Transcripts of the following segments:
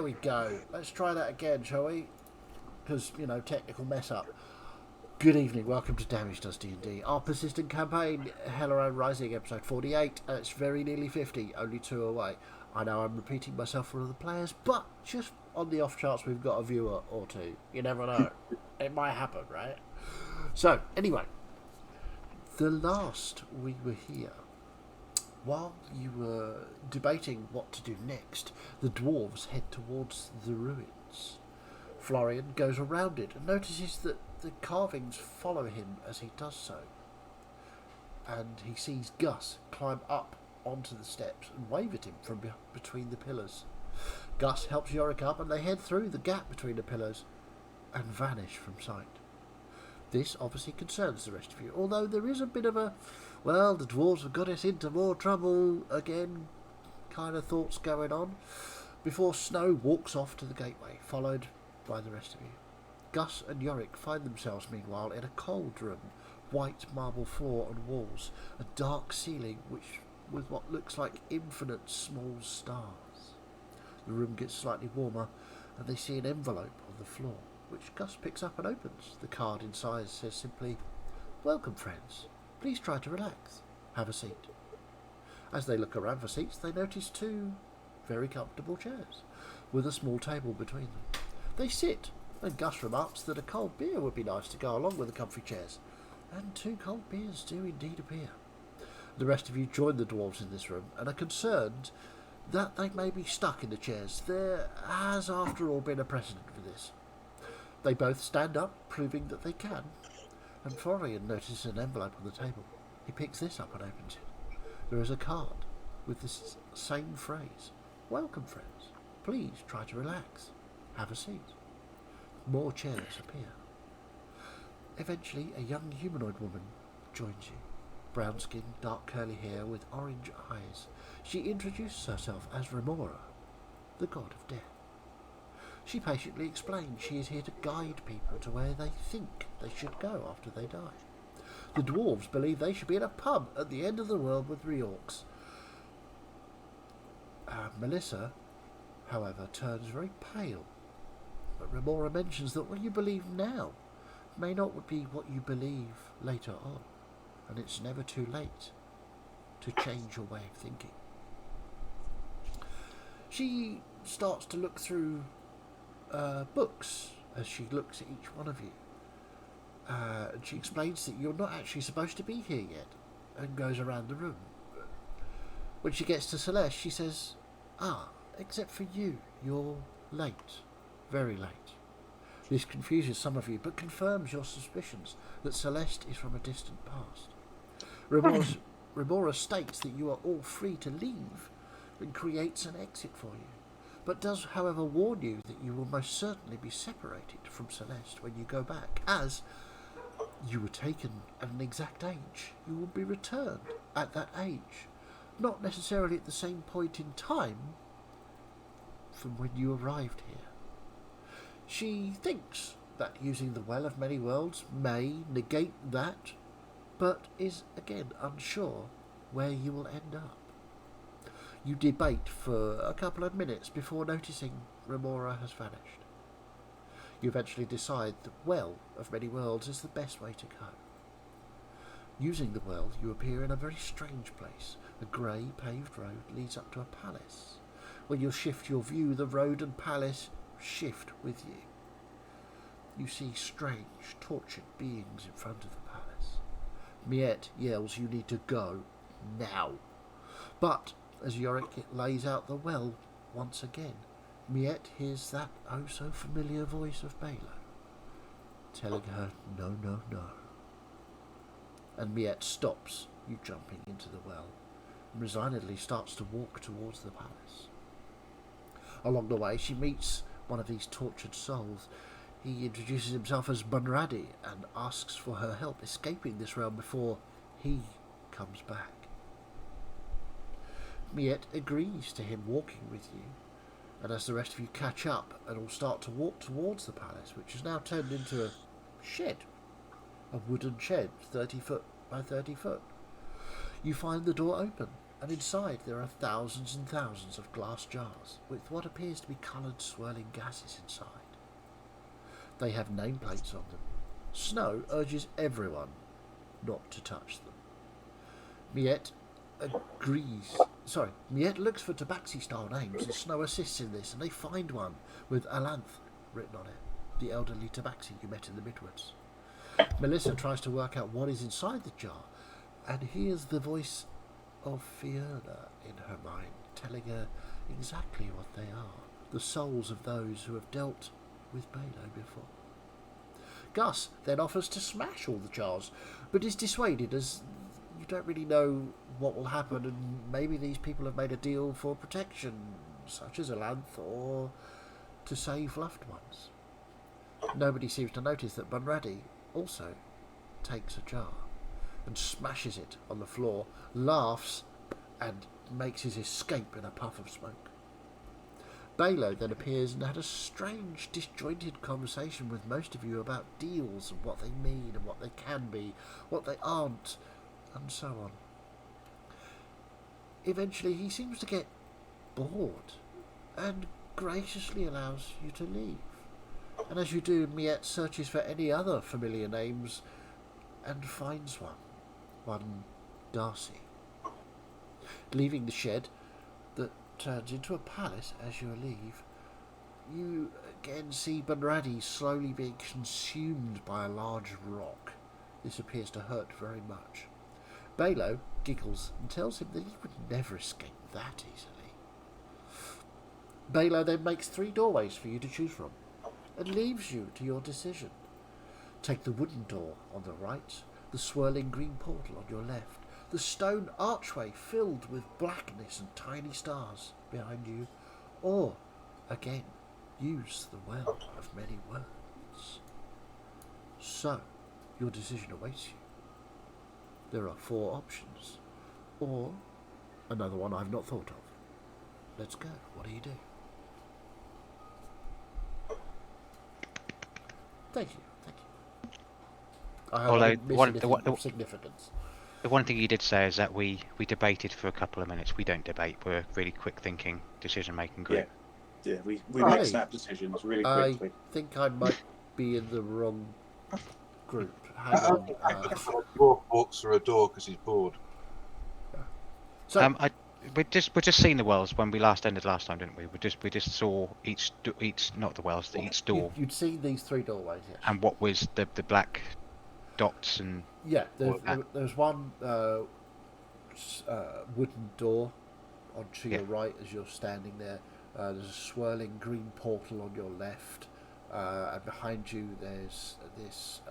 There we go. Let's try that again, shall we? Because, technical mess up. Good evening, welcome to Damage Does D&D. Our persistent campaign, Helloran Rising, episode 48, and it's very nearly 50, only 2 away. I know I'm repeating myself for other players, but just on the off chance we've got a viewer or two. You never know. It might happen, right? So, anyway, the last we were here, while you were debating what to do next, the dwarves head towards the ruins. Florian goes around it and notices that the carvings follow him as he does so. And he sees Gus climb up onto the steps and wave at him from between the pillars. Gus helps Yorick up and they head through the gap between the pillars and vanish from sight. This obviously concerns the rest of you, although there is a bit of a, well, the dwarves have got us into more trouble again kind of thoughts going on, before Snow walks off to the gateway, followed by the rest of you. Gus and Yorick find themselves meanwhile in a cold room, white marble floor and walls, a dark ceiling which with what looks like infinite small stars. The room gets slightly warmer and they see an envelope on the floor, which Gus picks up and opens. The card inside says simply, "Welcome friends, please try to relax, have a seat." As they look around for seats, they notice 2 very comfortable chairs with a small table between them. They sit, and Gus remarks that a cold beer would be nice to go along with the comfy chairs, and 2 cold beers do indeed appear. The rest of you join the dwarves in this room and are concerned that they may be stuck in the chairs. There has, after all, been a precedent for this. They both stand up, proving that they can, and Florian notices an envelope on the table. He picks this up and opens it. There is a card with this same phrase, "Welcome friends, please try to relax, have a seat." More chairs appear. Eventually, a young humanoid woman joins you. Brown skin, dark curly hair with orange eyes. She introduces herself as Remora, the god of death. She patiently explains she is here to guide people to where they think they should go after they die. The dwarves believe they should be in a pub at the end of the world with reorcs. Melissa, however, turns very pale. But Remora mentions that what you believe now may not be what you believe later on, and it's never too late to change your way of thinking. She starts to look through books as she looks at each one of you. And she explains that you're not actually supposed to be here yet, and goes around the room. When she gets to Celeste, she says, except for you, you're late. Very late. This confuses some of you, but confirms your suspicions that Celeste is from a distant past. Remora states that you are all free to leave and creates an exit for you, but does, however, warn you that you will most certainly be separated from Celeste when you go back, as you were taken at an exact age. You will be returned at that age, not necessarily at the same point in time from when you arrived here. She thinks that using the Well of Many Worlds may negate that, but is again unsure where you will end up. You debate for a couple of minutes before noticing Remora has vanished. You eventually decide the Well of Many Worlds is the best way to go. Using the well, you appear in a very strange place. A grey paved road leads up to a palace. When you shift your view, the road and palace shift with you. You see strange, tortured beings in front of the palace. Miette yells you need to go now. But as Yorick lays out the well once again, Miette hears that oh so familiar voice of Balo, telling her no, no, no. And Miette stops you jumping into the well and resignedly starts to walk towards the palace. Along the way, she meets one of these tortured souls. He introduces himself as Bunradi and asks for her help escaping this realm before he comes back. Miette agrees to him walking with you, and as the rest of you catch up and all start to walk towards the palace, which has now turned into a shed, a wooden shed, 30 foot by 30 foot, you find the door open and inside there are thousands and thousands of glass jars with what appears to be coloured swirling gases inside. They have nameplates on them. Snow urges everyone not to touch them. Miette Miette looks for Tabaxi-style names, and Snow assists in this, and they find one with Alanth written on it, the elderly Tabaxi you met in the Midwoods. Melissa tries to work out what is inside the jar, and hears the voice of Fiona in her mind, telling her exactly what they are, the souls of those who have dealt with Balo before. Gus then offers to smash all the jars, but is dissuaded as you don't really know what will happen, and maybe these people have made a deal for protection, such as Alanth, or to save loved ones. Nobody seems to notice that Bunradi also takes a jar and smashes it on the floor, laughs, and makes his escape in a puff of smoke. Balo then appears and had a strange, disjointed conversation with most of you about deals and what they mean and what they can be, what they aren't, and so on. Eventually he seems to get bored and graciously allows you to leave. And as you do, Miette searches for any other familiar names and finds one Darcy. Leaving the shed that turns into a palace as you leave, you again see Bunradi slowly being consumed by a large rock. This appears to hurt very much. Balo giggles and tells him that he would never escape that easily. Balo then makes 3 doorways for you to choose from, and leaves you to your decision. Take the wooden door on the right, the swirling green portal on your left, the stone archway filled with blackness and tiny stars behind you, or, again, use the well of many worlds. So, your decision awaits you. There are 4 options, or another one I've not thought of. Let's go. What do you do? Thank you. I hope I didn't miss anything of significance. The one thing you did say is that we debated for a couple of minutes. We don't debate. We're a really quick thinking, decision making group. Yeah, we make snap decisions really quickly. I think I might be in the wrong group. Hang on. Dwarf walks through a door because he's bored. So we're just seeing the wells when we last ended last time, didn't we? We just saw each not the wells, each door. You'd seen these 3 doorways, yes. And what was the black dots and there's one wooden door onto your right as you're standing there. There's a swirling green portal on your left, and behind you there's this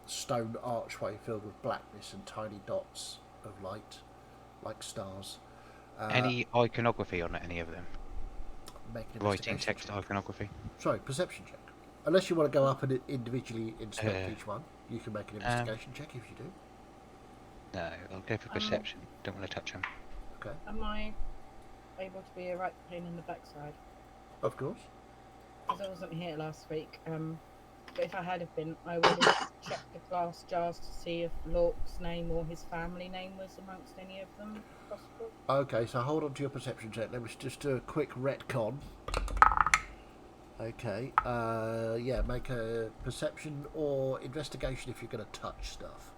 stone archway filled with blackness and tiny dots of light, like stars. Any iconography on any of them? Writing, text, check. iconography. Sorry, perception check. Unless you want to go up and individually inspect each one, you can make an investigation check if you do. No, I'll go for perception. Don't want to touch them. Okay. Am I able to be a right pain in the backside? Of course. Because I wasn't here last week. But if I had have been, I would have checked the glass jars to see if Lork's name or his family name was amongst any of them, if possible. Okay, so hold on to your perception check. Let me just do a quick retcon. Okay, make a perception or investigation if you're going to touch stuff.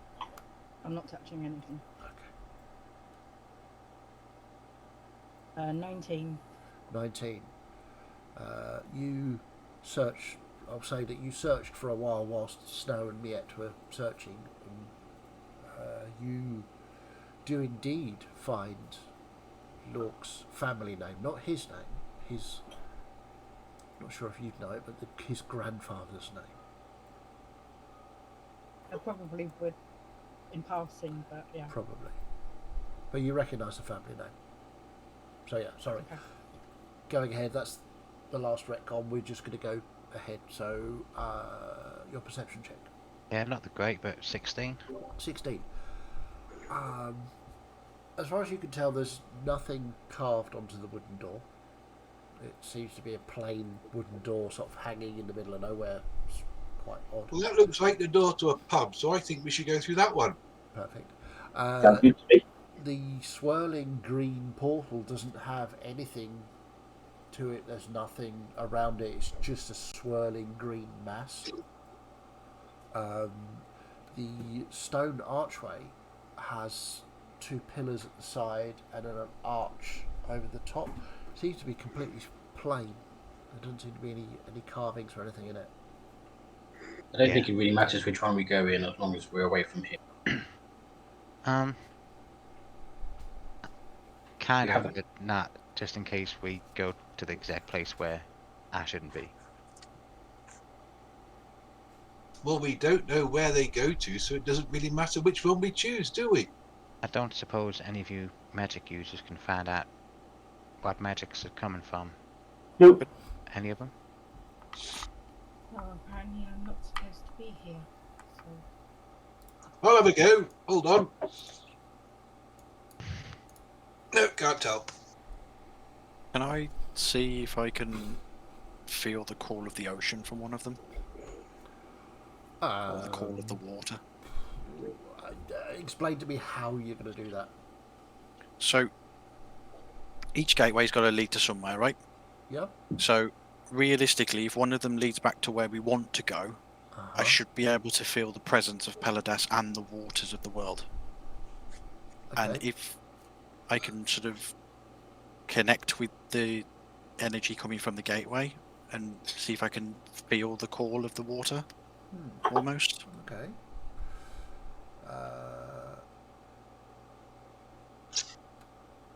I'm not touching anything. Okay. 19. 19. You search. I'll say that you searched for a while whilst Snow and Miette were searching. And, you do indeed find Lork's family name, not his name. His. Not sure if you'd know it, but his grandfather's name. I probably would in passing, but yeah. Probably. But you recognise the family name. So yeah, sorry. Okay. Going ahead, that's the last retcon. We're just going to go ahead. So, your perception check. Yeah, not the great, but 16. 16. As far as you can tell, there's nothing carved onto the wooden door. It seems to be a plain wooden door sort of hanging in the middle of nowhere. It's quite odd. Well, that looks like the door to a pub, so I think we should go through that one. Perfect. Sounds good to me. the swirling green portal doesn't have anything to it. There's nothing around it. It's just a swirling green mass. The stone archway has two pillars at the side and then an arch over the top. It seems to be completely plain. There doesn't seem to be any carvings or anything in it. I don't think it really matters which one we go in as long as we're away from here. Can't have it not, just in case we go to the exact place where I shouldn't be. Well, we don't know where they go to, so it doesn't really matter which one we choose, do we? I don't suppose any of you magic users can find out what magics are coming from. Nope. Any of them? Well, apparently I'm not supposed to be here. So I'll have a go. Hold on. No, can't tell. Can I see if I can feel the call of the ocean from one of them? Or the call of the water? Explain to me how you're going to do that. So, each gateway's got to lead to somewhere, right? Yep. So, realistically, if one of them leads back to where we want to go, I should be able to feel the presence of Peladas and the waters of the world. Okay. And if I can sort of connect with the energy coming from the gateway and see if I can feel the call of the water, almost. Okay.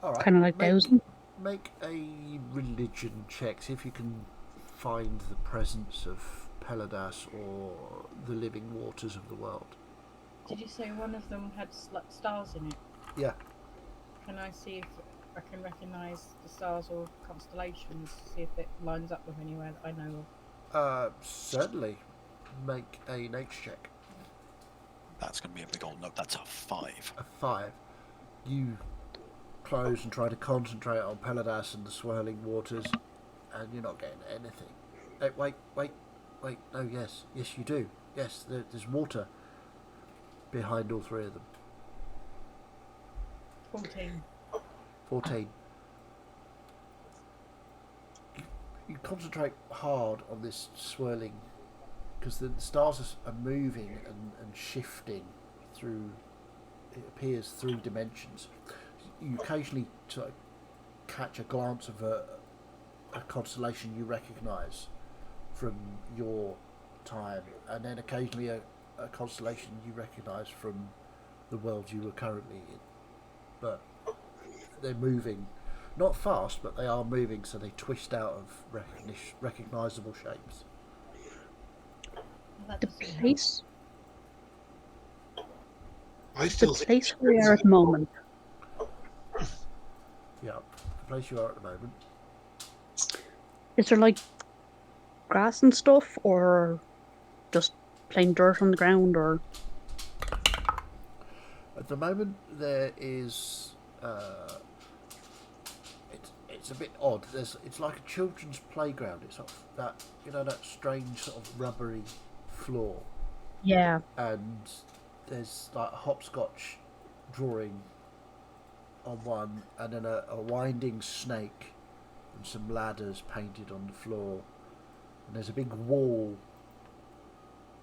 All right. Kind of like dowsing. Make a religion check. See if you can find the presence of Peladas or the living waters of the world. did you say one of them had stars in it? Yeah. Can I see if I can recognise the stars or constellations? See if it lines up with anywhere that I know of. Certainly. Make a nature check. That's going to be a big old note. That's a 5. A 5. You close and try to concentrate on Peladas and the swirling waters, and you're not getting anything. Hey, wait. No, yes, you do. Yes, there's water behind all three of them. 14. You concentrate hard on this swirling, because the stars are moving and shifting through, it appears, 3 dimensions. You occasionally sort of catch a glance of a constellation you recognise from your time, and then occasionally a constellation you recognise from the world you were currently in. But they're moving, not fast, but they are moving, so they twist out of recognisable shapes. That The doesn't help. place, I the still think place where we are at the moment. Yeah, the place you are at the moment. Is there like grass and stuff, or just plain dirt on the ground, or? At the moment, there is. It's a bit odd. It's like a children's playground. It's sort of that strange sort of rubbery floor, Yeah. and there's like a hopscotch drawing on one, and then a winding snake and some ladders painted on the floor. And there's a big wall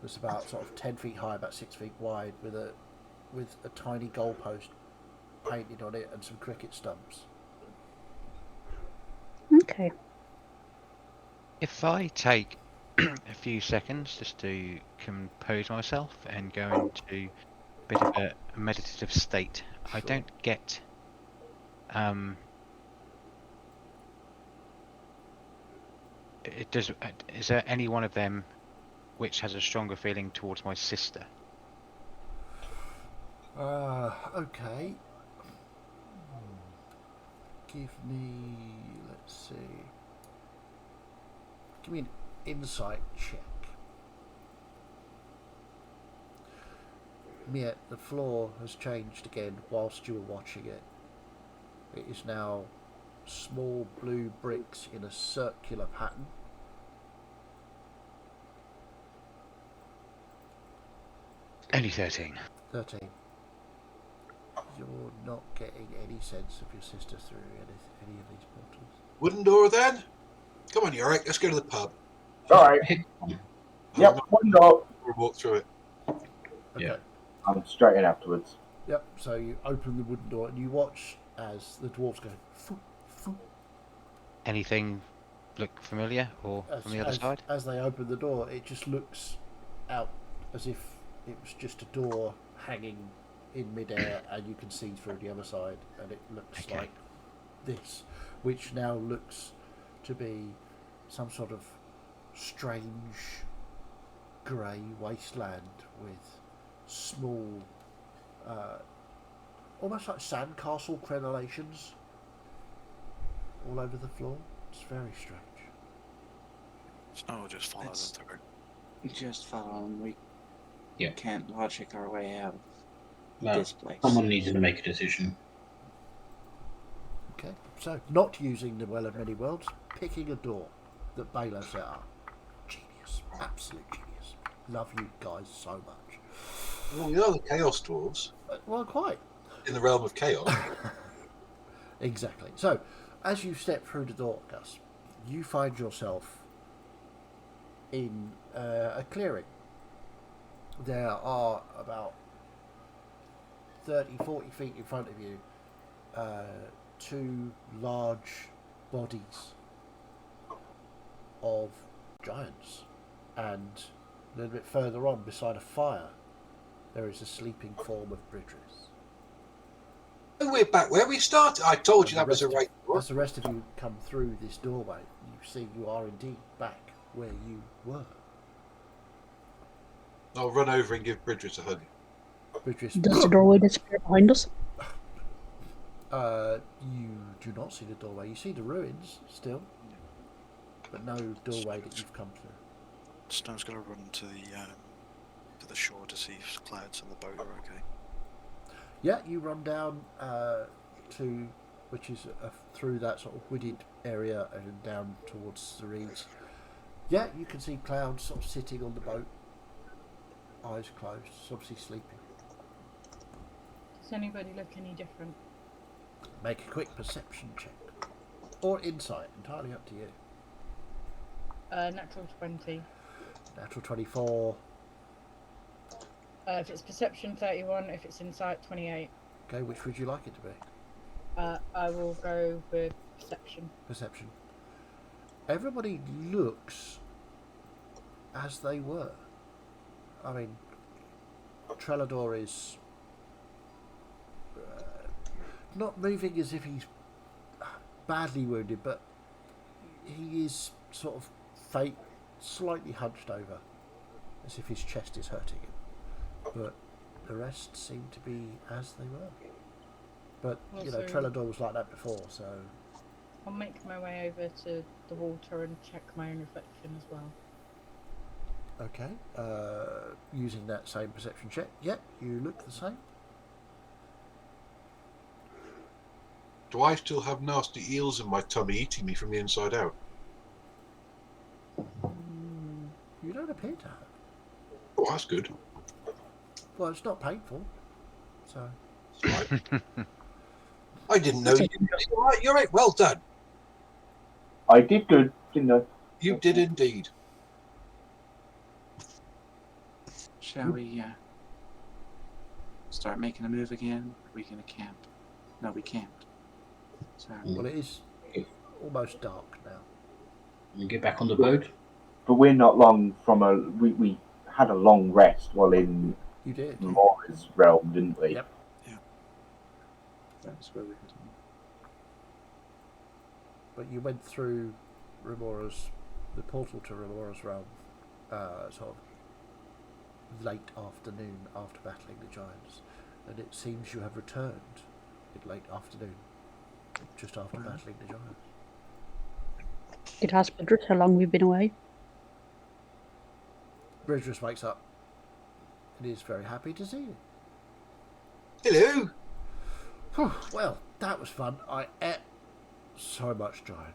that's about sort of 10 feet high, about 6 feet wide, with a tiny goalpost painted on it and some cricket stumps. Okay. If I take a few seconds just to compose myself and go into a bit of a meditative state, I don't get is there any one of them which has a stronger feeling towards my sister? Okay. Give me, let's see. Give me an insight check. Miet, the floor has changed again whilst you were watching it. It is now small blue bricks in a circular pattern. Only 13. 13. You're not getting any sense of your sister through any of these portals. Wooden door then? Come on, Yorick, let's go to the pub. Alright. Yep, one door. We'll walk through it. Okay. Yeah. I'm straight in afterwards. Yep. So you open the wooden door and you watch as the dwarves go. Foo, foo, Anything look familiar or from the other side? As they open the door, it just looks out as if it was just a door hanging in midair, and you can see through the other side, and it looks like this, which now looks to be some sort of strange grey wasteland with small, almost like sandcastle crenellations all over the floor. It's very strange. Snow just follow them through. Just follow them. We Yeah. can't logic our way out of Well, this place. someone needs to make a decision. Okay, so not using the Well of Many Worlds, picking a door that Balo set up. Genius, absolute genius. Love you guys so much. Well, we are the Chaos Dwarves Well, quite. in the realm of chaos. Exactly. So, as you step through the door, Gus, you find yourself in a clearing. There are about 30, 40 feet in front of you, two large bodies of giants, and a little bit further on, beside a fire, there is a sleeping form of Bridris. And we're back where we started. I told you that was the right door. As the rest of you come through this doorway, you see you are indeed back where you were. I'll run over and give Bridget a hug. Bridris, Does the doorway disappear behind us? you do not see the doorway. You see the ruins still, but no doorway that you've come through. Snow's gonna run to the shore to see if Clouds and the boat are okay. Yeah, you run down to, which is through that sort of wooded area and down towards the reeds. Yeah, you can see Cloud sort of sitting on the boat, eyes closed, obviously sleeping. Does anybody look any different? Make a quick perception check. Or insight, entirely up to you. Natural 20. Natural 24. If it's perception, 31. If it's insight, 28. Okay, which would you like it to be? I will go with perception. Perception. Everybody looks as they were. I mean, Trelador is not moving as if he's badly wounded, but he is sort of slightly hunched over, as if his chest is hurting him. But the rest seem to be as they were. But, you know, Trelador was like that before, so... I'll make my way over to the water and check my own reflection as well. Okay, using that same perception check. Yep, you look the same. Do I still have nasty eels in my tummy eating me from the inside out? You don't appear to have. Oh, that's good. Well, it's not painful, so... That's right. I didn't know you did. You're right, you're right. Well done. I did good, didn't I? You did indeed. Shall we start making a move again? Are we gonna camp? No, we can't. Sorry. Well, it is almost dark now. You get back on the boat. But we're not long from we had a long rest while in You did. Laura's realm, didn't we? Yep. That's where we could. But you went through the portal to Remora's realm, sort of late afternoon after battling the giants, and it seems you have returned in late afternoon, just after battling the giants. It has been how long we've been away. Bridges wakes up and is very happy to see you. Hello. Well, that was fun. I ate so much giant.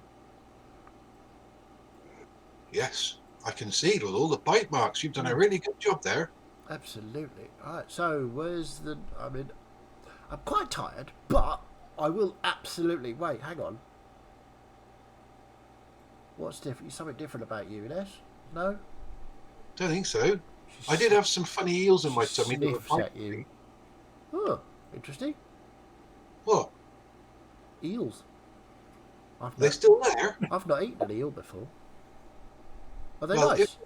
Yes, I can see with all the bite marks. You've done a really good job there. Absolutely. Alright, so where's the... I mean, I'm quite tired, but I will absolutely... Wait, hang on. What's different? Something different about you, Ines? No? Don't think so. She I did have some funny eels in my tummy. that were sniffs at biting you. me. Oh, interesting. What? Eels. Are they still there? I've not eaten an eel before. Are they Well, nice?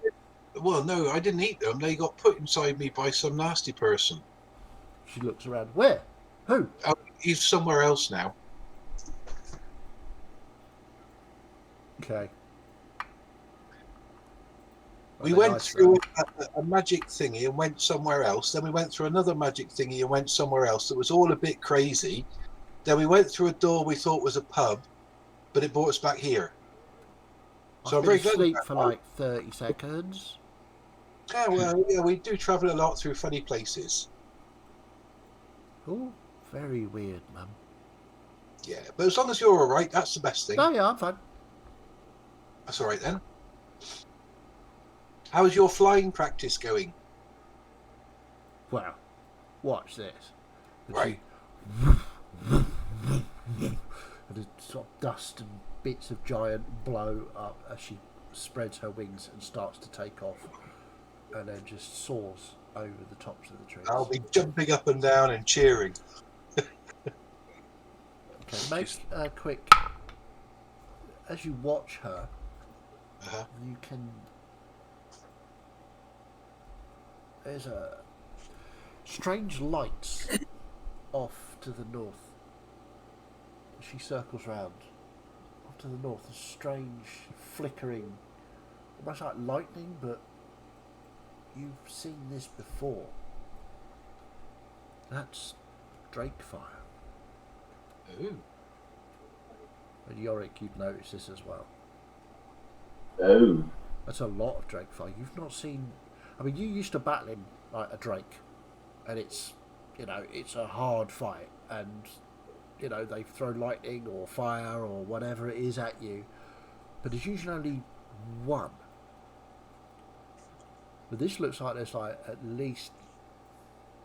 Well, no, I didn't eat them. They got put inside me by some nasty person. She looks around. Where? Who? Oh, he's somewhere else now. Okay. We they went nice, through a magic thingy and went somewhere else. Then we went through another magic thingy and went somewhere else. It was all a bit crazy. Then we went through a door we thought was a pub, but it brought us back here. So I've I'm been very glad. asleep for like 30 seconds. Yeah, well, yeah, we do travel a lot through funny places. Oh, very weird, Mum. Yeah, but as long as you're all right, that's the best thing. Oh, yeah, I'm fine. That's all right then. How's your flying practice going? Well, watch this. Right. And the sort of dust and bits of giant blow up as she spreads her wings and starts to take off, and then just soars over the tops of the trees. I'll be jumping up and down and cheering. Okay, make a quick. As you watch her, you can. There's a strange lights off to the north. She circles round. Off to the north, a strange flickering, almost like lightning, but you've seen this before. That's Drake fire. Ooh. And Yorick, you'd notice this as well. Oh. That's a lot of Drake fire. You've not seen... I mean, you used to battling like a Drake, and it's, you know, it's a hard fight, and, you know, they throw lightning or fire or whatever it is at you, but there's usually only one. But this looks like there's like at least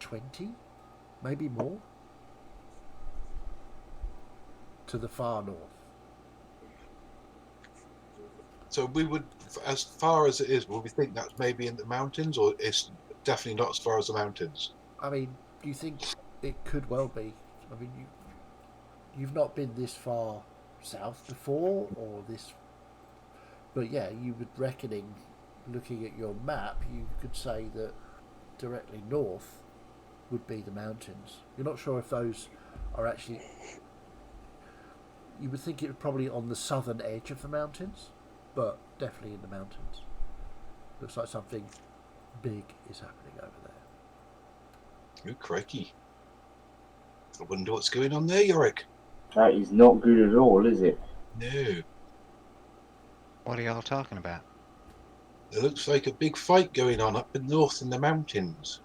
20, maybe more, to the far north. So we would, as far as it is, would we think that's maybe in the mountains, or it's definitely not as far as the mountains? I mean, do you think it could well be? I mean, you've not been this far south before, or this... But yeah, you would reckoning, looking at your map, you could say that directly north would be the mountains. You're not sure if those are actually... You would think it would probably on the southern edge of the mountains, but definitely in the mountains. Looks like something big is happening over there. Oh, crikey. I wonder what's going on there, Yorick. That is not good at all, is it? No. What are y'all talking about? It looks like a big fight going on up in north in the mountains.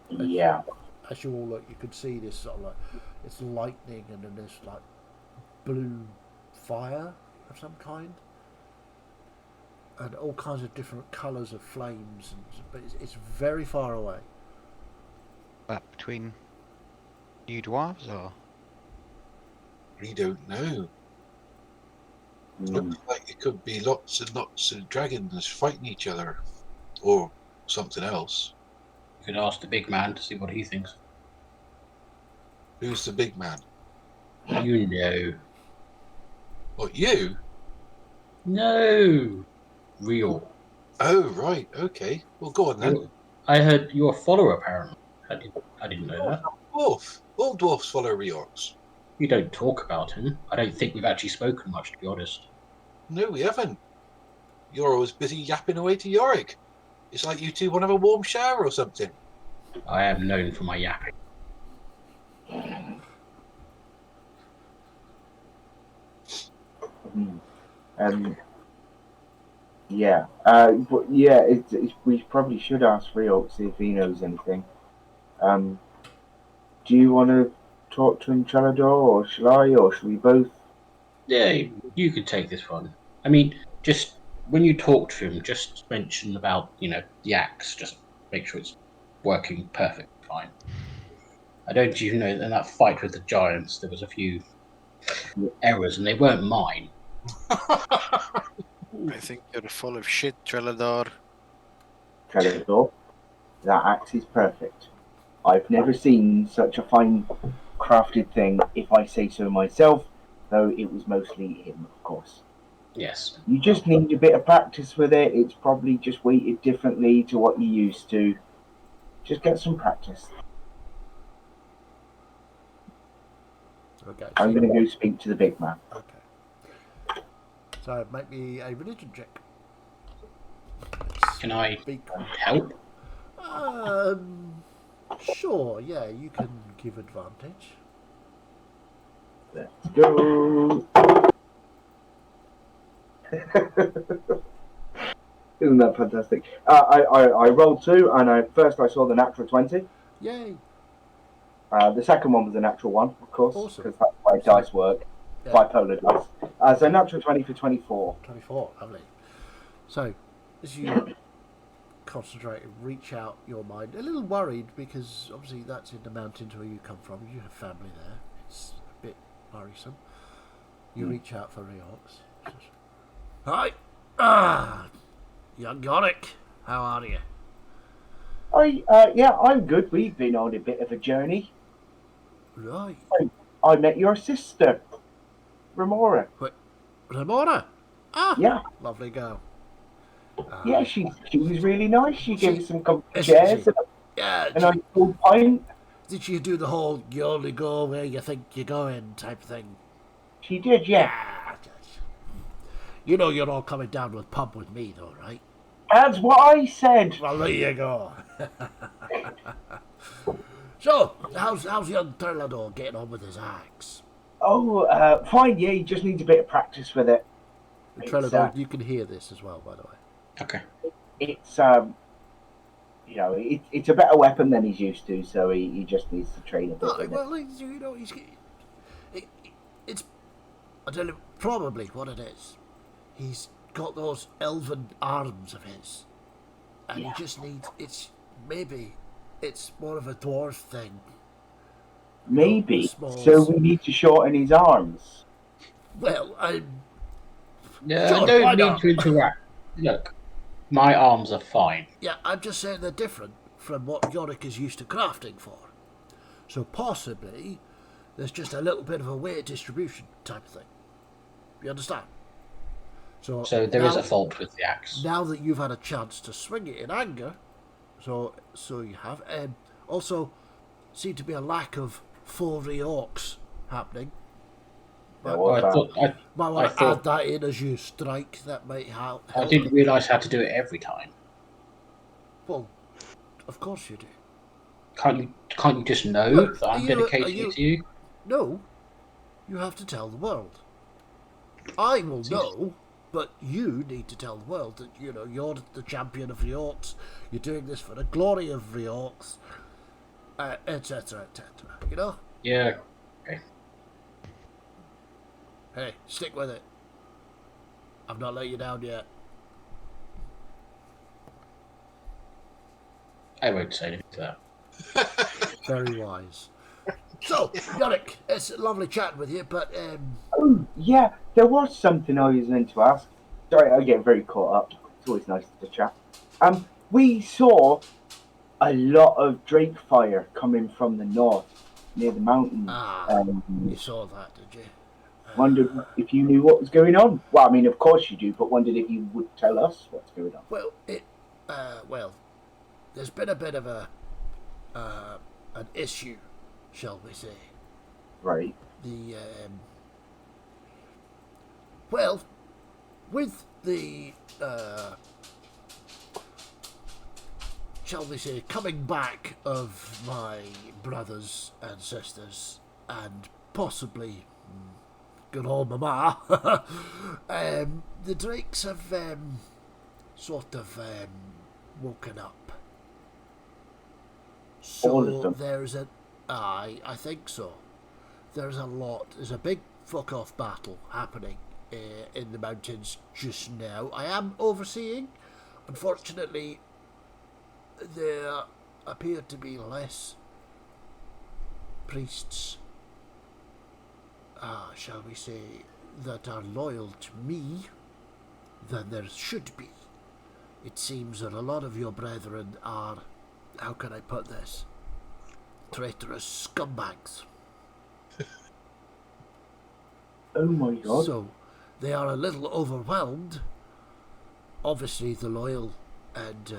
Yeah. As you all look, you could see this sort of like, it's lightning, and then there's like blue fire of some kind, and all kinds of different colours of flames, but it's very far away. But between you dwarves, or? We don't know. Mm. Looks like it could be lots and lots of dragons fighting each other, or something else. You could ask the big man to see what he thinks. Who's the big man? You know. What, you? No. Real. Oh, right, okay. Well, go on then. I heard you're a follower, apparently. I didn't know that. Dwarf. All dwarfs follow Reorx. You don't talk about him. I don't think we've actually spoken much, to be honest. No, we haven't. You're always busy yapping away to Yorick. It's like you two want to have a warm shower or something. I am known for my yapping. Yeah. But yeah, we probably should ask Reorx, see if he knows anything. Do you want to talk to him, Chalador, or shall I, or shall we both? Yeah, you could take this one. I mean, just when you talk to him, just mention about, the axe. Just make sure it's working perfectly fine. I don't you know in that fight with the giants there was a few errors and they weren't mine. I think you're full of shit, Trelador. Trellador, that axe is perfect. I've never seen such a fine crafted thing, if I say so myself, though it was mostly him, of course. Yes. You just need a bit of practice with it. It's probably just weighted differently to what you used to. Just get some practice. Okay. I'm going to go speak to the big man. Okay. So make me a religion check. Can I Speak. help? Sure. Yeah, you can give advantage. Let's go. Isn't that fantastic? I rolled 2, and first I saw the natural 20. Yay. The second one was a natural 1, of course, Awesome. because that's why dice work. Yeah. Bipolar dice. So natural 20 for 24. 24. Lovely. So, as you concentrate and reach out your mind, a little worried because obviously that's in the mountains where you come from. You have family there. It's a bit worrisome. You reach out for Reorx. Hi. Young Yorick. How are you? Yeah, I'm good. We've been on a bit of a journey. Right. I met your sister, Remora. Ramona? Ah. Yeah. Lovely girl. Yeah, she was really nice. She gave us some comfy Isn't chairs she? Yeah. and I cold pint. Did she do the whole you only go where you think you're going type thing? She did, yeah. You know you're all coming down with pub with me though, right? That's what I said. Well, there you go. So, how's young Turlador getting on with his axe? Oh, fine, yeah, he just needs a bit of practice with it. Turlador, you can hear this as well, by the way. Okay. It's it's a better weapon than he's used to, so he just needs to train a bit. Oh, well, you know, it's I tell you probably what it is. He's got those elven arms of his, and he just needs. It's more of a dwarf thing. Maybe. So we need to shorten his arms. Well, I Sure, why don't mean not? to interrupt. Look, my arms are fine. Yeah, I'm just saying they're different from what Yorick is used to crafting for. So possibly there's just a little bit of a weight distribution type of thing. You understand? So there is a fault with the axe. Now that you've had a chance to swing it in anger, so you have. Also, seem to be a lack of 4 orcs happening. I thought Might want to add that in as you strike. That might help. I didn't realise how to do it every time. Well, of course you do. Can't you just know Look, that I'm dedicated to you? No, you have to tell the world. I will know, but you need to tell the world that you're the champion of the orcs. You're doing this for the glory of the orcs, etc., etc. You know? Yeah. Okay. Hey, stick with it. I've not let you down yet. I won't say anything to that. Very wise. So, Yorick, it's lovely chatting with you, but Oh, yeah, there was something I was meant to ask. Sorry, I get very caught up. It's always nice to chat. We saw a lot of drake fire coming from the north, near the mountains. You saw that, did you? Wondered if you knew what was going on. Well, I mean, of course you do, but wondered if you would tell us what's going on. Well, there's been a bit of an issue, shall we say? Right. With the shall we say, coming back of my brothers and sisters, and possibly good old mama, the drakes have sort of woken up. So all of them? There's I think so. There's a big fuck off battle happening in the mountains just now. I am overseeing. Unfortunately, there appear to be less priests, shall we say, that are loyal to me than there should be. It seems that a lot of your brethren are, how can I put this, traitorous scumbags. Oh my god. So they are a little overwhelmed. Obviously the loyal and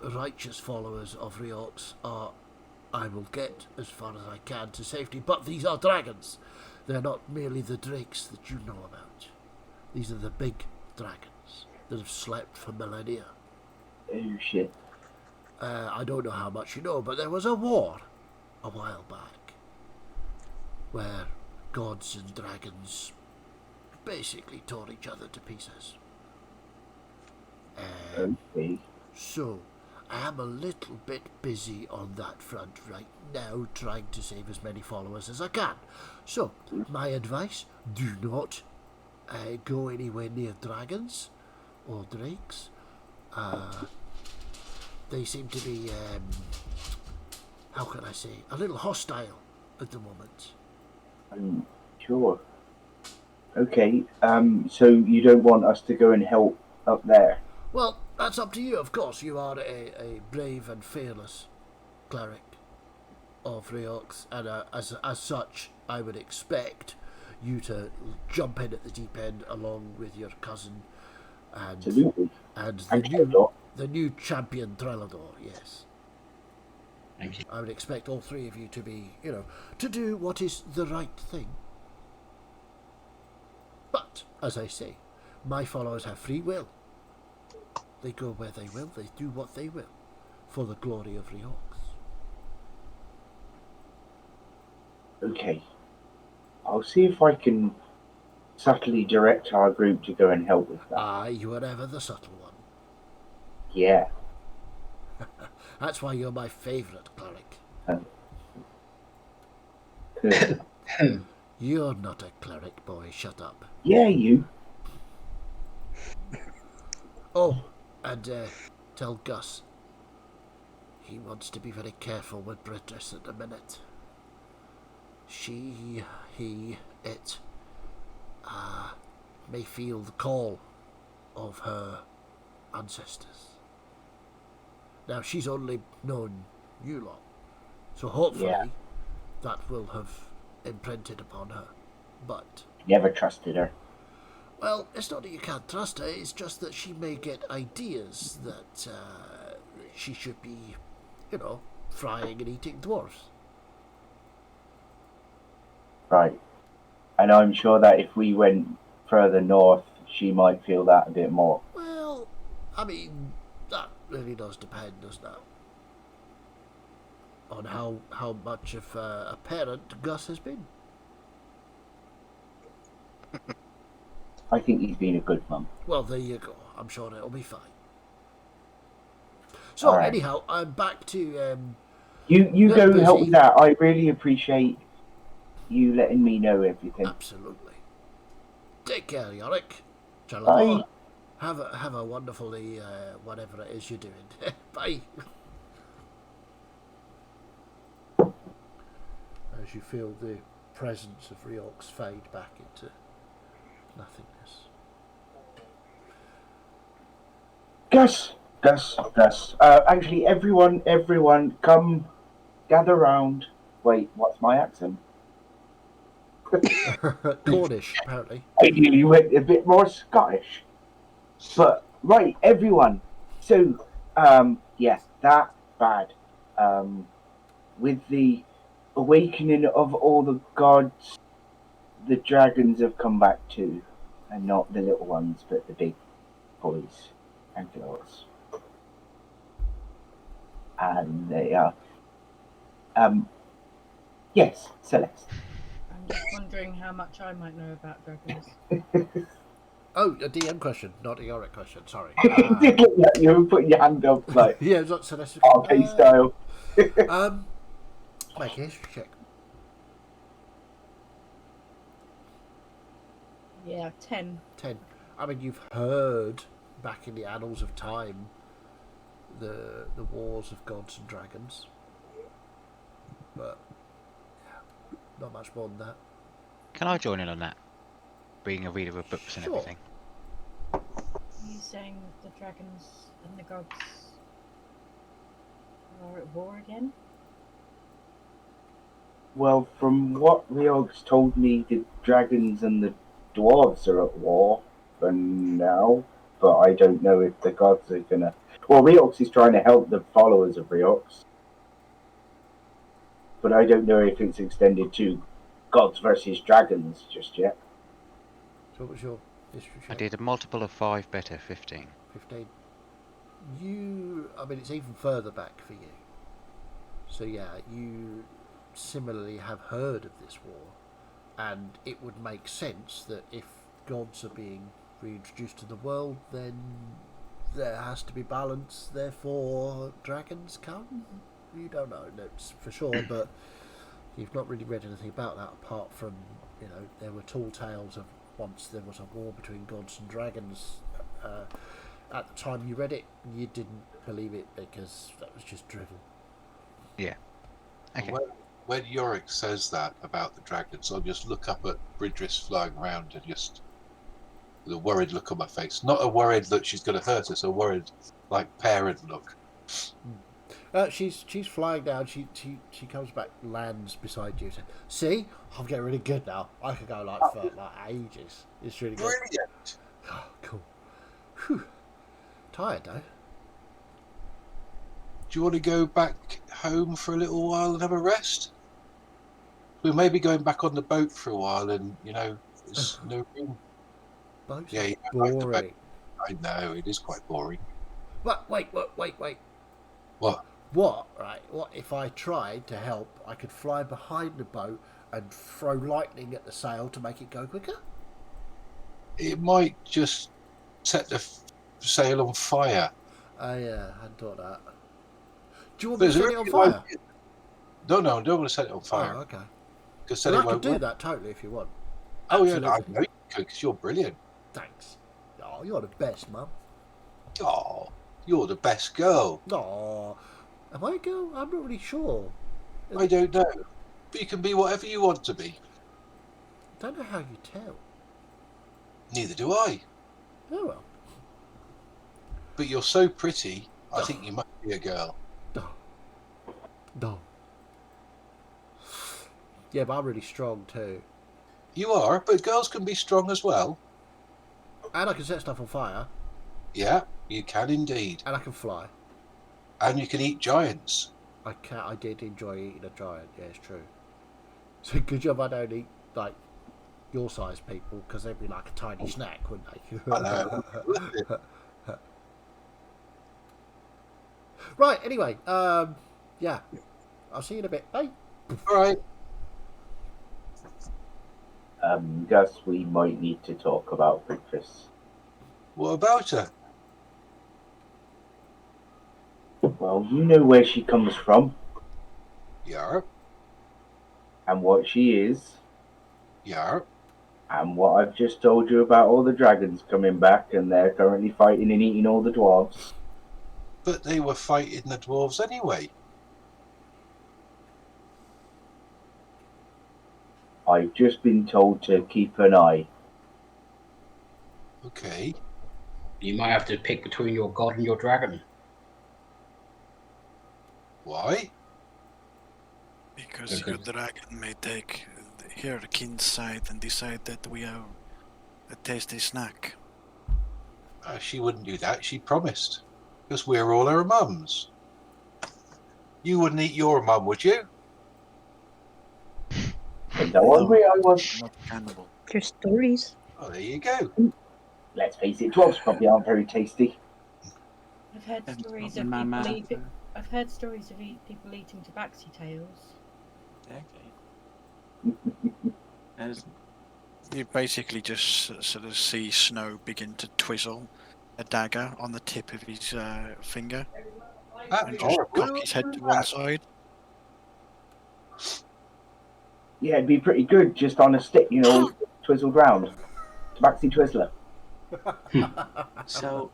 righteous followers of Riox are, I will get as far as I can to safety, but these are dragons. They're not merely the drakes that you know about. These are the big dragons that have slept for millennia. Oh shit. I don't know how much you know, but there was a war a while back where gods and dragons basically tore each other to pieces. Okay. So, I am a little bit busy on that front right now, trying to save as many followers as I can. So, my advice, do not go anywhere near dragons or drakes. They seem to be, how can I say, a little hostile at the moment. Sure. Okay, so you don't want us to go and help up there? Well, that's up to you, of course. You are a brave and fearless cleric of Riox, and as such, I would expect you to jump in at the deep end along with your cousin and Absolutely. and Thank you. the new champion Trelador. Yes, Thank you. I would expect all three of you to be, to do what is the right thing. But as I say, my followers have free will. They go where they will, they do what they will, for the glory of Riox. Okay. I'll see if I can subtly direct our group to go and help with that. Aye, you are ever the subtle one. Yeah. That's why you're my favourite cleric. You're not a cleric, boy, shut up. Yeah, you. Oh, and tell Gus. He wants to be very careful with Britris at the minute. She, he, it, may feel the call of her ancestors. Now, she's only known you lot, so hopefully that will have imprinted upon her. But Never trusted her. well, it's not that you can't trust her, it's just that she may get ideas that she should be, frying and eating dwarves. Right. And I'm sure that if we went further north, she might feel that a bit more. Well, I mean, that really does depend, doesn't it? On how much of a parent Gus has been. I think he's been a good mum. Well, there you go. I'm sure it'll be fine. So, All right. anyhow, I'm back to... You They're go help busy. with that. I really appreciate you letting me know everything. Absolutely. Take care, Yorick. Bye. Have a wonderful whatever it is you're doing. Bye. As you feel the presence of Riox fade back into nothingness. Gus. Actually, everyone, come, gather round. Wait, what's my accent? Cornish, apparently. Ideally, you went a bit more Scottish. But, right, everyone. So, that bad. With the awakening of all the gods, the dragons have come back too. And not the little ones, but the big boys and girls. And they are... yes, Celeste. I'm just wondering how much I might know about dragons. Oh, a DM question, not a Yorick question, sorry. Did look like you were putting your hand up like Yeah, it's not Celeste. RP style. Make a history check. Yeah, 10. 10. I mean, you've heard back in the annals of time the wars of gods and dragons, but much more than that. Can I join in on that? Being a reader of books and Sure. everything. Are you saying the dragons and the gods are at war again? Well, from what Riox told me, the dragons and the dwarves are at war for now, but I don't know if the gods are gonna. Well, Riox is trying to help the followers of Riox, but I don't know if it's extended to gods versus dragons just yet. So what was your history I check? did a multiple of 5 better, 15. 15. I mean, it's even further back for you. So yeah, you similarly have heard of this war, and it would make sense that if gods are being reintroduced to the world, then there has to be balance. Therefore, dragons come. You don't know, that's for sure, but you've not really read anything about that apart from, there were tall tales of once there was a war between gods and dragons. At the time you read it, you didn't believe it because that was just drivel. Yeah. Okay. When Yorick says that about the dragons, I'll just look up at Bridris flying around and just with a worried look on my face. Not a worried that she's going to hurt us, a worried, like, parent look. She's flying down. She comes back, lands beside you. See, I'm getting really good now. I could go for ages. It's really good. Brilliant. Oh, cool. Whew. Tired though. Do you want to go back home for a little while and have a rest? We may be going back on the boat for a while, and there's no room. Boats Yeah, are you don't like the boring. boat. I know it is quite boring. But wait. What? What? Right? What if I tried to help? I could fly behind the boat and throw lightning at the sail to make it go quicker. It might just set the sail on fire. Oh yeah, I hadn't thought that. Do you want me to There's set it on really fire? No, I don't want to set it on fire. Oh, okay. Because Well, then I it could won't do work. that totally if you want. Oh yeah, Absolutely. I know you could because you're brilliant. Thanks. Oh, you're the best, Mum. Oh, you're the best girl. Oh, am I a girl? I'm not really sure. I don't know, but you can be whatever you want to be. I don't know how you tell. Neither do I. Oh well. But you're so pretty. I think you must be a girl. No. Yeah, but I'm really strong too. You are, but girls can be strong as well. And I can set stuff on fire. Yeah, you can indeed. And I can fly. And you can eat giants. I did enjoy eating a giant. Yeah, it's true. So good job I don't eat like your size people because they'd be like a tiny snack, wouldn't they? I know. Right. Anyway, yeah. I'll see you in a bit. Bye. All right. Gus, we might need to talk about breakfast. What about her? Well, you know where she comes from Yeah. and what she is, Yeah. and what I've just told you about all the dragons coming back and they're currently fighting and eating all the dwarves. But they were fighting the dwarves anyway. I've just been told to keep an eye. Okay. You might have to pick between your god and your dragon. Why? Because your dragon may take her king's side and decide that we are a tasty snack. She wouldn't do that. She promised. Because we're all her mums. You wouldn't eat your mum, would you? And no hungry I was. Not cannibal. Your stories. Oh, there you go. Let's face it, dwarves probably aren't very tasty. I've heard And stories of Mama. people eating. I've heard stories of people eating tabaxi tails. Okay. As You basically just sort of see Snow begin to twizzle a dagger on the tip of his finger and just cock his head to one side. Yeah, it'd be pretty good just on a stick, twizzled round. Tabaxi Twizzler. so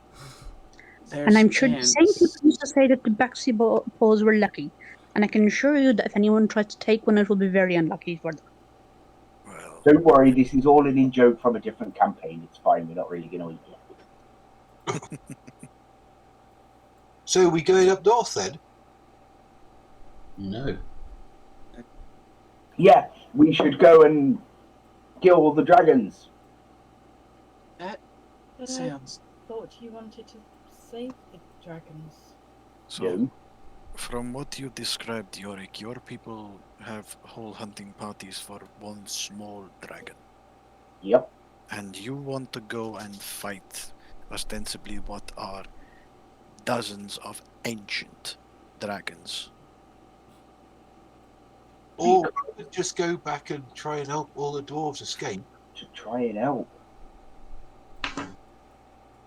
there's And I'm sure the chance. same people used to say that the Baxi paws were lucky. And I can assure you that if anyone tries to take one, it will be very unlucky for them. Don't worry, this is all an in-joke from a different campaign. It's fine, we're not really going to eat you. So we going up north then? No. Yeah, we should go and kill all the dragons. That But sounds. I thought you wanted to save the dragons. So, No. from what you described, Yorick, your people have whole hunting parties for one small dragon. Yep. And you want to go and fight ostensibly what are dozens of ancient dragons. Or we could just go back and try and help all the dwarves escape. To try and help.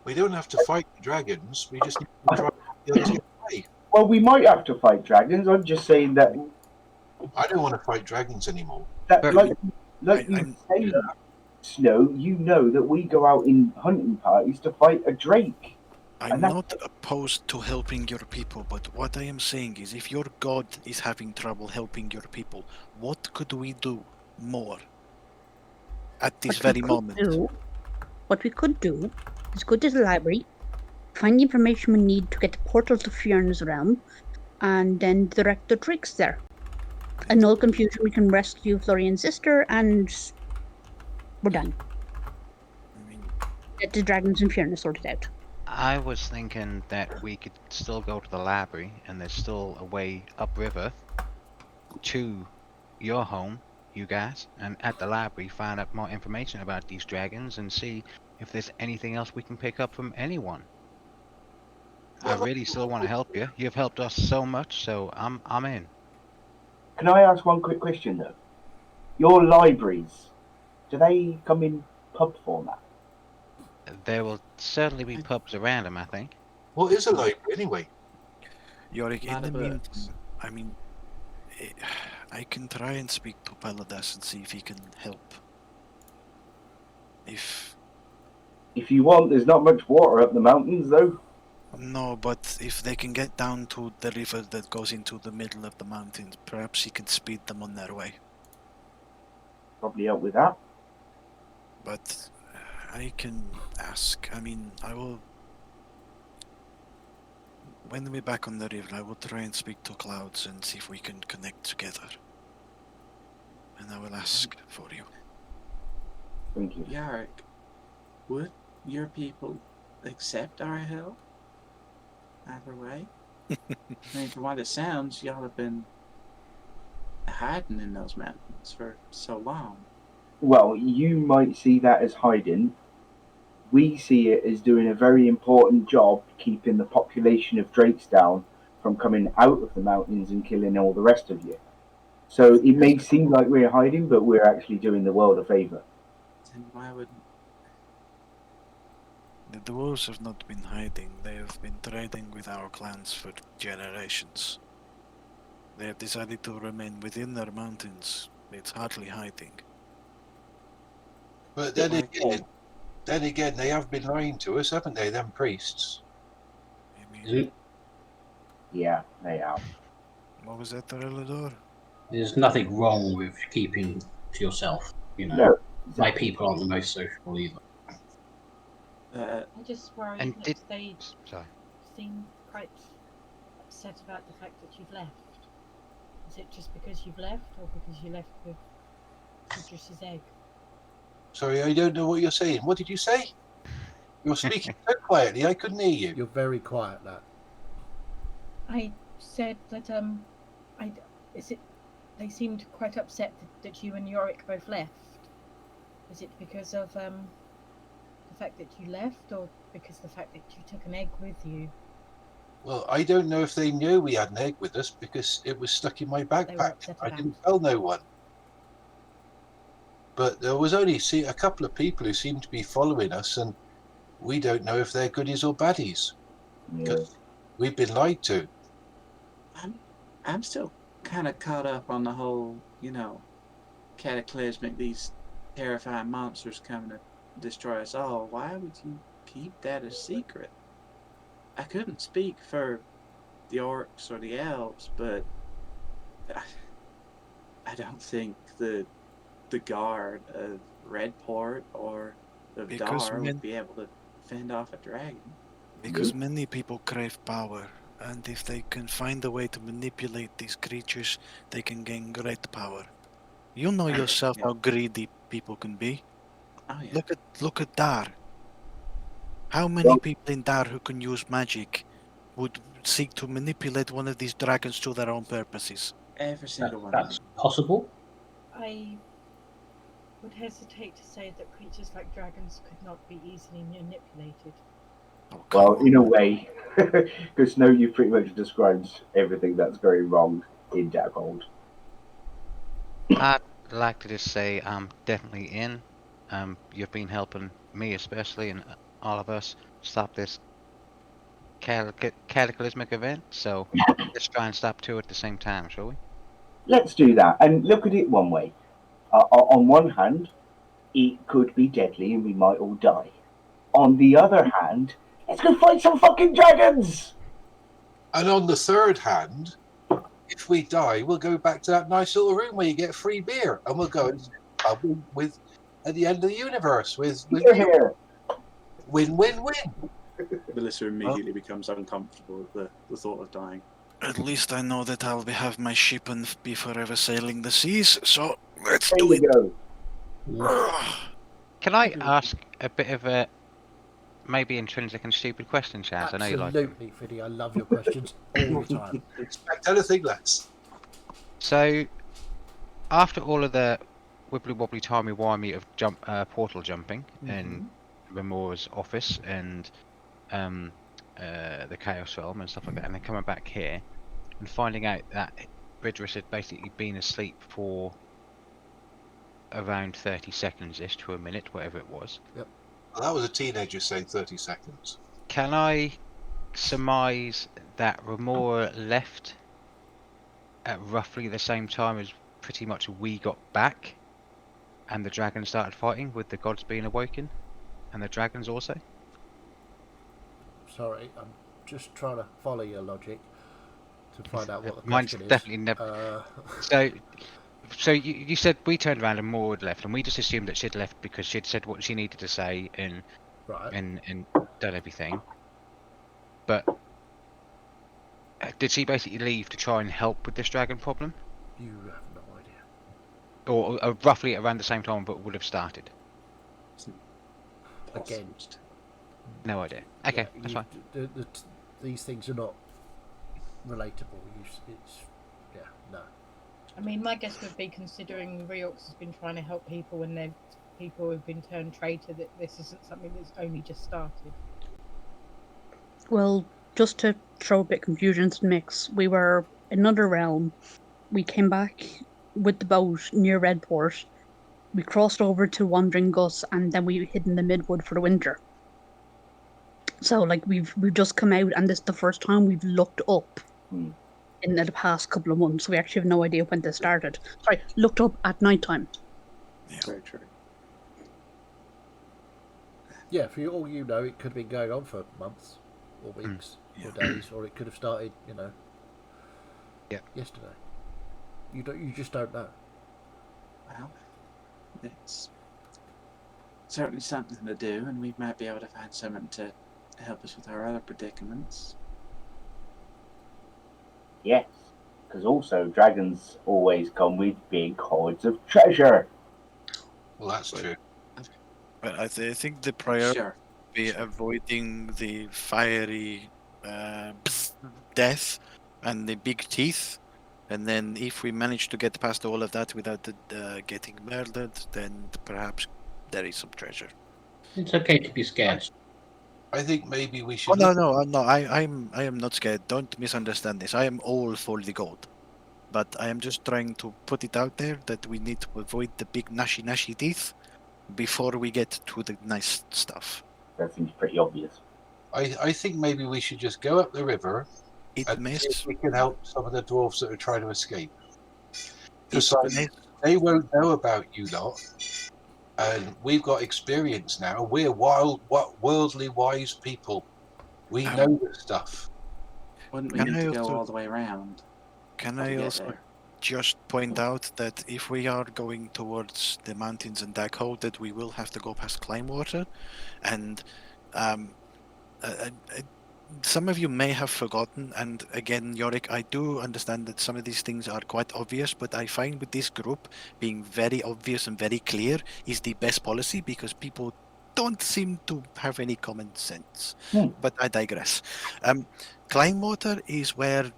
We don't have to fight the dragons. We just need to try the others get away. Well, we might have to fight dragons. I'm just saying that I don't want to fight dragons anymore. like you I'm- say, Snow, you know that we go out in hunting parties to fight a drake. I'm And that- not opposed to helping your people, but what I am saying is if your god is having trouble helping your people, what could we do more at this very moment? What we could do is go to the library, find the information we need to get the portal to Fionna's realm, and then direct the tricks there. And no confusion, we can rescue Florian's sister, and we're done. I mean, Get the dragons and Fiona sorted out. I was thinking that we could still go to the library, and there's still a way upriver to your home, you guys, and at the library find out more information about these dragons and see if there's anything else we can pick up from anyone. I really still want to help you. You've helped us so much, so I'm in. Can I ask one quick question though? Your libraries, do they come in pub format? There will certainly be pubs around them, I think. What is a library anyway? Yorick, in Lot the of meantime, books. I mean, I can try and speak to Paladas and see if he can help. If If you want, there's not much water up the mountains though. no, but if they can get down to the river that goes into the middle of the mountains, perhaps he can speed them on their way. Probably help with that. But I can ask. I mean, I will. When we're back on the river, I will try and speak to Clouds and see if we can connect together. And I will ask for you. Thank you. Yarick, would your people accept our help? Either way? I mean, from what it sounds, y'all have been hiding in those mountains for so long. Well, you might see that as hiding. We see it as doing a very important job keeping the population of drakes down from coming out of the mountains and killing all the rest of you. So it may seem like we're hiding, but we're actually doing the world a favour. Then why would The dwarves have not been hiding. They have been trading with our clans for generations. They have decided to remain within their mountains. It's hardly hiding. But then Yeah. again, they have been lying to us, haven't they? Them priests. I mean, There's- Yeah, they are. what was that, Relador? There's nothing wrong with keeping to yourself. You know, No. my people aren't the most sociable either. I just worry And that did- they Sorry. seem quite upset about the fact that you've left. Is it just because you've left, or because you left with Idris's egg? Sorry, I don't know what you're saying. What did you say? You're speaking so quietly, I couldn't hear you. You're very quiet, lad. I said that they seemed quite upset that you and Yorick both left. Is it because of the fact that you left, or because the fact that you took an egg with you? Well, I don't know if they knew we had an egg with us because it was stuck in my They were backpack. upset I about. didn't tell no one. But there was only a couple of people who seemed to be following us, and we don't know if they're goodies or baddies. Yeah. Because we've been lied to. I'm still kind of caught up on the whole, cataclysmic, these terrifying monsters coming to destroy us all. Why would you keep that a secret? I couldn't speak for the orcs or the elves, but I don't think the the guard of Redport or of Because Dar men- would be able to fend off a dragon. Because many people crave power, and if they can find a way to manipulate these creatures, they can gain great power. You know yourself Yeah. how greedy people can be. Oh yeah. Look at Dar. How many Well- people in Dar who can use magic would seek to manipulate one of these dragons to their own purposes? Every single one. That's possible. I would hesitate to say that creatures like dragons could not be easily manipulated. Oh, come Well, on. in a way, because Snow, you pretty much described everything that's going wrong in Darkhold. I'd like to just say I'm definitely in. You've been helping me especially and all of us stop this cataclysmic event, so let's try and stop two at the same time, shall we? Let's do that and look at it one way. On one hand, it could be deadly and we might all die. On the other hand, let's go fight some fucking dragons! And on the third hand, if we die, we'll go back to that nice little room where you get free beer, and we'll go into the pub with at the end of the universe with Here. win win win. Melissa immediately becomes uncomfortable at the thought of dying. At least I know that I'll have my ship and be forever sailing the seas, so let's There do we it. go. Can I ask a bit of a maybe intrinsic and stupid question, Chaz? I know you like them. Absolutely, Fiddy. I love your questions all the time. Expect anything less. So, after all of the wibbly wobbly timey wimey of portal jumping in Remora's office and the Chaos Realm and stuff like that, and then coming back here and finding out that Bridgerus had basically been asleep for around 30 seconds-ish to a minute, whatever it was. Well, that was a teenager saying 30 seconds. Can I surmise that Remora left at roughly the same time as pretty much we got back, and the dragons started fighting with the gods being awoken, and the dragons also? Sorry, I'm just trying to follow your logic to find out what the Mine's question is. definitely never. So you said we turned around and Maud had left, and we just assumed that she'd left because she'd said what she needed to say and Right. and done everything. But did she basically leave to try and help with this dragon problem, You have no idea. or roughly around the same time, but would have started? Again. No idea. Okay, Yeah, that's fine. These things are not relatable. No. I mean, my guess would be, considering Reox has been trying to help people when they've people who've been turned traitor, that this isn't something that's only just started. Well, just to throw a bit of confusion into the mix, we were in another realm. We came back with the boat near Redport. We crossed over to Wandering Gus, and then we hid in the Midwood for the winter. So, like, we've just come out, and this is the first time we've looked up in the past couple of months. We actually have no idea when this started. Sorry, looked up at night time. Yeah. Very true. Yeah, for all you know, it could have been going on for months, or weeks, or days, or it could have started, yesterday. You just don't know. Well, it's certainly something to do, and we might be able to find someone to help us with our other predicaments. Yes, because also dragons always come with big hoards of treasure. Well, that's true. But I think the priority Sure. would be avoiding the fiery death and the big teeth. And then if we manage to get past all of that without getting murdered, then perhaps there is some treasure. It's okay to be scared. I think maybe we should. Oh no! I am not scared. Don't misunderstand this. I am all for the gold, but I am just trying to put it out there that we need to avoid the big gnashy teeth before we get to the nice stuff. That seems pretty obvious. I think maybe we should just go up the river It and see may if we can help some of the dwarves that are trying to escape. It may- They won't know about you lot, and we've got experience now. We're worldly wise people. We know this stuff. Wouldn't we Can need I to go also- all the way around? Can to I get also there? just point out that if we are going towards the mountains and Daghoe, that we will have to go past Climewater, and um, uh, uh, some of you may have forgotten, and again, Yorick, I do understand that some of these things are quite obvious, but I find with this group being very obvious and very clear is the best policy because people don't seem to have any common sense. But I digress. Climewater is where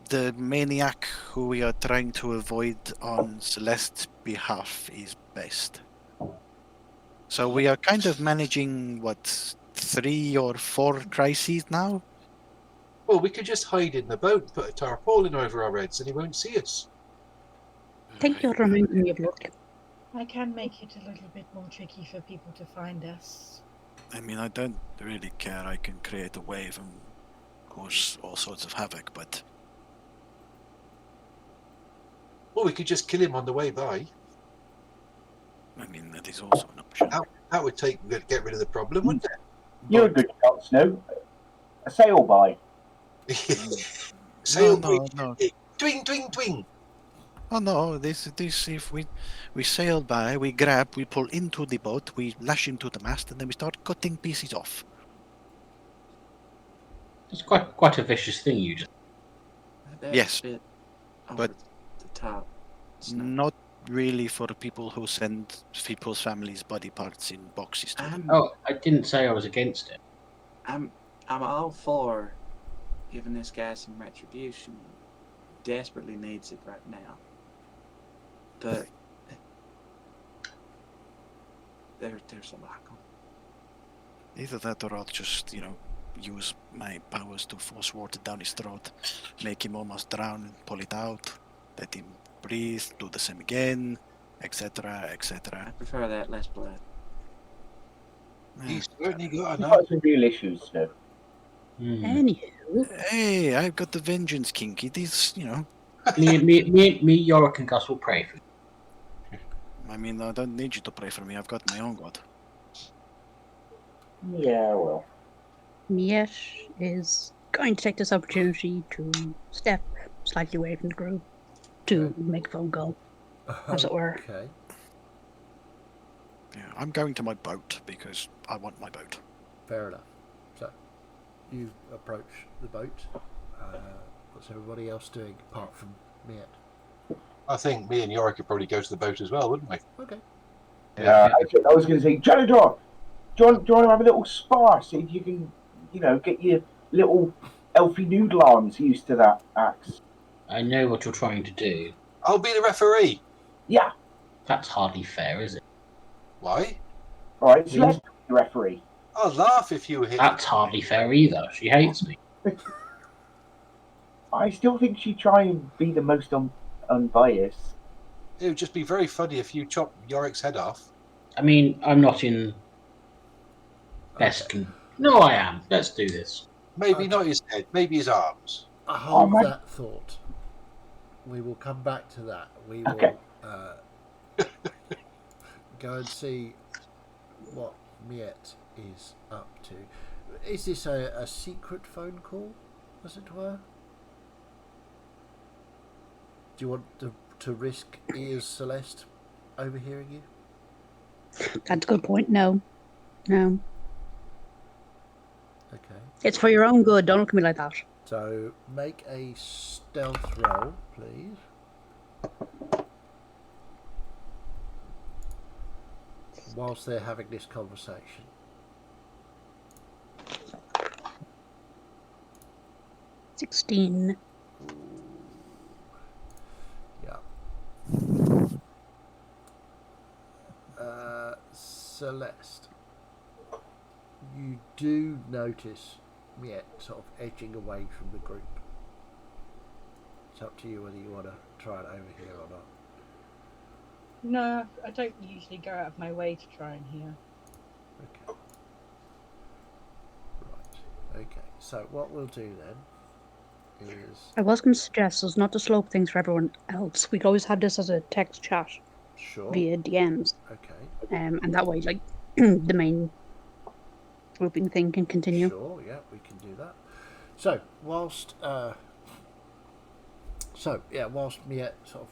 the maniac who we are trying to avoid on Celeste's behalf is based. So we are kind of managing, what, 3 or 4 crises now? Well, we could just hide in the boat and put a tarpaulin over our heads and he won't see us. Thank you for reminding me of Lord. I can make it a little bit more tricky for people to find us. I mean, I don't really care. I can create a wave and cause all sorts of havoc, but Or we could just kill him on the way by. I mean, that is also an option. That would get rid of the problem, wouldn't it? You're a good shot, Snow. A sail by. Sail no. Twing, twing, twing. Oh no, this if we sail by, we grab, we pull into the boat, we lash into the mast, and then we start cutting pieces off. It's quite a vicious thing you just. That's Yes, a bit over but the top. Snow. not really for people who send people's families' body parts in boxes to them. Oh, I didn't say I was against it. I'm all for giving this guy some retribution. He desperately needs it right now. But there's a lot going. Either that or I'll just, use my powers to force water down his throat, make him almost drown and pull it out, let him breathe, do the same again, etc., I etc. prefer that less blood. He's certainly got You've enough. got some real issues, Snow. Anywho, Hey, I've got the vengeance kink. It is, Me, Yorick, and Gus will pray for you. I mean, I don't need you to pray for me. I've got my own god. Yeah, well. Miet is going to take this opportunity to step slightly away from the group to make a phone call, as it were. Okay. Yeah, I'm going to my boat because I want my boat. Fair enough. So, you approach the boat. What's everybody else doing apart from Miet? I think me and Yorick could probably go to the boat as well, wouldn't we? Okay. I was going to say, Janador, do you want to have a little spar? See if you can, get your little elfie noodle arms used to that axe. I know what you're trying to do. I'll be the referee. Yeah. That's hardly fair, is it? Why? All right, so let's be the referee. I'll laugh if you hit. That's hardly fair either. She hates me. I still think she'd try and be the most unbiased. It would just be very funny if you chop Yorick's head off. I mean, I'm not in best No, I am. Let's do this. Maybe not his head, maybe his arms. Hold that thought. We will come back to that. We will go and see what Miet is up to. Is this a secret phone call, as it were? Do you want to risk ears Celeste overhearing you? That's a good point. No. Okay. It's for your own good. Don't look at me like that. So make a stealth roll, please. Whilst they're having this conversation. $16. Yeah. Celeste, you do notice Miet sort of edging away from the group. It's up to you whether you want to try it over here or not. No, I don't usually go out of my way to try and hear. Okay. Right. Okay. So what we'll do then is... I was going to suggest us not to slope things for everyone else. We could always have this as a text chat via DMs. Okay. And that way, like, the main grouping thing can continue. Sure, yeah, we can do that. So, whilst So, yeah, whilst Miette sort of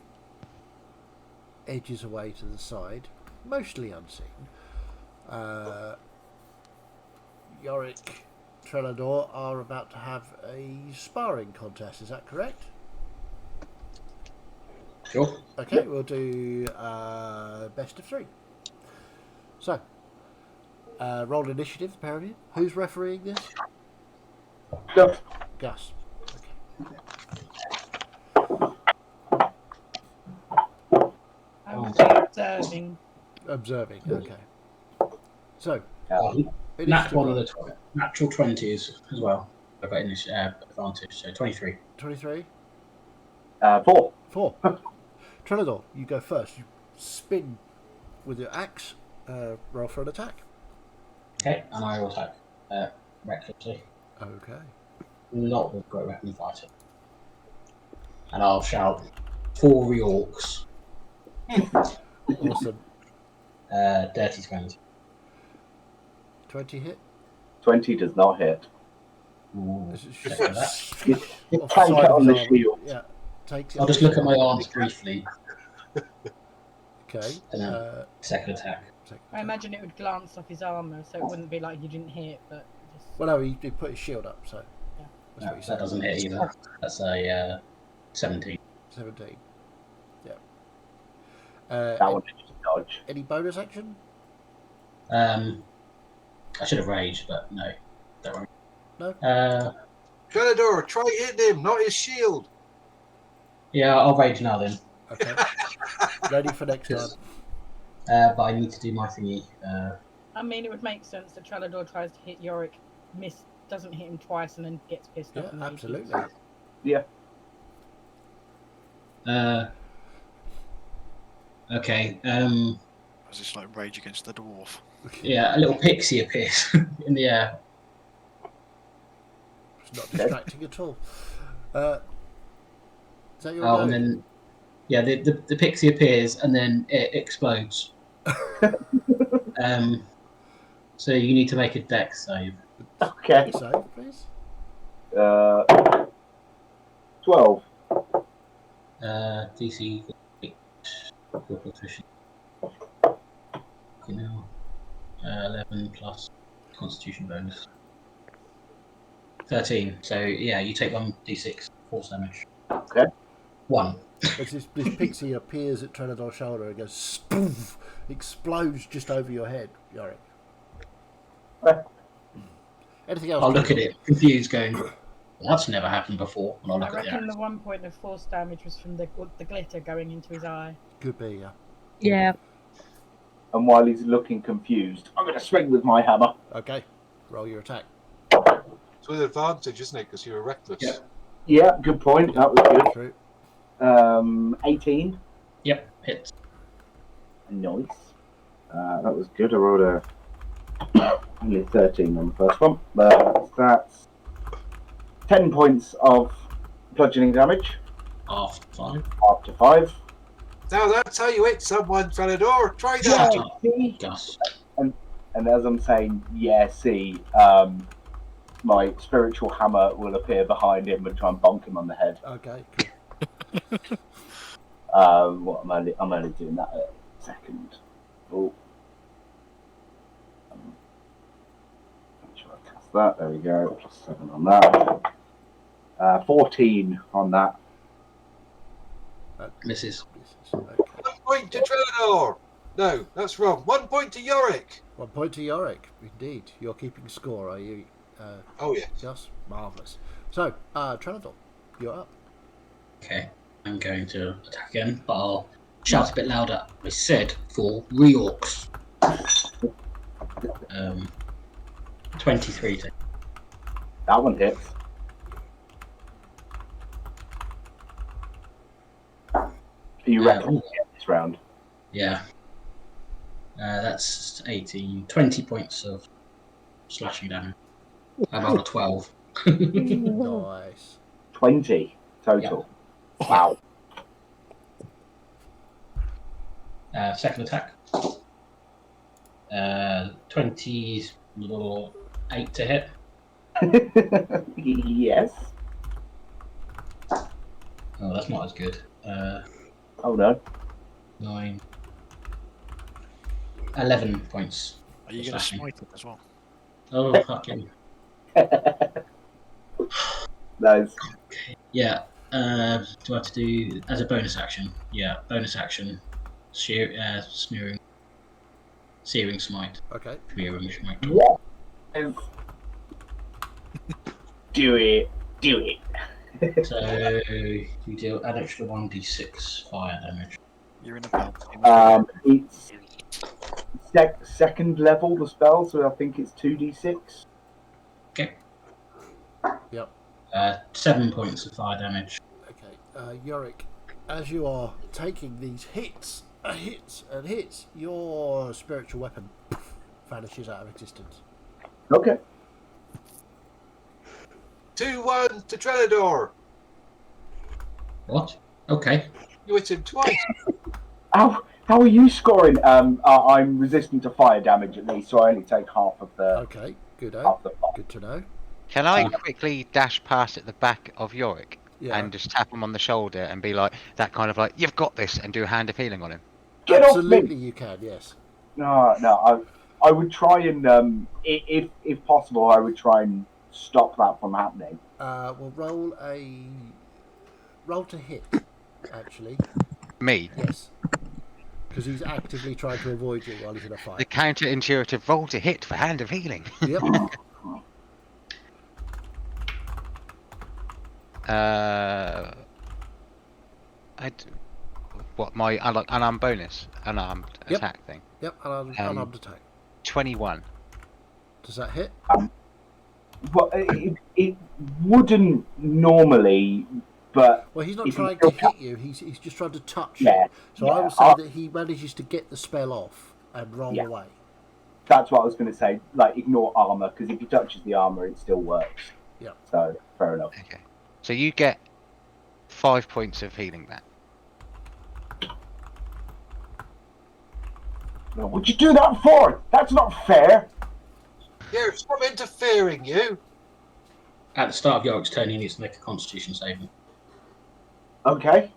edges away to the side, mostly unseen, Yorick, Trelador are about to have a sparring contest. Is that correct? Sure. Okay, we'll do best of 3. So, roll initiative, the pair of you. Who's refereeing this? Gus. Gus. I will be observing. Observing, okay. So, Nat initiative one of roll. the natural 20s as well. I've got advantage, so 23. 23? 4. 4. Trelador, you go first. You spin with your axe. Roll for an attack. Okay, and I will attack recklessly. Okay. Not with great weapon fighting. And I'll shout 4 reorcs. Awesome. Dirty 20. 20 hit. 20 does not hit. Ooh, This is check for that. You off take side it of on his the arm. shield. Yeah. Takes it. I'll on just his look at my shield. arms briefly, Okay. and then second attack. I imagine it would glance off his armour, so it wouldn't be like you didn't hit, but just. Well, no, he put his shield up, so. Yeah. That's No, what he that said. doesn't hit either. That's a 17. 17. Yeah. That one is just dodge. Any bonus action? I should have raged, but no. Don't worry. No? Trelador, try hitting him, not his shield. Yeah, I'll rage now then. Okay. Ready for next time. But I need to do my thingy. I mean, it would make sense that Trelador tries to hit Yorick, doesn't hit him twice, and then gets pissed Yeah, off. And absolutely. Yeah. Okay. Was this like Rage Against the Dwarf? Yeah, a little pixie appears in the air. It's not distracting at all. Is that your Oh, go? and then yeah, the pixie appears and then it explodes. So you need to make a dex save. Okay. Save, please. 12. DC 8. Your proficiency. You know, 11 plus Constitution bonus. 13. So yeah, you take 1d6 force damage. Okay. 1. As this pixie appears at Trelador's shoulder and goes spoof, explodes just over your head, Yorick. Anything else? I'll look at Trelador? it, confused, going, well, "That's never happened before." And I'll I look at the reckon axe. the 1 point of force damage was from the glitter going into his eye. Could be, yeah. Yeah. And while he's looking confused, I'm going to swing with my hammer. Okay. Roll your attack. It's with advantage, isn't it? Because you were reckless. Yeah. Yeah, good point. That was good. True. 18. Yep, hits. Nice. That was good. I rolled only 13 on the first one. That's 10 points of bludgeoning damage After 5. after 5. Now that's how you hit someone, Trelador. Try that. Yeah, see? Gus. And as I'm saying, yeah, see, my spiritual hammer will appear behind him and try and bonk him on the head. Okay, cool. I'm only doing that a second. Oh. Make sure I cast that. There we go. Plus 7 on that. 14 on that. Misses. Okay. 1 point to Trelador. No, that's wrong. 1 point to Yorick. 1 point to Yorick. Indeed. You're keeping score, are you, Oh, yeah. Gus? Marvellous. So, Trelador, you're up. Okay, I'm going to attack again, but I'll shout a bit louder. I said for reorcs. 23 to That one hits. Are you reckoning this round? yeah. That's 18, 20 points of slashing damage. About a 12. Nice. 20 total. Wow. Second attack. 28 to hit. Yes. Oh, that's not as good. Oh no. 9, 11 points. Are you for going to slashing. smite it as well? Oh, fucking. Nice. Yeah. Do I have to do as a bonus action? Yeah, bonus action. Searing smite. Okay. Searing smite. Yes. Do it. Do it. So you deal an extra 1d6 fire damage. You're in a pub. You must It's second level the spell, so I think it's 2d6. Okay. Yep. 7 points of fire damage. Okay. Yorick, as you are taking these hits, and hits, your spiritual weapon vanishes out of existence. Okay. 2-1 to Trenador. What? Okay. You hit him twice. How are you scoring? I'm resistant to fire damage at least, so I only take half of the Okay. Good. half the fire. Good to know. Can I quickly dash past at the back of Yorick Yeah. and just tap him on the shoulder and be like, that kind of like, you've got this, and do a hand of healing on him? Get Absolutely, off me! you can. Yes. No. I would try and if possible, I would try and stop that from happening. We'll roll to hit. Actually, Me. yes, because he's actively trying to avoid you while he's in a The fight. counterintuitive roll to hit for hand of healing. Yep. My unarmed bonus, unarmed Yep. attack thing. Yep. Unarmed attack. 21. Does that hit? Well, it wouldn't normally, but Well, he's not if trying you to still hit you. He's just trying to touch Yeah, you. So I yeah, would say that he manages to get the spell off and roll Yeah. away. that's what I was going to say. Like, ignore armor, because if he touches the armor, it still works. Yeah. So fair enough. Okay. So you get 5 points of healing back. What'd you do that for? That's not fair. Yeah, stop interfering, you. At the start of Yorick's turn, he needs to make a Constitution saving. Okay.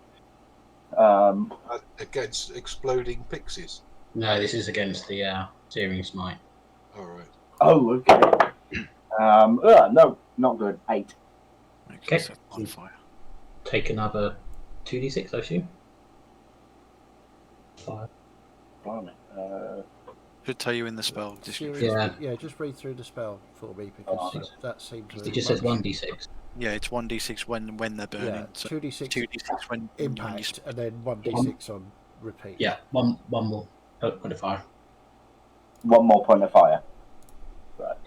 Against exploding pixies. No, this is against the Searing Smite. All right. Oh, okay. No, not good. 8. Okay. set on fire. Take another 2d6, I assume. 5. Blimey. Should tell you in the spell description. Yeah. Yeah, just read through the spell for me because Oh. that seems to It just says 1d6. Yeah, it's 1d6 when they're burning. Yeah, So 2d6 2d6 when you impact and then 1d6 on repeat. Yeah, one more modifier. One more point of fire. That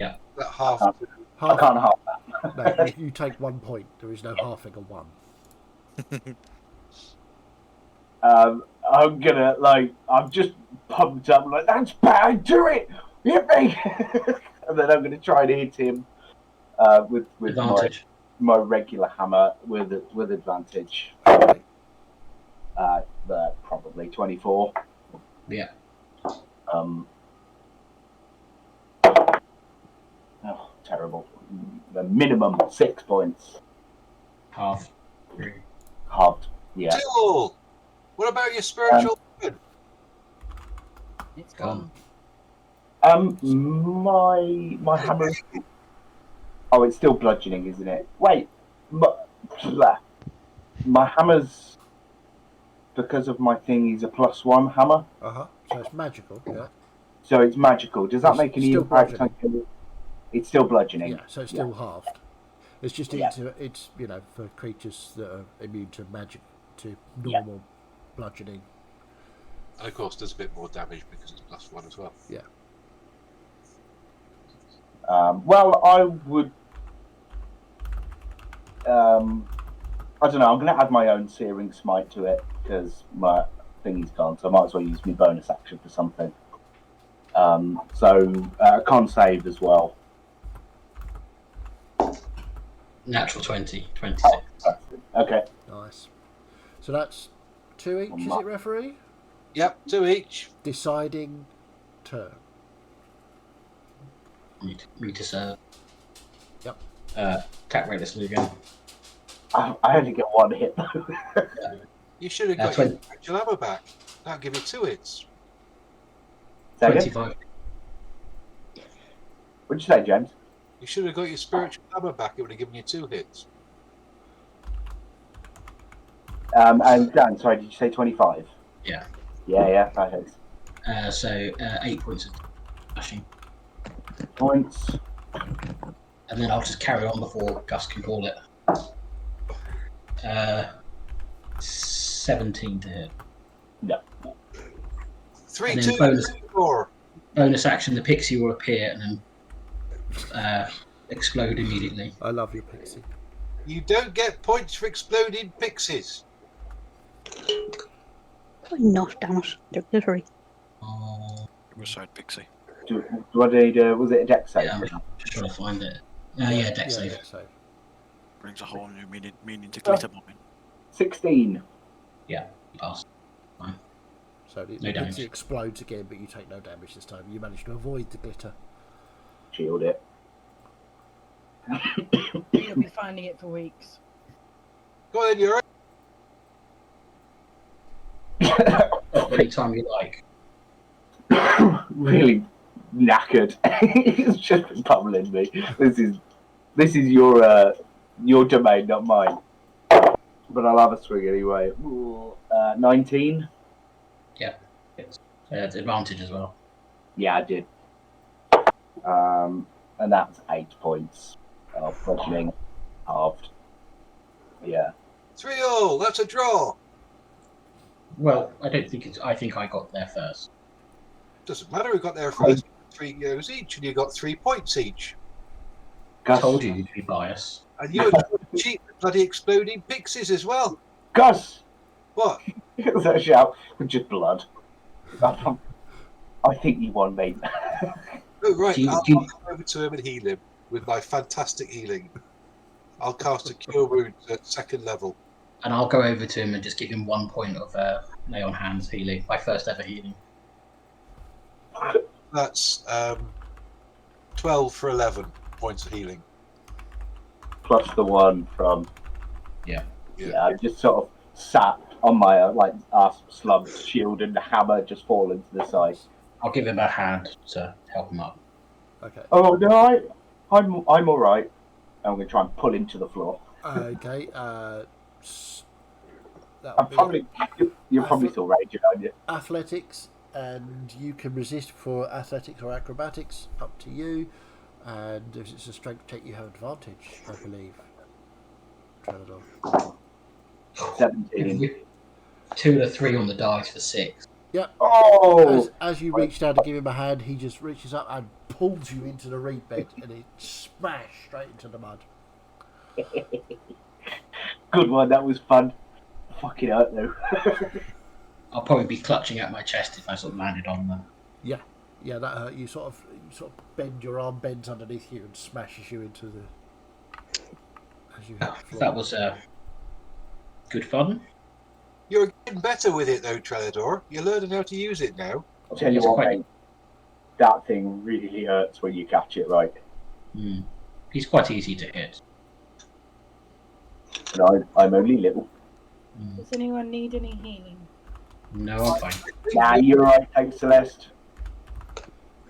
half. I Half, can't half that. no, you take 1 point. There is no halving of 1. I'm gonna I'm just pumped up like that's bad. Do it, hit me, and then I'm gonna try and hit him with Advantage. my regular hammer with advantage. Okay. Probably 24. Yeah. Oh, terrible. The minimum 6 points. Half. Halved. Yeah. Duel. What about your spiritual weapon? It's gone. My hammer. Oh, it's still bludgeoning, isn't it? Wait, my hammer's because of my thing. Is a +1 hammer, So it's magical. Yeah. so it's magical. Does that It's make any still impact on you? It's still bludgeoning. Yeah. So it's still halved. It's just Yeah. it's for creatures that are immune to magic to normal bludgeoning. And of course, does a bit more damage because it's +1 as well. Yeah. Well, I would. I don't know. I'm going to add my own Searing Smite to it because my thingy's gone, so I might as well use my bonus action for something. Con save as well. Natural 20. 26. Okay. Nice. So that's 2 each, is it, referee? Yep, 2 each. Deciding turn. Me to serve. Yep. Attack recklessly again. I only get one hit though. You should have got your spiritual hammer back. That'll give you 2 hits. Say again? 25. What'd you say, James? You should have got your spiritual hammer back. It would have given you 2 hits. And Dan, sorry, did you say 25? Yeah. Yeah, that hits. So 8 points of slashing. Points. And then I'll just carry on before Gus can call it. 17 to hit. No. 3, And 2, then bonus- 4. Bonus action, the pixie will appear and then explode immediately. I love your pixie. You don't get points for exploding pixies. Why not, damn it? They're glittery. Suicide Pixie. What did was it a deck save? Yeah, I'm just trying to find it. Yeah, deck save. deck save. Brings a whole new meaning to glitter bombing. 16. Yeah, pass. Fine. So the No damage. pixie explodes again, but you take no damage this time. You manage to avoid the glitter. Shield it. You'll be finding it for weeks. Go ahead, you're Anytime you like. Really knackered. It's just been pummeling me. This is your domain, not mine. But I'll have a swing anyway. 19. It's advantage as well. Yeah, I did. And that's 8 points of bludgeoning, halved. Yeah. 3-0. That's a draw. Well, I don't think it's. I think I got there first. Doesn't matter who got there first. 3 goes each, and you got 3 points each. I told you you'd be biased. And you had cheap bloody exploding pixies as well. Gus! What? Is that a shout? With just blood. I think you won, mate. Oh, right. Do you- I'll do you- come over to him and heal him with my fantastic healing. I'll cast a Cure Wounds at 2nd level. And I'll go over to him and just give him 1 point of lay on hands healing. My first ever healing. That's 12 for 11 points of healing. Plus the 1 from... Yeah. Yeah, I just sort of sat on my ass slumped shield and the hammer just falling to the side. I'll give him a hand to help him up. Okay. Oh no, I'm all right. I'm gonna try and pull him to the floor. Okay. I'm probably you're probably still raging, aren't you? Athletics, and you can resist for athletics or acrobatics. Up to you. And if it's a strength check, you have advantage, I believe. Trellador. 17. 2 of the 3 on the dice for 6. Yep. Oh! As you reach down to give him a hand, he just reaches up and pulls you into the reed bed, and it smashed straight into the mud. Good one, that was fun. Fucking hurt though. I'll probably be clutching at my chest if I sort of landed on them. Yeah, that hurt. You sort of bend your arm, bends underneath you, and smashes you into the. As you hit the floor. That was good fun. You're getting better with it though, Trellador. You're learning how to use it now. I'll tell you It's what, quite- mate. That thing really hurts when you catch it right. He's quite easy to hit. And I'm only little. Does anyone need any healing? No, I'm fine. Nah, you're right, thanks, Celeste.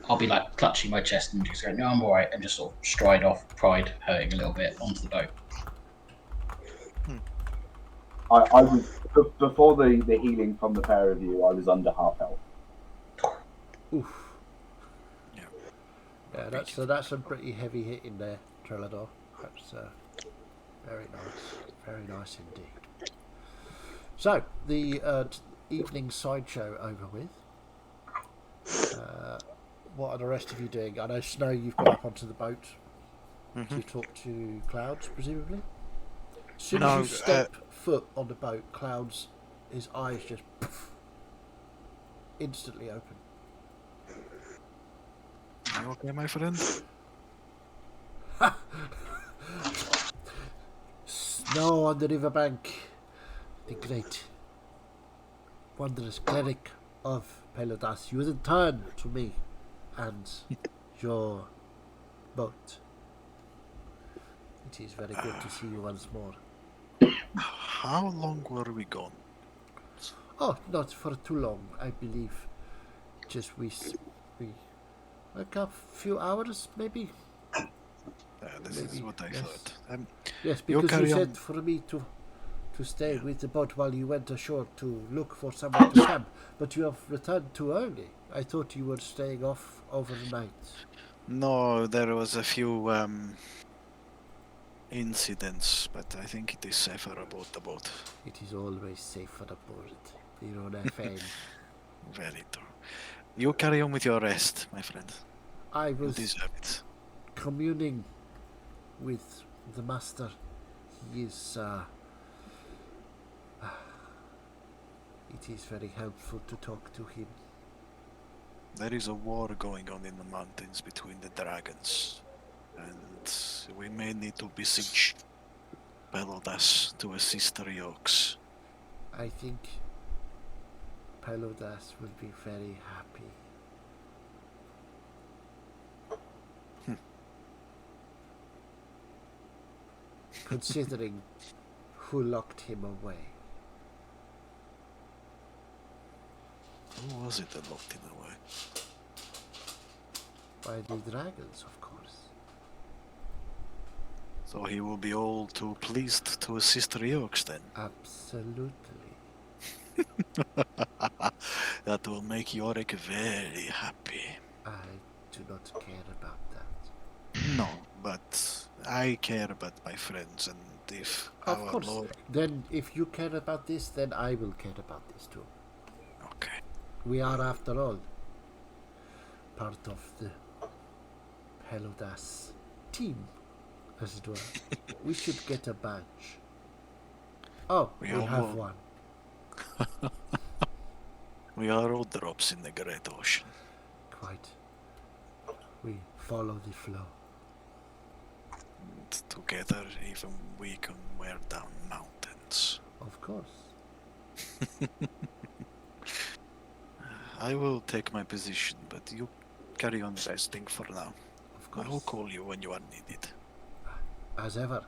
I'll be like clutching my chest and just going, no, I'm alright, and just sort of stride off, pride hurting a little bit, onto the boat. I was before the healing from the pair of you. I was under half health. Oof. Yeah, that's a pretty heavy hit in there, Trellador. That's very nice indeed. So the evening sideshow over with. What are the rest of you doing? I know, Snow, you've got up onto the boat to talk to Clouds, presumably. As soon as you step foot on the boat, Clouds, his eyes just instantly open. You okay, my friend? Snow on the riverbank, the great wondrous cleric of Pelotas, you will turn to me and your boat. It is very good to see you once more. How long were we gone? Oh, not for too long, I believe. Just we like a few hours, maybe. This is Maybe, what I yes. thought. Yes, You because you carry said on. for me to stay Yeah. with the boat while you went ashore to look for somewhere to camp, but you have returned too early. I thought you were staying off overnight. No, there was a few incidents, but I think it is safer about the boat. It is always safer aboard. You know that fan. Very true. You carry on with your rest, my friend. I You was deserve it. communing with the master. He is. It is very helpful to talk to him. There is a war going on in the mountains between the dragons, and we may need to besiege Pelodas to assist the Orcs. I think Pelodas will be very happy. Considering who locked him away. Who was it that locked him away? By the dragons, of course. So he will be all too pleased to assist the Orcs then. Absolutely. That will make Yorick very happy. I do not care about that. No, but I care about my friends, and if Of our course. Lord... Then, if you care about this, then I will care about this too. Okay. We are, after all, part of the Pelodas team, as it were. We should get a badge. Oh, we all have will. one. We are all drops in the great ocean. Quite. We follow the flow. And together, even we can wear down mountains. Of course. I will take my position, but you carry on resting for now. Of I will course. call you when you are needed. As ever.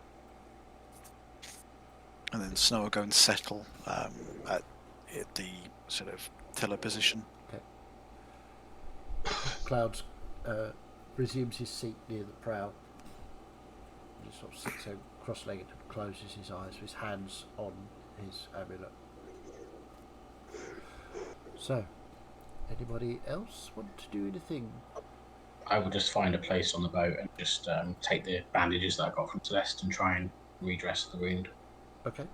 And then Snow will go and settle at the sort of tiller position. Clouds resumes his seat near the prow. He just sort of sits there cross-legged and closes his eyes with his hands on his amulet. So, anybody else want to do anything? I will just find a place on the boat and just take the bandages that I got from Celeste and try and redress the wound. Okay.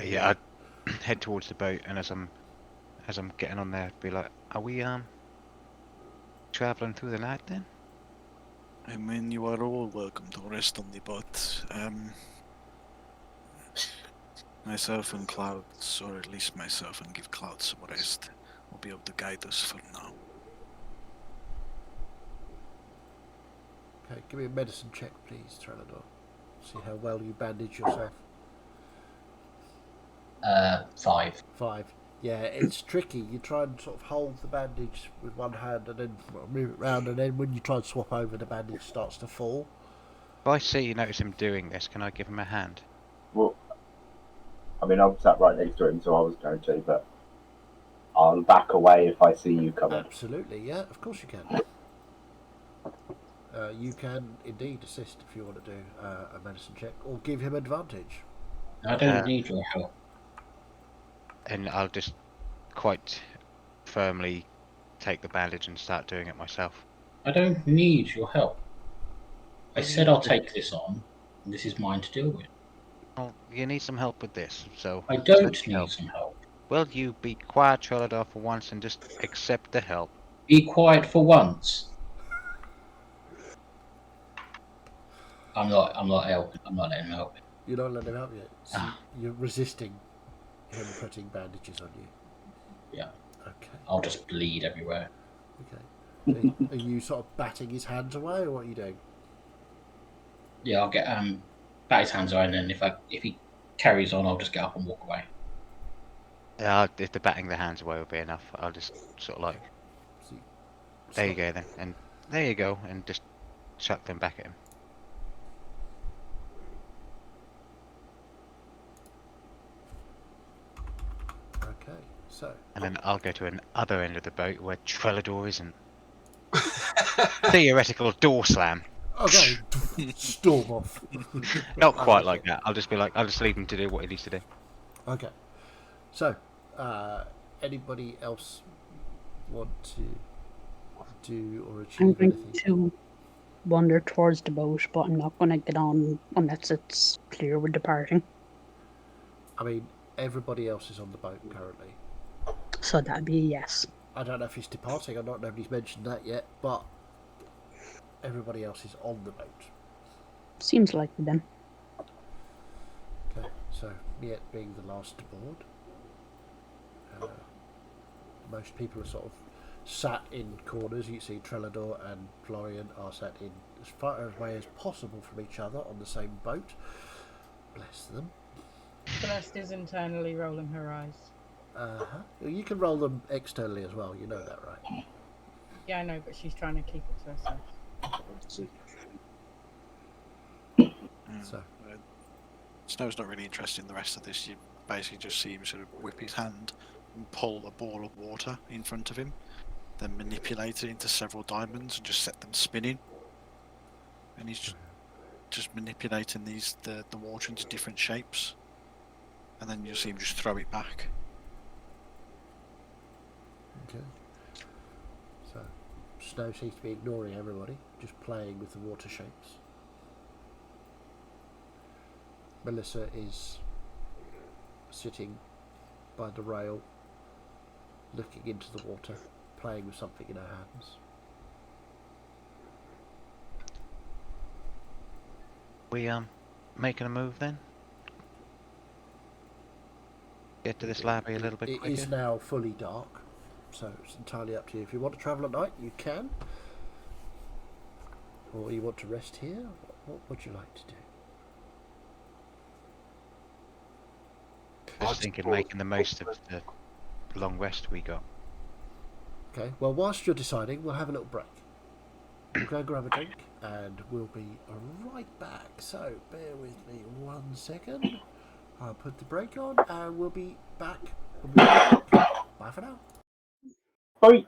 Yeah, I'd head towards the boat, and as I'm getting on there, be like, "Are we traveling through the night then?" I mean, you are all welcome to rest on the boat. Myself and Clouds, or at least myself and give Clouds some rest, will be able to guide us for now. Okay, give me a medicine check, please, Trellador. See how well you bandage yourself. 5. 5. Yeah, it's tricky. You try and sort of hold the bandage with one hand and then move it round, and then when you try and swap over, the bandage starts to fall. If I see you notice him doing this, can I give him a hand? Well, I mean, I'm sat right next to him, so I was going to, but I'll back away if I see you coming. Absolutely, yeah, of course you can. You can indeed assist if you want to do a medicine check, or give him advantage. I don't need your help. And I'll just quite firmly take the bandage and start doing it myself. I don't need your help. I said I'll take this on, and this is mine to deal with. Well, you need some help with this, so... I don't take need help. some help. Will you be quiet, Trellador, for once and just accept the help? Be quiet for once. I'm not helping. I'm not letting him help. You're not letting him help yet. So you're resisting him putting bandages on you. Yeah. Okay. I'll just bleed everywhere. Okay. Are you sort of batting his hands away, or what are you doing? Yeah, I'll get bat his hands away, and then if he carries on, I'll just get up and walk away. If the batting the hands away will be enough, I'll just sort of like... There you go then, and there you go, and just chuck them back at him. so And then I'll go to another end of the boat where Trellador isn't. Theoretical door slam. okay, storm off. Not I quite like it. that. I'll just leave him to do what he needs to do. Okay, so anybody else want to do or I'm achieve going anything? to wander towards the boat, but I'm not going to get on unless it's clear we're departing. I mean, everybody else is on the boat currently. So that'd be a yes. I don't know if he's departing or not. Nobody's mentioned that yet, but everybody else is on the boat. Seems likely then. Okay, so Miet being the last to board. Most people are sort of sat in corners. You see Trellador and Florian are sat in as far away as possible from each other on the same boat. Bless them. Celeste is internally rolling her eyes. You can roll them externally as well. You know that, right? Yeah, I know, but she's trying to keep it to herself. So Snow's not really interested in the rest of this. You basically just see him sort of whip his hand and pull a ball of water in front of him, then manipulate it into several diamonds and just set them spinning. And he's just manipulating the water into different shapes. And then you'll see him just throw it back. okay. So Snow seems to be ignoring everybody, just playing with the water shapes. Melissa is sitting by the rail, looking into the water, playing with something in her hands. We making a move then? Get to this library a little bit It quicker. is now fully dark, so it's entirely up to you. If you want to travel at night, you can. Or you want to rest here, what would you like to do? Just thinking making the most of the long rest we got. Okay, well, whilst you're deciding, we'll have a little break. We'll go grab a drink, and we'll be right back. So, bear with me 1 second. I'll put the break on, and we'll be back. Bye for now. Bye.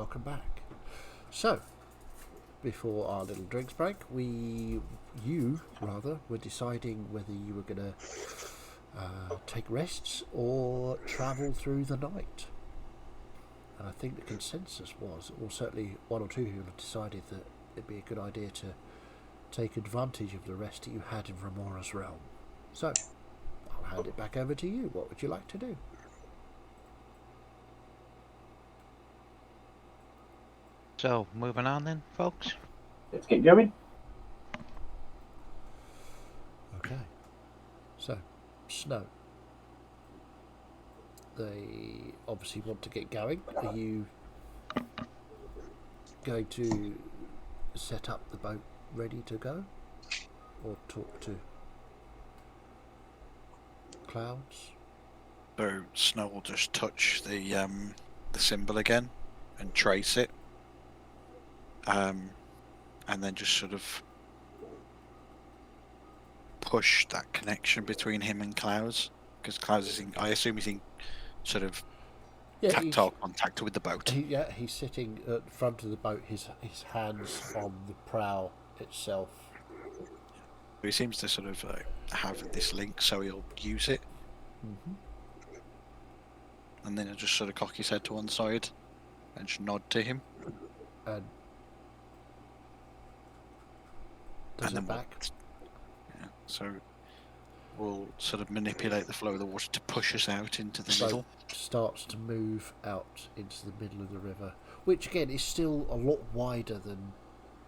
welcome back. So, before our little drinks break, you were deciding whether you were going to take rests or travel through the night. And I think the consensus was, or certainly one or two of you have decided that it'd be a good idea to take advantage of the rest that you had in Remora's realm. So, I'll hand it back over to you. What would you like to do? So, moving on then, folks. Let's get going. Okay. So, Snow. They obviously want to get going. Are you going to set up the boat ready to go? Or talk to Clouds? So Snow will just touch the symbol again and trace it. And then just sort of push that connection between him and Clouds. Because Clouds is in, I assume he's in sort of tactile contact with the boat. He's sitting at the front of the boat, his hands on the prow itself. He seems to sort of have this link, so he'll use it. Mm-hmm. And then he'll just sort of cock his head to one side and just nod to him. And does it back? So we'll sort of manipulate the flow of the water to push us out into the middle. Starts to move out into the middle of the river, which again is still a lot wider than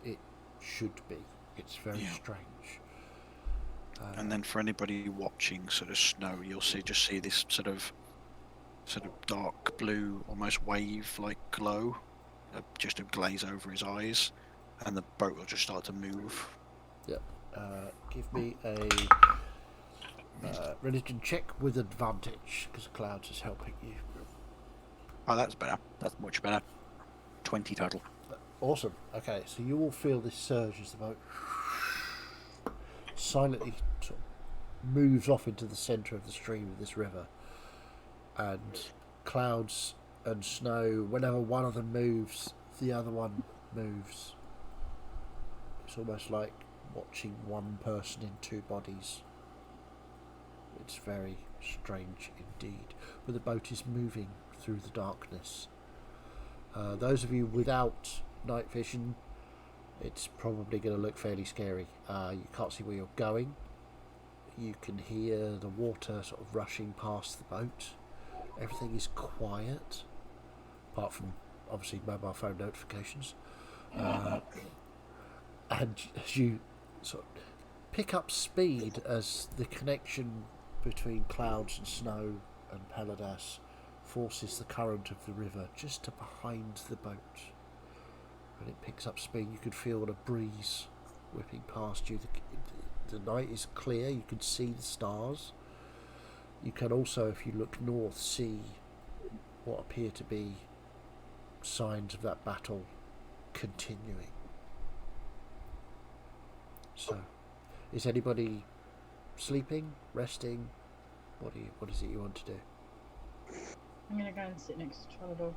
it should be. It's very strange. And then for anybody watching sort of Snow, you'll see this sort of dark blue, almost wave-like glow, just a glaze over his eyes, and the boat will just start to move. Yep. Give me a religion check with advantage, because Clouds is helping you. Oh, that's better. That's much better. 20 total. Awesome. Okay, so you all feel this surge as the boat silently sort of moves off into the centre of the stream of this river. And Clouds and Snow, whenever one of them moves, the other one moves. It's almost like watching one person in two bodies. It's very strange indeed. But the boat is moving through the darkness. Those of you without night vision, it's probably going to look fairly scary. You can't see where you're going. You can hear the water sort of rushing past the boat. Everything is quiet, apart from obviously mobile phone notifications. And as you sort of pick up speed as the connection between Clouds and Snow and Peladas forces the current of the river just to behind the boat. When it picks up speed, you could feel a breeze whipping past you. The night is clear, you can see the stars. You can also, if you look north, see what appear to be signs of that battle continuing. So, is anybody sleeping, resting? What is it you want to do? I'm gonna go and sit next to Trellador.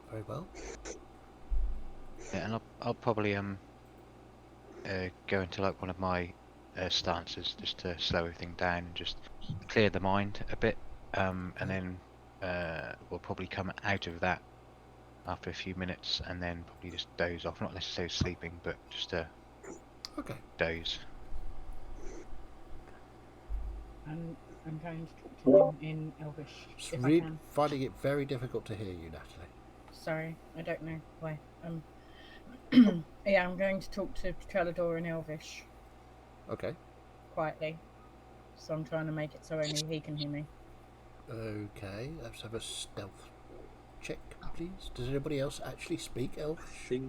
Very well. Yeah, and I'll probably go into like one of my stances just to slow everything down and just clear the mind a bit, and then we'll probably come out of that after a few minutes and then probably just doze off, not necessarily sleeping, but just doze. And I'm going to talk to him in Elvish, if I can. Finding it very difficult to hear you, Natalie. Sorry, I don't know why. Yeah, I'm going to talk to Trellador in Elvish. Okay. Quietly. So I'm trying to make it so only he can hear me. Okay, let's have a stealth check, please. Does anybody else actually speak Elvish?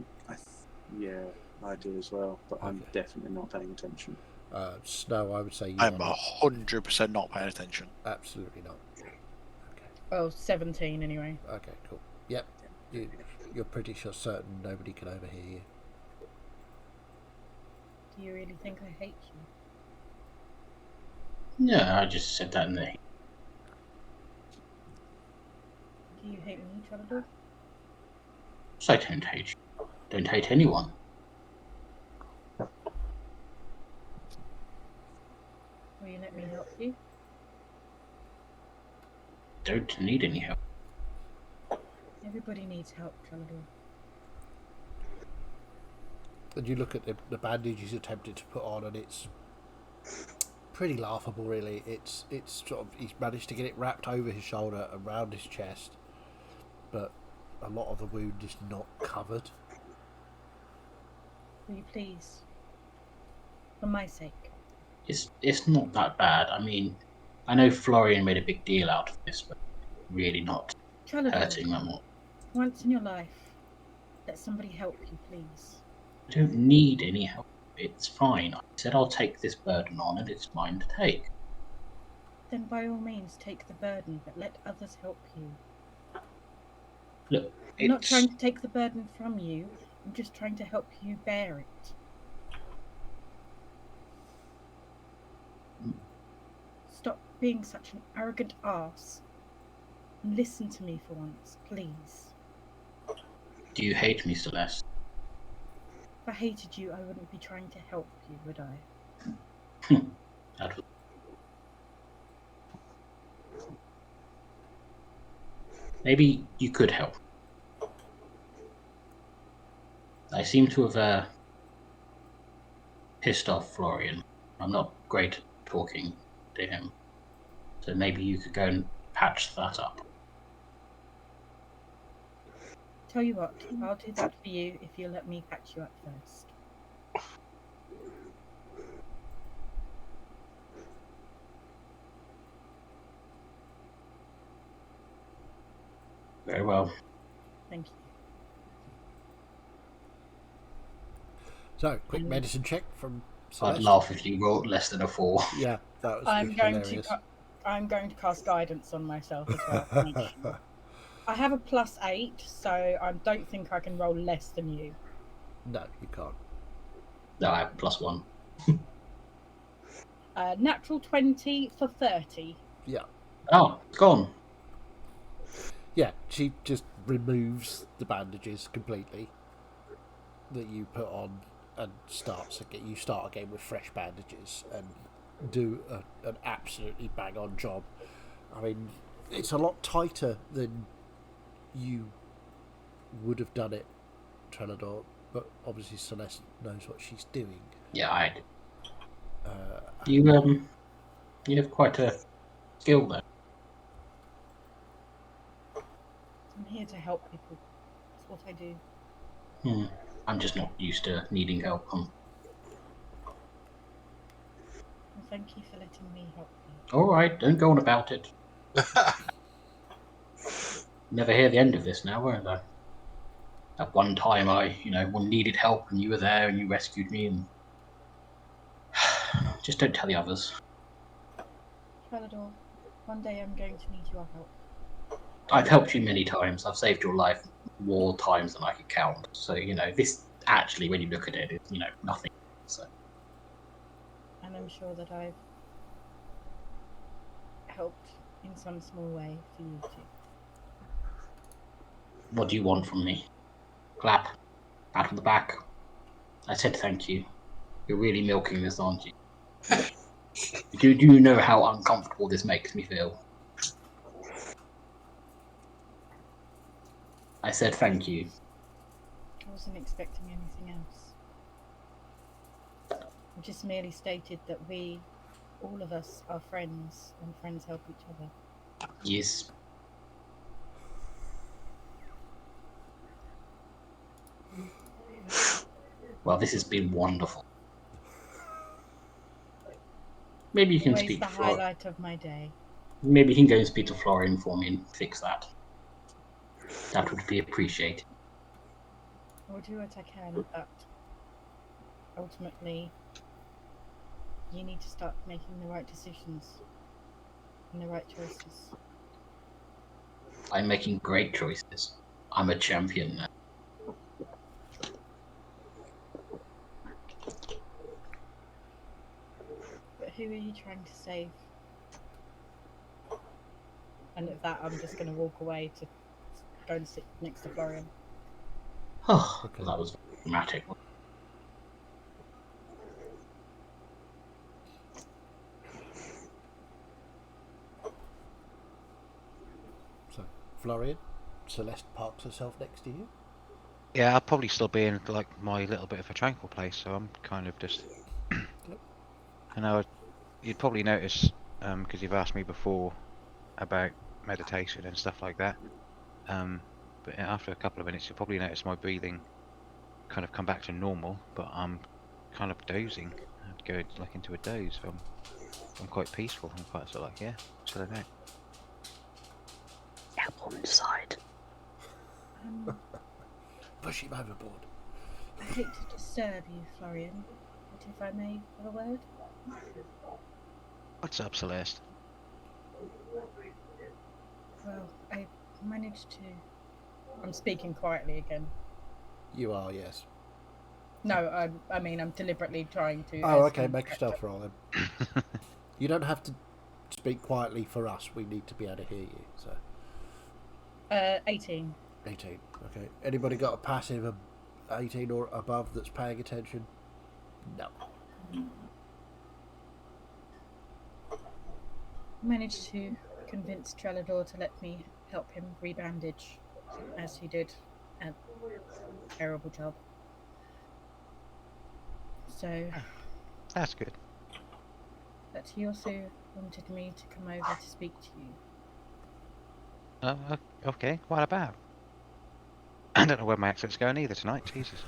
Yeah, I do as well, but I'm definitely not paying attention. Snow, I would say you I'm 100% not paying attention. Absolutely not. Okay. Well, 17 anyway. Okay, cool. Yep. You're pretty certain nobody can overhear you. Do you really think I hate you? No, I just said that in the. Do you hate me, Trevor? So I don't hate you. Don't hate anyone. Will you let me help you? Don't need any help. Everybody needs help, Trevor. And you look at the bandage he's attempted to put on, and it's pretty laughable, really. It's sort of, he's managed to get it wrapped over his shoulder and around his chest, but a lot of the wound is not covered. Will you please? For my sake. It's not that bad. I mean, I know Florian made a big deal out of this, but really not Trevor, hurting that much. once in your life, let somebody help you, please. I don't need any help. It's fine. I said I'll take this burden on, and it's mine to take. Then by all means take the burden, but let others help you. Look, I'm not trying to take the burden from you, I'm just trying to help you bear it. Stop being such an arrogant arse and listen to me for once, please. Do you hate me, Celeste? If I hated you, I wouldn't be trying to help you, would I? That was... Maybe you could help. I seem to have pissed off Florian. I'm not great at talking to him. So maybe you could go and patch that up. Tell you what, I'll do that for you if you let me patch you up first. Very well. Thank you. So, quick medicine check from Celeste. I'd laugh if you rolled less than a 4. Yeah, that was I'm going hilarious. I'm going to cast guidance on myself as well. To make sure. I have a +8, so I don't think I can roll less than you. No, you can't. No, I have +1. Natural 20 for 30. Yeah. Oh, it's gone. Yeah, she just removes the bandages completely that you put on and you start again with fresh bandages and do an absolutely bang on job. I mean, it's a lot tighter than you would have done it, Trelador, but obviously Celeste knows what she's doing. Yeah, I do. You have quite a skill there. I'm here to help people. That's what I do. I'm just not used to needing help. Well, thank you for letting me help you. Alright, don't go on about it. Never hear the end of this now, won't I? At one time I, needed help and you were there and you rescued me and... Just don't tell the others. Trellador, one day I'm going to need your help. I've helped you many times. I've saved your life more times than I could count. So, this actually, when you look at it, is, nothing. So. And I'm sure that I've helped in some small way for you too. What do you want from me? Clap. Pat on the back. I said thank you. You're really milking this, aren't you? Do you know how uncomfortable this makes me feel? I said thank you. I wasn't expecting anything else. I just merely stated that we, all of us, are friends, and friends help each other. Yes. Well, this has been wonderful. Maybe you can Always speak the to Florian. highlight of my day. Maybe you can go and speak to Florian for me and fix that. That would be appreciated. I will do what I can, but ultimately, you need to start making the right decisions and the right choices. I'm making great choices. I'm a champion now. But who are you trying to save? And at that, I'm just going to walk away to go and sit next to Florian. Oh, Okay. that was dramatic. So, Florian, Celeste parks herself next to you. Yeah, I'll probably still be in like my little bit of a tranquil place, so I'm kind of just. I know you'd probably notice, because you've asked me before about meditation and stuff like that. But after a couple of minutes, you'll probably notice my breathing kind of come back to normal, but I'm kind of dozing. I'd go like into a doze. I'm quite peaceful. I'm quite sort of like, yeah, chilling out. Help him inside. Push him overboard. I hate to disturb you, Florian, but if I may have a word. What's up, Celeste? Well, I managed to. I'm speaking quietly again. You are, yes. No, I mean I'm deliberately trying to. Oh, as okay, you make a catch stealth up. roll then. You don't have to speak quietly for us. We need to be able to hear you. So 18. 18. Okay. Anybody got a passive of 18 or above that's paying attention? No. Managed to convince Trelador to let me help him rebandage, as he did a terrible job. So, That's good. but he also wanted me to come over to speak to you. Okay. What about? I don't know where my accent's going either tonight. Jesus.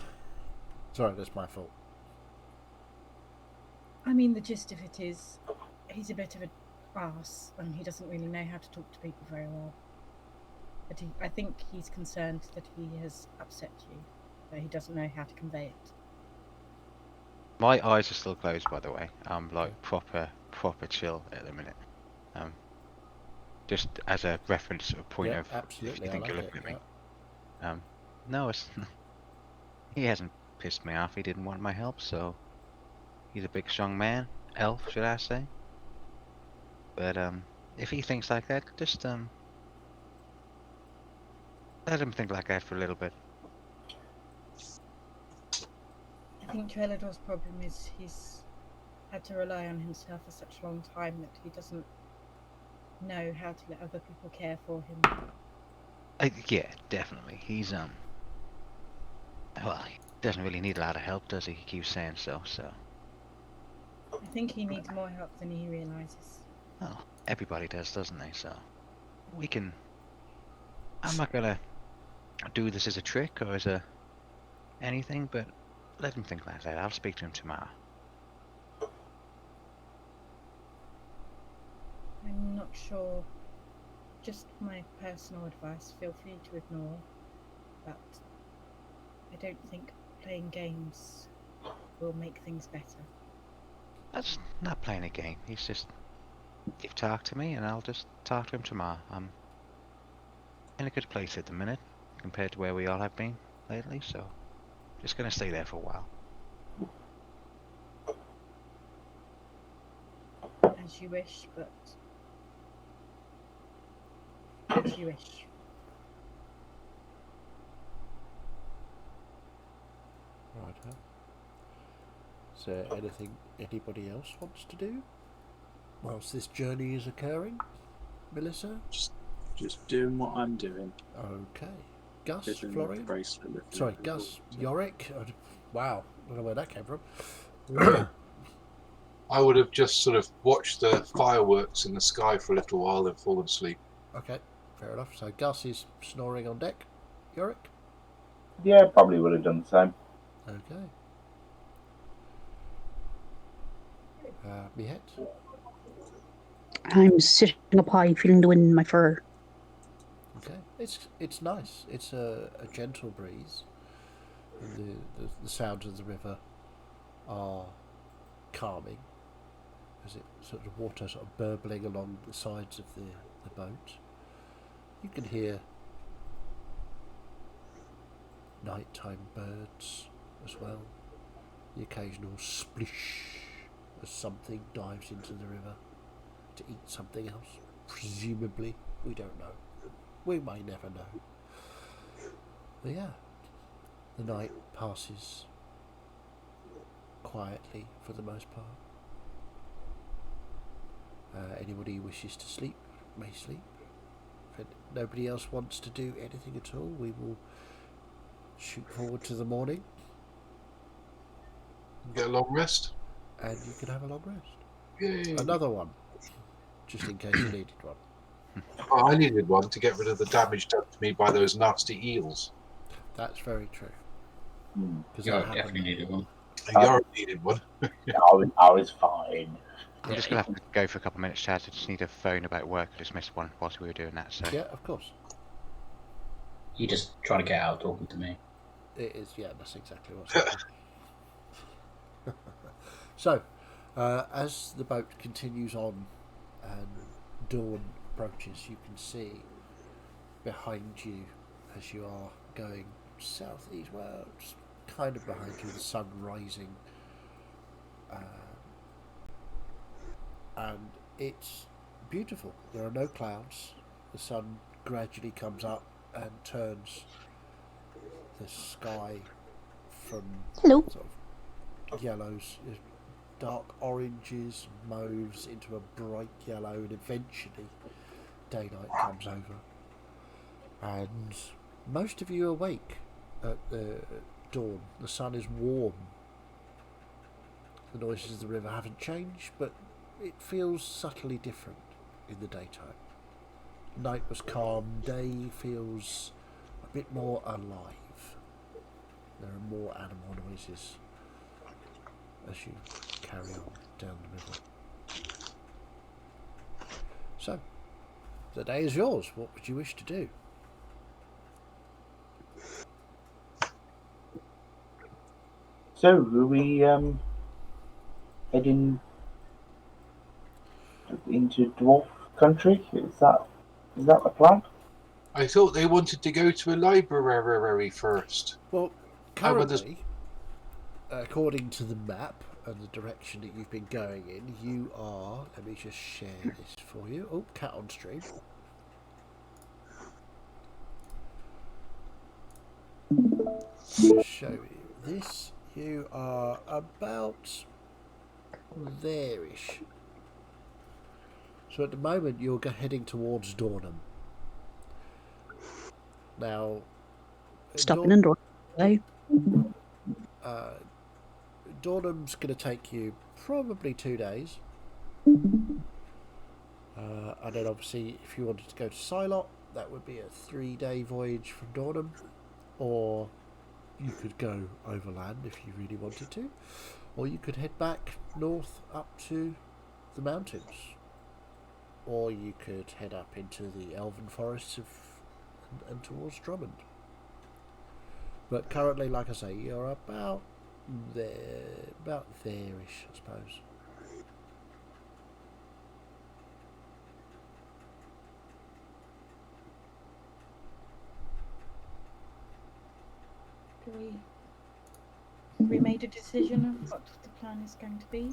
Sorry, that's my fault. I mean, the gist of it is, he's a bit of an arse, and he doesn't really know how to talk to people very well. But I think he's concerned that he has upset you, but he doesn't know how to convey it. My eyes are still closed, by the way. I'm like proper chill at the minute. Just as a reference or point Yeah, of if absolutely. you I think you're like it. looking at Yeah. me. No, it's he hasn't pissed me off. He didn't want my help, so he's a big strong man, elf, should I say? But if he thinks like that, just let him think like that for a little bit. I think Trelador's problem is he's had to rely on himself for such a long time that he doesn't know how to let other people care for him. Yeah, definitely. He's well, he doesn't really need a lot of help, does he? He keeps saying so. So, I think he needs more help than he realizes. well, everybody does, doesn't they? So, we can. I'm not gonna do this as a trick or as a anything, but let him think like that. I'll speak to him tomorrow. I'm not sure. Just my personal advice. Feel free to ignore. But I don't think playing games will make things better. That's not playing a game. He's just. You've talked to me, and I'll just talk to him tomorrow. I'm in a good place at the minute, compared to where we all have been lately, so just gonna stay there for a while. As you wish, but as you wish. Right. Huh? Is there anything anybody else wants to do whilst this journey is occurring? Melissa? Just doing what I'm doing. Okay. Gus? Fiddling with the Florian? bracelet, looking Sorry, at the Gus? water. Yorick? Wow. I don't know where that came from. I would have just sort of watched the fireworks in the sky for a little while and fallen asleep. Okay, fair enough. So Gus is snoring on deck. Yorick? Yeah, probably would have done the same. Okay. Mihet? I'm sitting up high, feeling the wind in my fur. Okay. It's nice. It's a gentle breeze. And the sounds of the river are calming. As it sort of water sort of burbling along the sides of the boat. You can hear nighttime birds as well. The occasional splish as something dives into the river to eat something else. Presumably, we don't know. We may never know. But yeah, the night passes quietly for the most part. Anybody who wishes to sleep may sleep. If nobody else wants to do anything at all, we will shoot forward to the morning, Get a long rest. and you can have a long rest. Yay. Another one, just in case you needed one. Oh, I needed one to get rid of the damage done to me by those nasty eels. That's very true. Because Yeah, that I happened. definitely needed one. And Yara needed one. I was fine. I'm just gonna have to go for a couple of minutes, Chad. I just need a phone about work. I just missed one whilst we were doing that. So Yeah, of course. You just try to get out talking to me. It is, yeah, that's exactly what's happening. So, as the boat continues on and dawn approaches, you can see behind you as you are going southeast, well, just kind of behind you, the sun rising. And it's beautiful. There are no clouds. The sun gradually comes up and turns the sky from Hello. sort of yellows, dark oranges, mauves into a bright yellow, and eventually daylight comes over. And most of you awake at the dawn. The sun is warm. The noises of the river haven't changed, but it feels subtly different in the daytime. Night was calm, day feels a bit more alive. There are more animal noises as you carry on down the river. So, the day is yours. What would you wish to do? So, are we heading into dwarf country? Is that the plan? I thought they wanted to go to a library first. Well, How about this- currently, according to the map and the direction that you've been going in, you are... Let me just share this for you. Oh, cat on stream. Just show you this. You are about there-ish. So at the moment, you're heading towards Dornham. Now... Stopping and door. Hello. Dornham's going to take you probably 2 days. And then obviously if you wanted to go to Silot, that would be a 3-day voyage from Dornham. Or you could go overland if you really wanted to. Or you could head back north up to the mountains. Or you could head up into the elven forests and towards Drummond. But currently, like I say, you're about there-ish, I suppose. Have we made a decision of what the plan is going to be?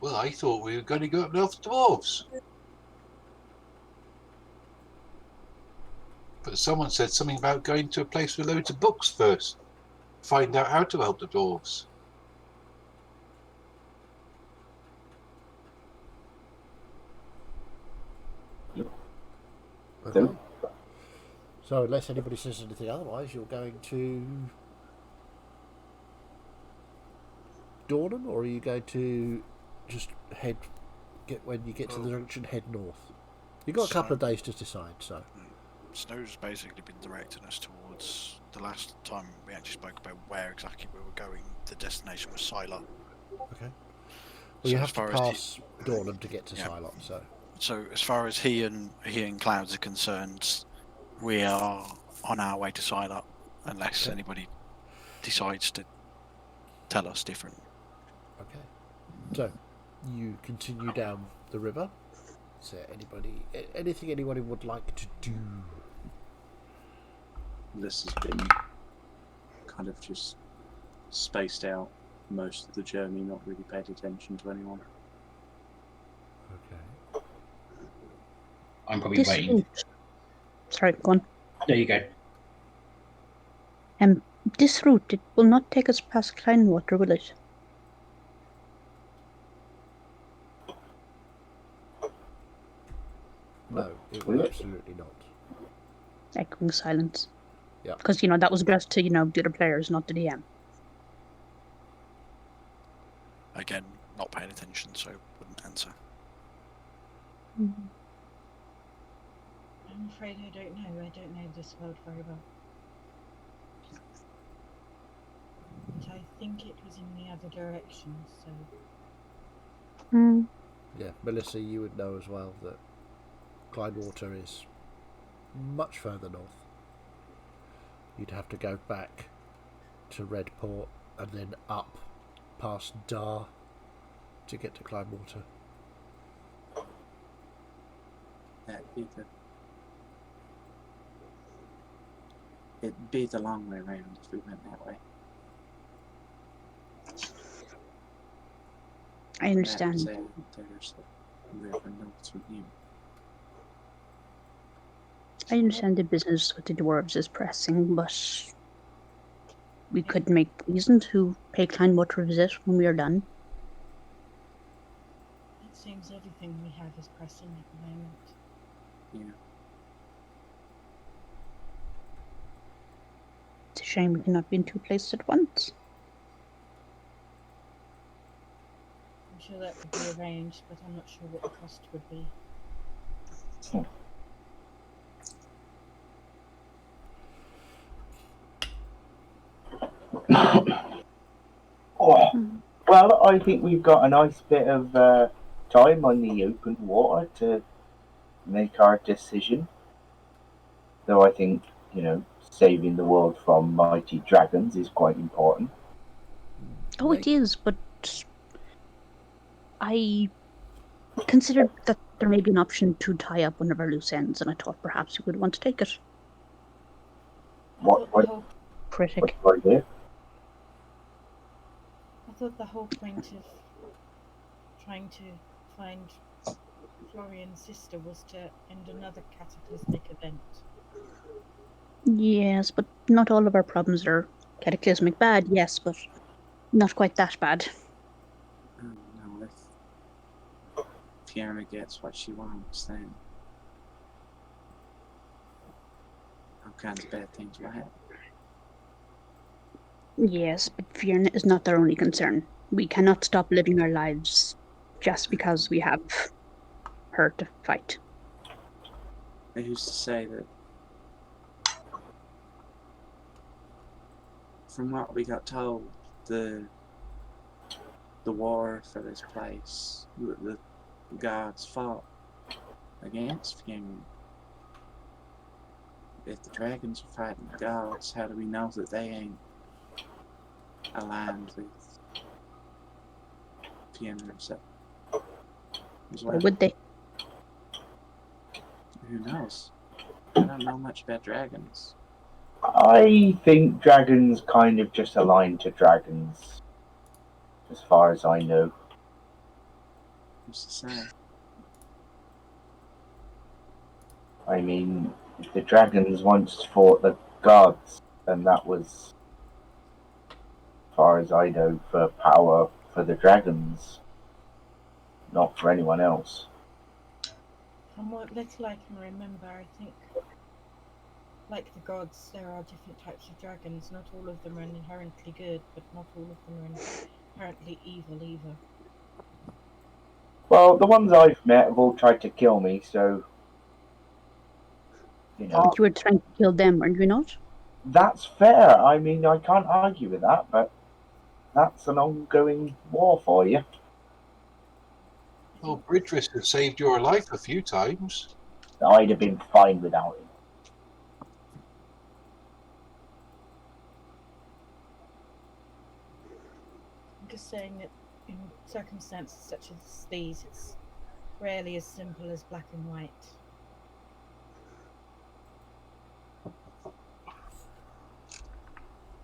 Well, I thought we were going to go up north to dwarves. But someone said something about going to a place with loads of books first. Find out how to help the dwarves. Okay. So unless anybody says anything otherwise, you're going to Dornham, or are you going to just when you get to the junction, head north? You've got a couple of days to decide, so. Snow's basically been directing us towards the last time we actually spoke about where exactly we were going. The destination was Silot. Okay. Well, you So have as to far as pass Dornham to get to Yeah. Silot, so. So as far as he and Clouds are concerned, we are on our way to Silot, unless Okay. anybody decides to tell us different. Okay. So, you continue down the river. Is there anything anybody would like to do? This has been kind of just spaced out most of the journey, not really paid attention to anyone. Okay. I'm probably This waiting. route. Sorry, go on. There you go. This route, it will not take us past Kleinwater, will it? No, it Will will it? absolutely not. Echoing silence. Yeah. Because, that was addressed to, the other players, not the DM. Again, not paying attention, so wouldn't answer. I'm afraid I don't know. I don't know this world very well. But I think it was in the other direction, so... Mm. Yeah, Melissa, you would know as well that Kleinwater is much further north. You'd have to go back to Redport and then up past Dar to get to Kleinwater. It'd be the long way around if we went that way. I understand. Say there's a river north from here. I understand the business with the dwarves is pressing, but we could make reason to pay Kleinwater a visit when we are done. It seems everything we have is pressing at the moment. Yeah. It's a shame we cannot be in two places at once. I'm sure that could be arranged, but I'm not sure what the cost would be. Oh, well, I think we've got a nice bit of time on the open water to make our decision. Though I think, saving the world from mighty dragons is quite important. Oh, it is, but I considered that there may be an option to tie up one of our loose ends, and I thought perhaps you would want to take it. What Critic. idea? I thought the whole point of trying to find Florian's sister was to end another cataclysmic event. Yes, but not all of our problems are cataclysmic bad, yes, but not quite that bad. No, if Fiona gets what she wants, then all kinds of bad things will happen. Yes, but fear is not our only concern. We cannot stop living our lives just because we have her to fight. I used to say that from what we got told, the war for this place, the gods fought against Fiona. If the dragons are fighting the gods, how do we know that they ain't aligned with Fiona herself as well? Or would they? Who knows? I don't know much about dragons. I think dragons kind of just align to dragons, as far as I know. Who's to say? I mean, the dragons once fought the gods, and that was, as far as I know, for power for the dragons, not for anyone else. From what little I can remember, I think, like the gods, there are different types of dragons. Not all of them are inherently good, but not all of them are inherently evil either. Well, the ones I've met have all tried to kill me, so But you were trying to kill them, weren't you not? that's fair. I mean, I can't argue with that, but that's an ongoing war for you. Well, Bridris has saved your life a few times. I'd have been fine without him. I'm just saying that in circumstances such as these, it's rarely as simple as black and white.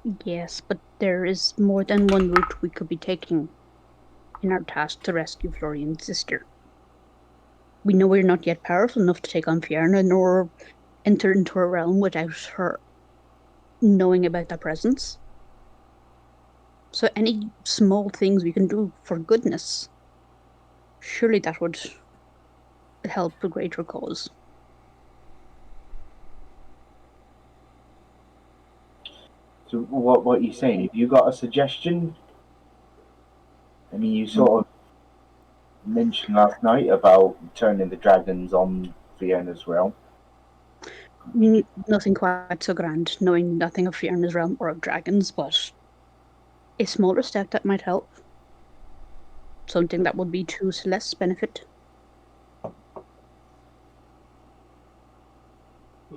Yes, but there is more than one route we could be taking in our task to rescue Florian's sister. We know we're not yet powerful enough to take on Fiona, nor enter into her realm without her knowing about their presence. So any small things we can do for goodness, surely that would help a greater cause. So what are you saying? Have you got a suggestion? I mean, you sort of mentioned last night about turning the dragons on Fiona's realm. Nothing quite so grand, knowing nothing of Fiona's realm or of dragons, but a smaller step that might help. Something that would be to Celeste's benefit.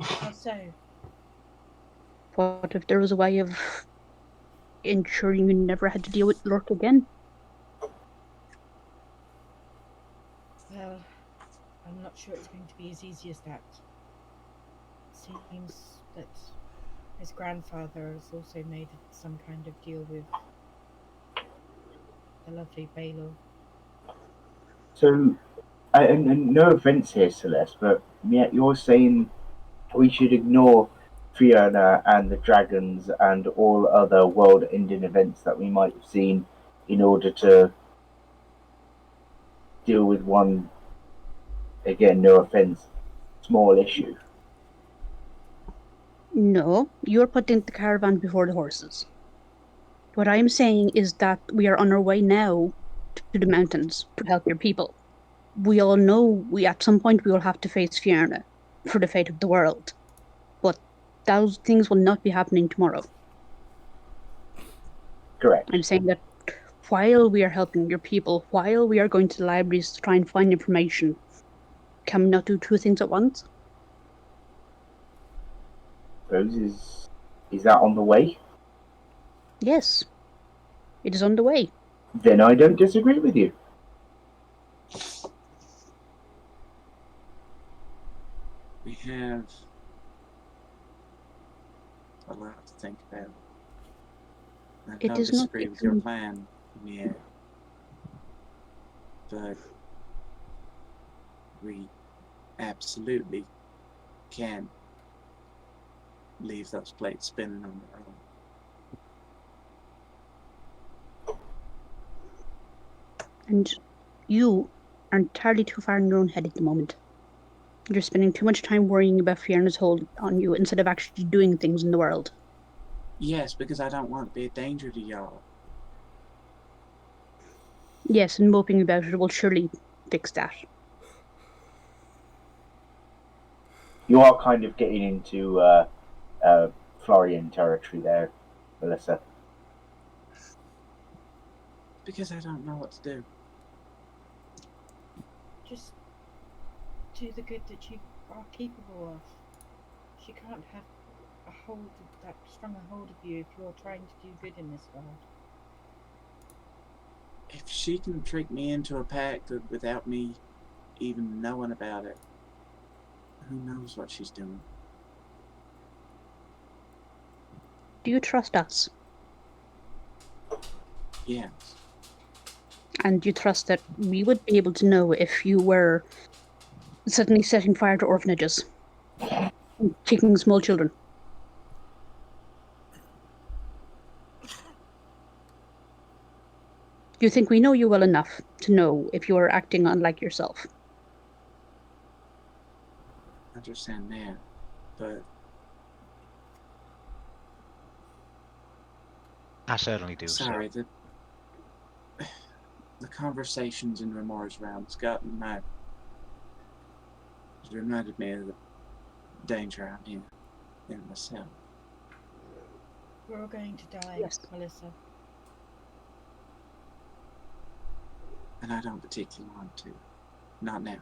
How so? What if there was a way of ensuring you never had to deal with Lurk again? Well, I'm not sure it's going to be as easy as that. It seems that his grandfather has also made some kind of deal with the lovely Baylor. So, and no offense here, Celeste, but yet you're saying we should ignore Fiona and the dragons and all other world-ending events that we might have seen in order to deal with one, again, no offense, small issue. No, you're putting the caravan before the horses. What I'm saying is that we are on our way now to the mountains to help your people. We all know at some point we will have to face Fiona for the fate of the world. But those things will not be happening tomorrow. Correct. I'm saying that while we are helping your people, while we are going to the libraries to try and find information, can we not do two things at once? Suppose is that on the way? Yes, it is on the way. Then I don't disagree with you. We have a lot to think about. I It don't is not disagree with your plan yet, but we absolutely can leave those plates spinning on their own. And you are entirely too far in your own head at the moment. You're spending too much time worrying about Fiona's hold on you instead of actually doing things in the world. Yes, because I don't want to be a danger to y'all. Yes, and moping about it will surely fix that. You are kind of getting into Florian territory there, Melissa. Because I don't know what to do. Just do the good that you are capable of. She can't have that strong a hold of you if you're trying to do good in this world. If she can trick me into a pact without me even knowing about it, who knows what she's doing? Do you trust us? Yes. And you trust that we would be able to know if you were suddenly setting fire to orphanages, taking small children? Do you think we know you well enough to know if you are acting unlike yourself? I understand that, but I certainly do, sorry, sir. the conversations in Remor's realm has gotten it reminded me of the danger I'm in myself. We're all going to die, Yes. Melissa. And I don't particularly want to. Not now.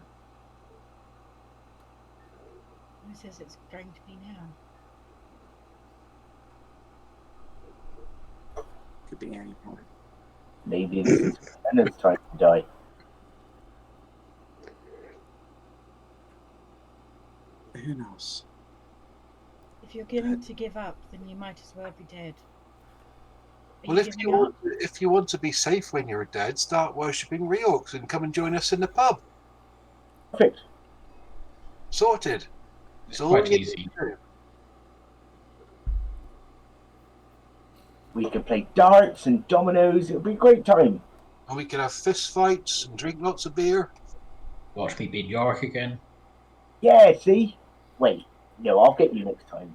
Who says it's going to be now? Could be any point. Maybe this is Fiona's time to die. Who knows? If you're going to give up, then you might as well be dead. Are Well, you giving up? if you want to be safe when you're dead, start worshipping Reorcs and come and join us in the pub. Perfect. Sorted. It's all quite you need easy. to do. We can play darts and dominoes. It'll be a great time. And we can have fist fights and drink lots of beer. Watch me beat Yorick again. Yeah, see? Wait, no, I'll get you next time.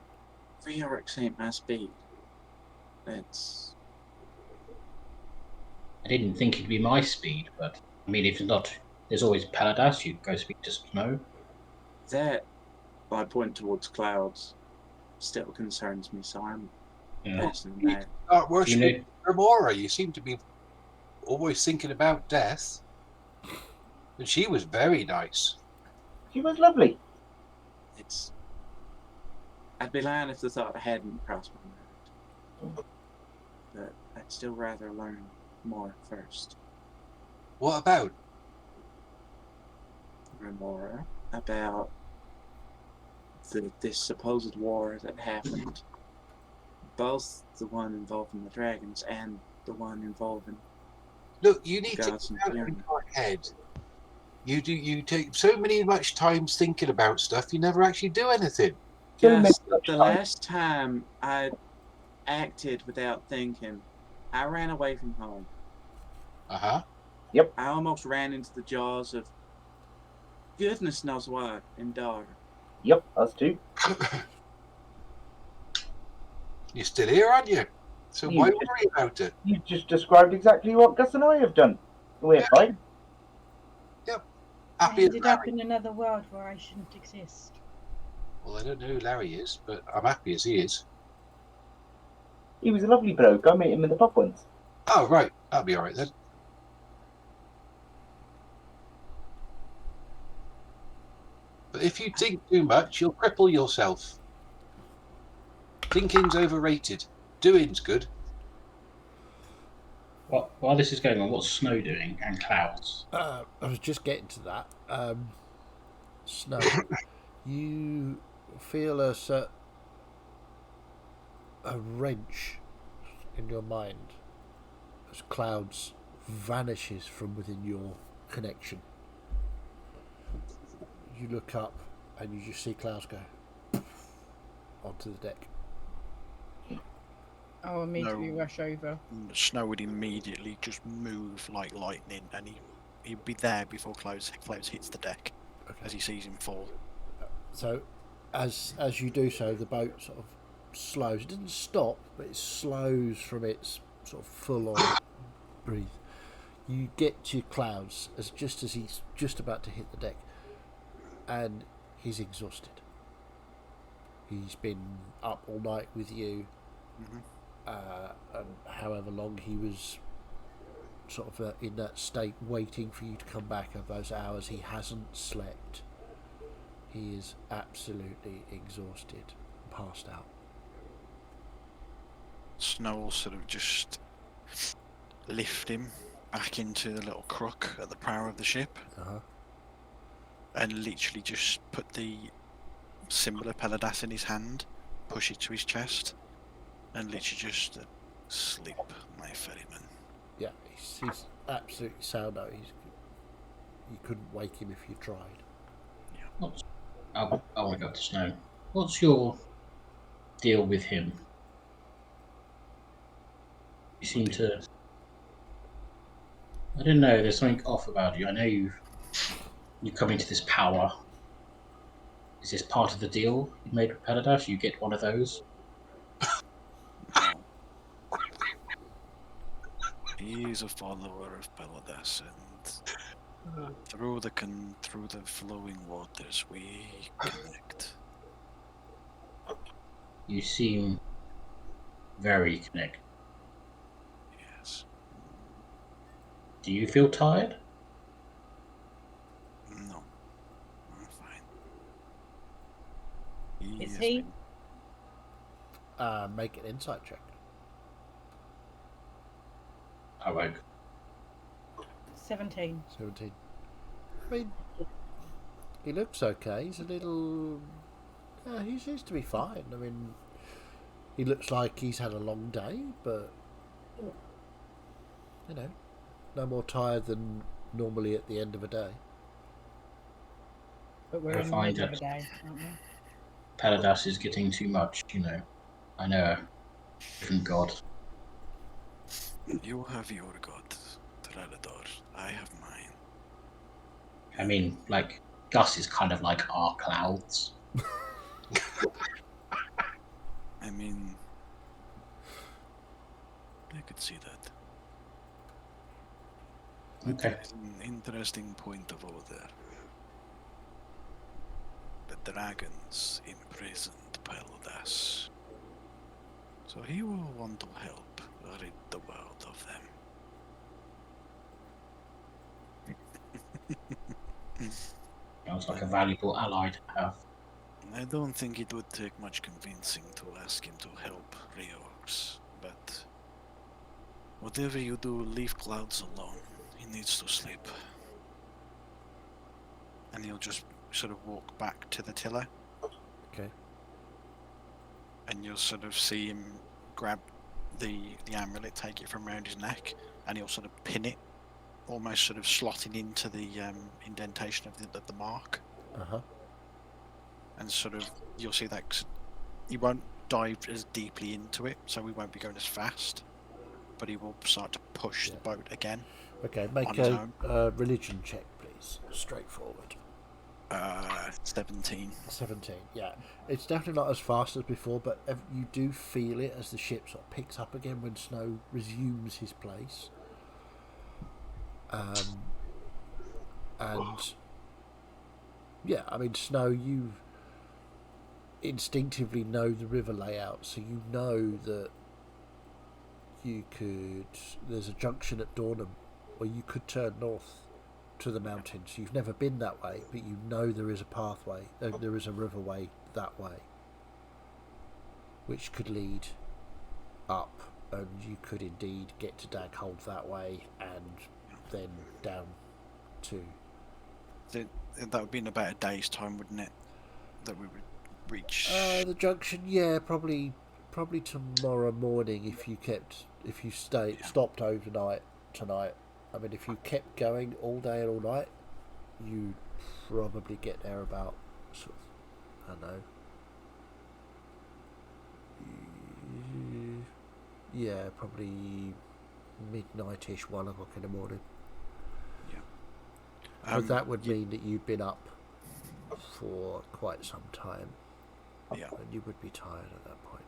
Reorix ain't my speed. It's I didn't think it'd be my speed, but I mean, if it's not, there's always Paladas. You go speak to Snow. that I point towards clouds still concerns me, so I'm Yeah. passing You need that. to start worshipping know- Remora. You seem to be always thinking about death. And she was very nice. She was lovely. It's I'd be lying if the thought hadn't crossed my mind. But I'd still rather learn more first. What about? Remora about this supposed war that happened. Both the one involving the dragons and the one involving Look, you need to gods and get out fury. in your head. You take so much time thinking about stuff, you never actually do anything. So many Just such the times. last time I acted without thinking, I ran away from home. Uh-huh. I almost ran into the jaws of goodness knows what in Dar. Yep, us too. You're still here, aren't you? So You why just- worry about it? You just described exactly what Gus and I have done. We're Yeah. fine. I Happy as ended up Larry. in another world where I shouldn't exist. Well, I don't know who Larry is, but I'm happy as he is. He was a lovely bloke. I met him in the pub once. Oh, right. That'll be all right then. But if you think too much, you'll cripple yourself. Thinking's overrated. Doing's good. While this is going on, what's Snow doing and clouds? I was just getting to that. Snow, you feel a wrench in your mind as clouds vanishes from within your connection. You look up and you just see clouds go onto the deck. I'll immediately No. rush over. Snow would immediately just move like lightning, and he'd be there before Clouds hits the deck as he sees him fall. So, as you do so, the boat sort of slows. It doesn't stop, but it slows from its sort of full-on breathe. You get to clouds just as he's just about to hit the deck, and he's exhausted. He's been up all night with you, Mhm. and however long he was sort of in that state, waiting for you to come back. Of those hours, he hasn't slept. He is absolutely exhausted, passed out. Snow will sort of just lift him back into the little crook at the prow of the ship, Uh-huh. and literally just put the symbol of Peladas in his hand, push it to his chest, and literally just sleep, my ferryman. Yeah, he's absolutely sound out. You couldn't wake him if you tried. I want to go to Snow. What's your deal with him? You seem to. I don't know. There's something off about you. I know you come into this power. Is this part of the deal you made with Peladas? You get one of those. He is a follower of Peladas, and through the flowing waters we connect. You seem very connected. Yes. Do you feel tired? No. I'm fine. Is has he? been- Make an insight check. I won't. 17. 17. I mean, he looks okay. He's a little. He seems to be fine. I mean, he looks like he's had a long day, but You know, no more tired than normally at the end of a day. But we're I in the find middle of a that day, aren't we? Peladas is getting too much, you know. I know a different god. You have your god, Trelador. I have mine. I mean, like, Gus is kind of like our clouds. I mean, I could see that. But Okay. there is an interesting point of order. The dragons imprisoned Peladas. So he will want to help rid the world of them. Sounds like a valuable ally to have. I don't think it would take much convincing to ask him to help Reorx, but whatever you do, leave Clouds alone. He needs to sleep. And he'll just sort of walk back to the tiller, Okay. and you'll sort of see him grab the amulet, take it from around his neck, and he'll sort of pin it, almost sort of slotting into the indentation of the mark. Uh-huh. And sort of you'll see that he won't dive as deeply into it, so he won't be going as fast, but he will start to push the boat again. Okay, on make his a religion check, please. Straightforward. 17. 17, yeah. It's definitely not as fast as before, but you do feel it as the ship sort of picks up again when Snow resumes his place. And yeah, I mean, Snow, you instinctively know the river layout, so you know that there's a junction at Dornham where you could turn north to the mountains. You've never been that way, but you know there is a pathway, there is a riverway that way, which could lead up, and you could indeed get to Daghold that way, and then down to... That would be in about a day's time, wouldn't it? That we would reach. the junction, yeah, probably tomorrow morning if you stopped overnight tonight. I mean, if you kept going all day and all night, you'd probably get there about sort of, I don't know, yeah, probably midnight-ish, 1 o'clock in the morning. Yeah. But that would mean that you've been up for quite some time. Yeah. And you would be tired at that point.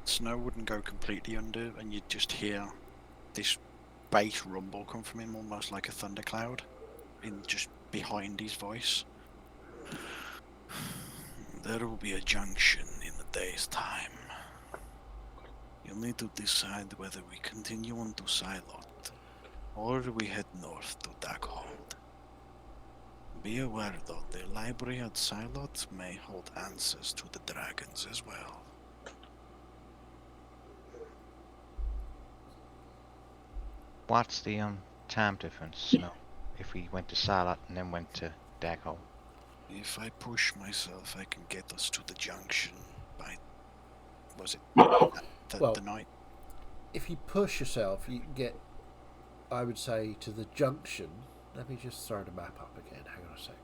Snow wouldn't go completely under, and you'd just hear this bass rumble come from him, almost like a thundercloud, in just behind his voice. There will be a junction in a day's time. You'll need to decide whether we continue on to Silot, or we head north to Daghold. Be aware, though, the library at Silot may hold answers to the dragons as well. What's the time difference, Snow? If we went to Salat and then went to Daghold? If I push myself, I can get us to the junction by... was it the night? If you push yourself, you can get, I would say, to the junction. Let me just throw the map up again. Hang on a sec.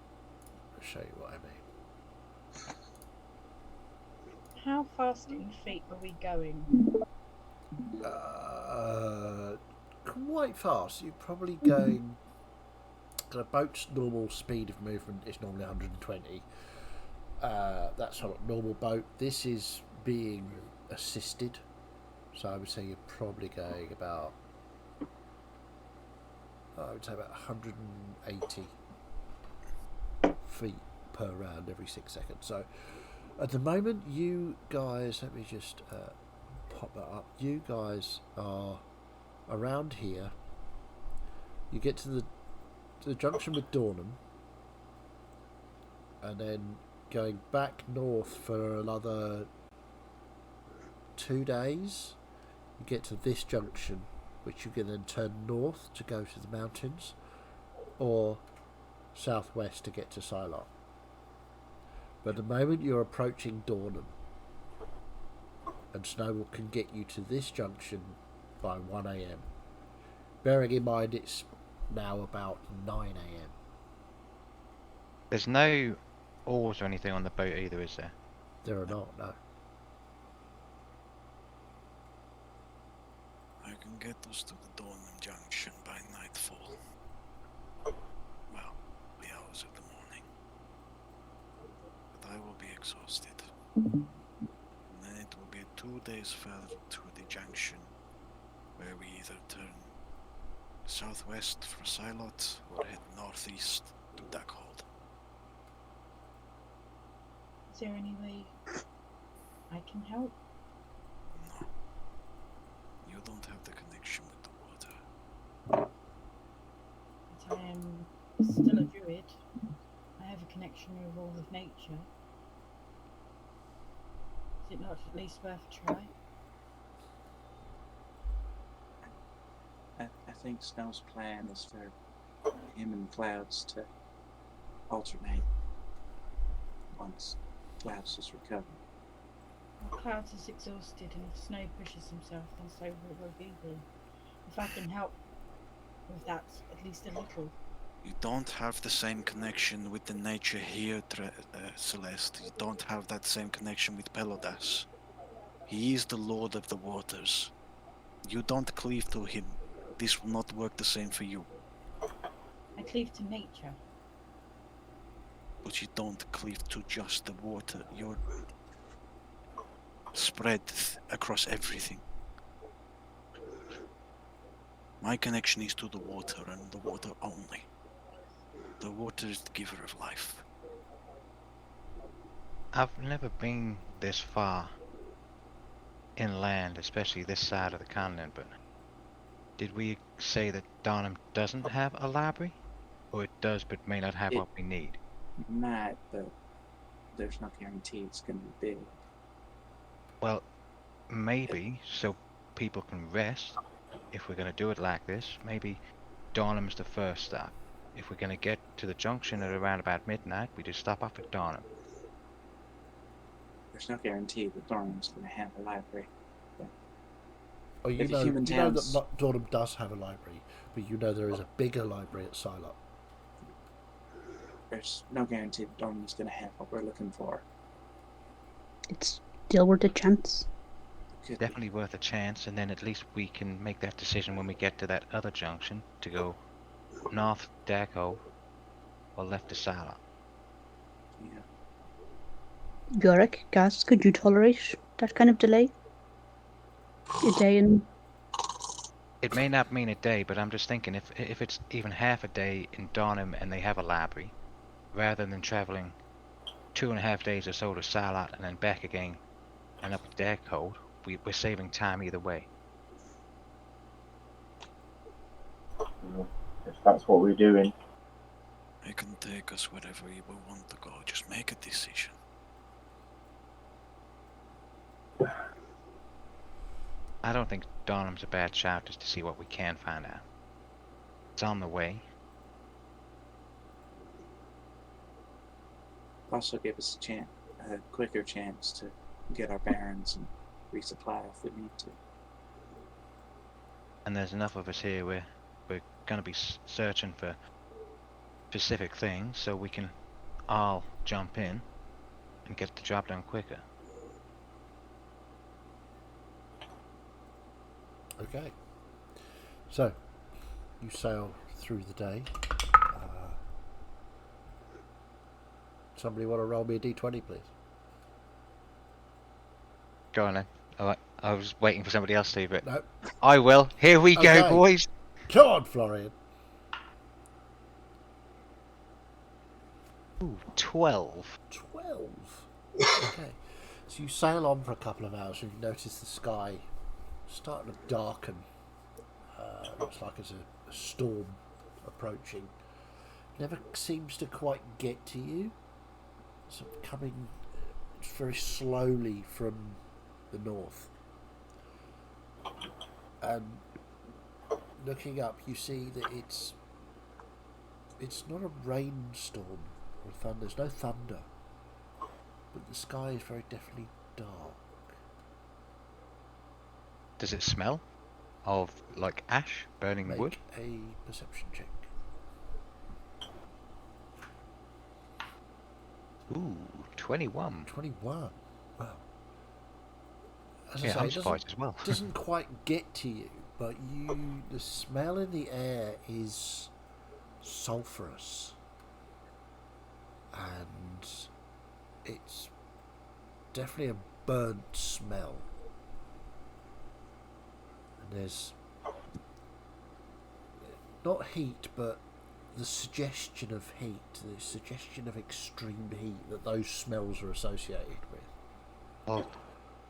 I'll show you what I mean. How fast in feet are we going? Quite fast. You're probably going... A boat's normal speed of movement is normally 120. That's not a normal boat. This is being assisted. So I would say you're probably going about... I would say about 180 feet per round every 6 seconds. So at the moment, you guys... Let me just pop that up. You guys are around here. You get to the junction with Dornham, and then going back north for another 2 days, you get to this junction, which you can then turn north to go to the mountains, or southwest to get to Silot. But at the moment you're approaching Dornham, and snow can get you to this junction by 1 a.m. Bearing in mind it's now about 9 a.m. There's no oars or anything on the boat either, is there? There are not, no. I can get us to the Dornan Junction by nightfall. Well, the hours of the morning. But I will be exhausted. And then it will be 2 days further to the junction, where we either turn southwest for Silot or head northeast to Duckhold. Is there any way I can help? No. You don't have the connection with the water. But I am still a druid. I have a connection with all of nature. Is it not at least worth a try? I think Snow's plan is for him and Clouds to alternate once Clouds is recovered. Well, Clouds is exhausted, and if Snow pushes himself, then so will we be. If I can help with that, at least a little. You don't have the same connection with the nature here, Celeste. You don't have that same connection with Pelodas. He is the Lord of the Waters. You don't cleave to him. This will not work the same for you. I cleave to nature. But you don't cleave to just the water. You're spread across everything. My connection is to the water and the water only. The water is the giver of life. I've never been this far inland, especially this side of the continent, but did we say that Darnham doesn't have a library? Or it does but may not have what we need? Might, but there's no guarantee it's going to be big. Well, maybe, so people can rest, if we're going to do it like this, maybe Darnham's the first stop. If we're going to get to the junction at around about midnight, we just stop off at Darnham. There's no guarantee that Dornham's going to have a library. Oh, you If know, human you know towns- that Dornham does have a library, but you know there is a bigger library at Silot. There's no guarantee that Dornham's going to have what we're looking for. It's still worth a chance. Could be. Definitely worth a chance, and then at least we can make that decision when we get to that other junction to go north to Daco or left to Sala. Yeah. Yorick, Gaz, could you tolerate that kind of delay? A day and It may not mean a day, but I'm just thinking if it's even half a day in Darnham and they have a library, rather than traveling 2.5 days or so to Salat and then back again and up to Daco, we're saving time either way. If that's what we're doing. I can take us wherever you will want to go. Just make a decision. I don't think Darnham's a bad shout just to see what we can find out. It's on the way. Also give us a quicker chance to get our bearings and resupply if we need to. And there's enough of us here where we're going to be searching for specific things, so we can all jump in and get the job done quicker. Okay. So, you sail through the day. Somebody want to roll me a d20, please? Go on then. I was waiting for somebody else to, but No. I will. Here we go, Okay. boys. Come on, Florian. Ooh, 12. 12. Okay. So you sail on for a couple of hours and you notice the sky starting to darken. Looks like there's a storm approaching. Never seems to quite get to you. Sort of coming very slowly from the north. And looking up, you see that it's not a rainstorm or thunder. There's no thunder, but the sky is very definitely dark. Does it smell of like ash, burning Make wood? a perception check. Ooh, 21. 21. Wow. As I Yeah, say, I'm it surprised as well. doesn't quite get to you, but the smell in the air is sulphurous, and it's definitely a burnt smell. And there's not heat, but the suggestion of heat, the suggestion of extreme heat that those smells are associated with. I'll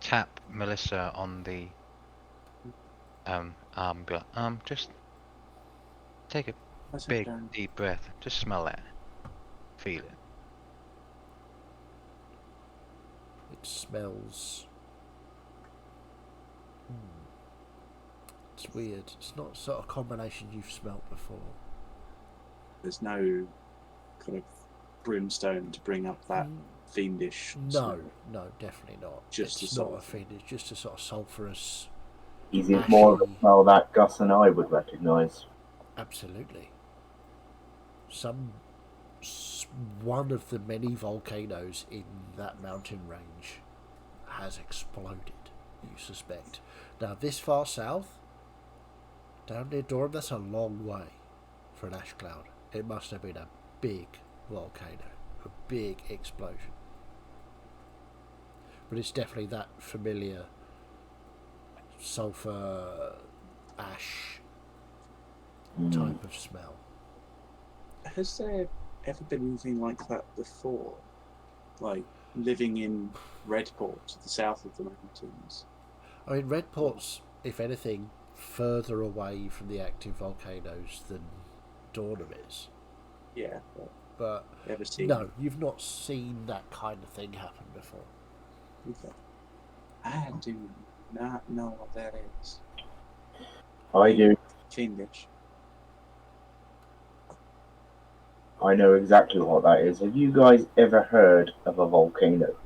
tap Melissa on the arm, be like, just take a What's it big done? deep breath. Just smell that. Feel it. It smells. It's weird. It's not sort of combination you've smelt before. There's no kind of brimstone to bring up that fiendish No, smell. no, definitely not. Just it's a not a sulphur. feed. It's just a sort of sulphurous. Is it more of a Ashy. smell that Gus and I would recognise? Absolutely. One of the many volcanoes in that mountain range has exploded, you suspect. Now, this far south, down near Durham, that's a long way for an ash cloud. It must have been a big volcano, a big explosion. But it's definitely that familiar sulphur ash type of smell. Has there ever been anything like that before? Like living in Redport, to the south of the mountains? I mean, Redport's, if anything, further away from the active volcanoes than Dornham is. Yeah, But ever seen? no, you've not seen that kind of thing happen before. Okay. I do not know what that is. I do. Fiendish. I know exactly what that is. Have you guys ever heard of a volcano?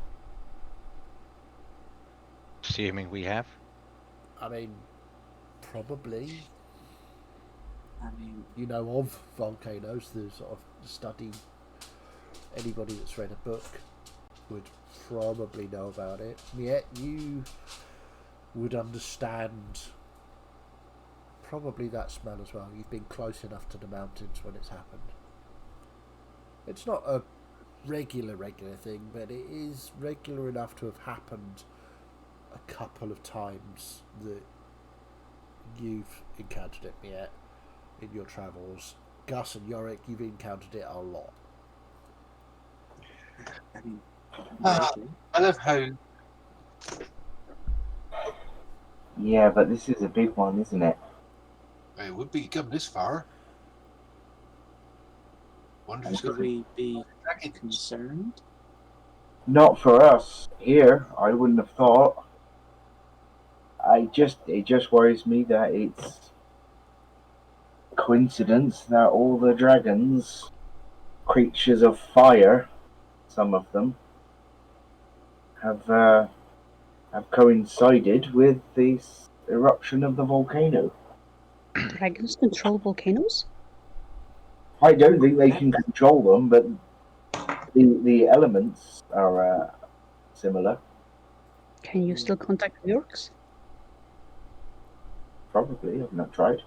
Assuming we have. I mean, probably. I mean, You know of volcanoes, the sort of study. Anybody that's read a book would probably know about it. Yet you would understand probably that smell as well. You've been close enough to the mountains when it's happened. It's not a regular thing, but it is regular enough to have happened a couple of times that you've encountered it yet in your travels. Gus and Yorick, you've encountered it a lot. I mean, I love how Yeah, but this is a big one, isn't it? it would be come this far. Wonder if it's should got we be dragons. concerned? Not for us here. I wouldn't have thought. It just worries me that it's coincidence that all the dragons, creatures of fire, some of them, have coincided with the eruption of the volcano. Dragons control volcanoes? I don't think they can control them, but the elements are similar. Can you still contact the orcs? Probably. I've not tried.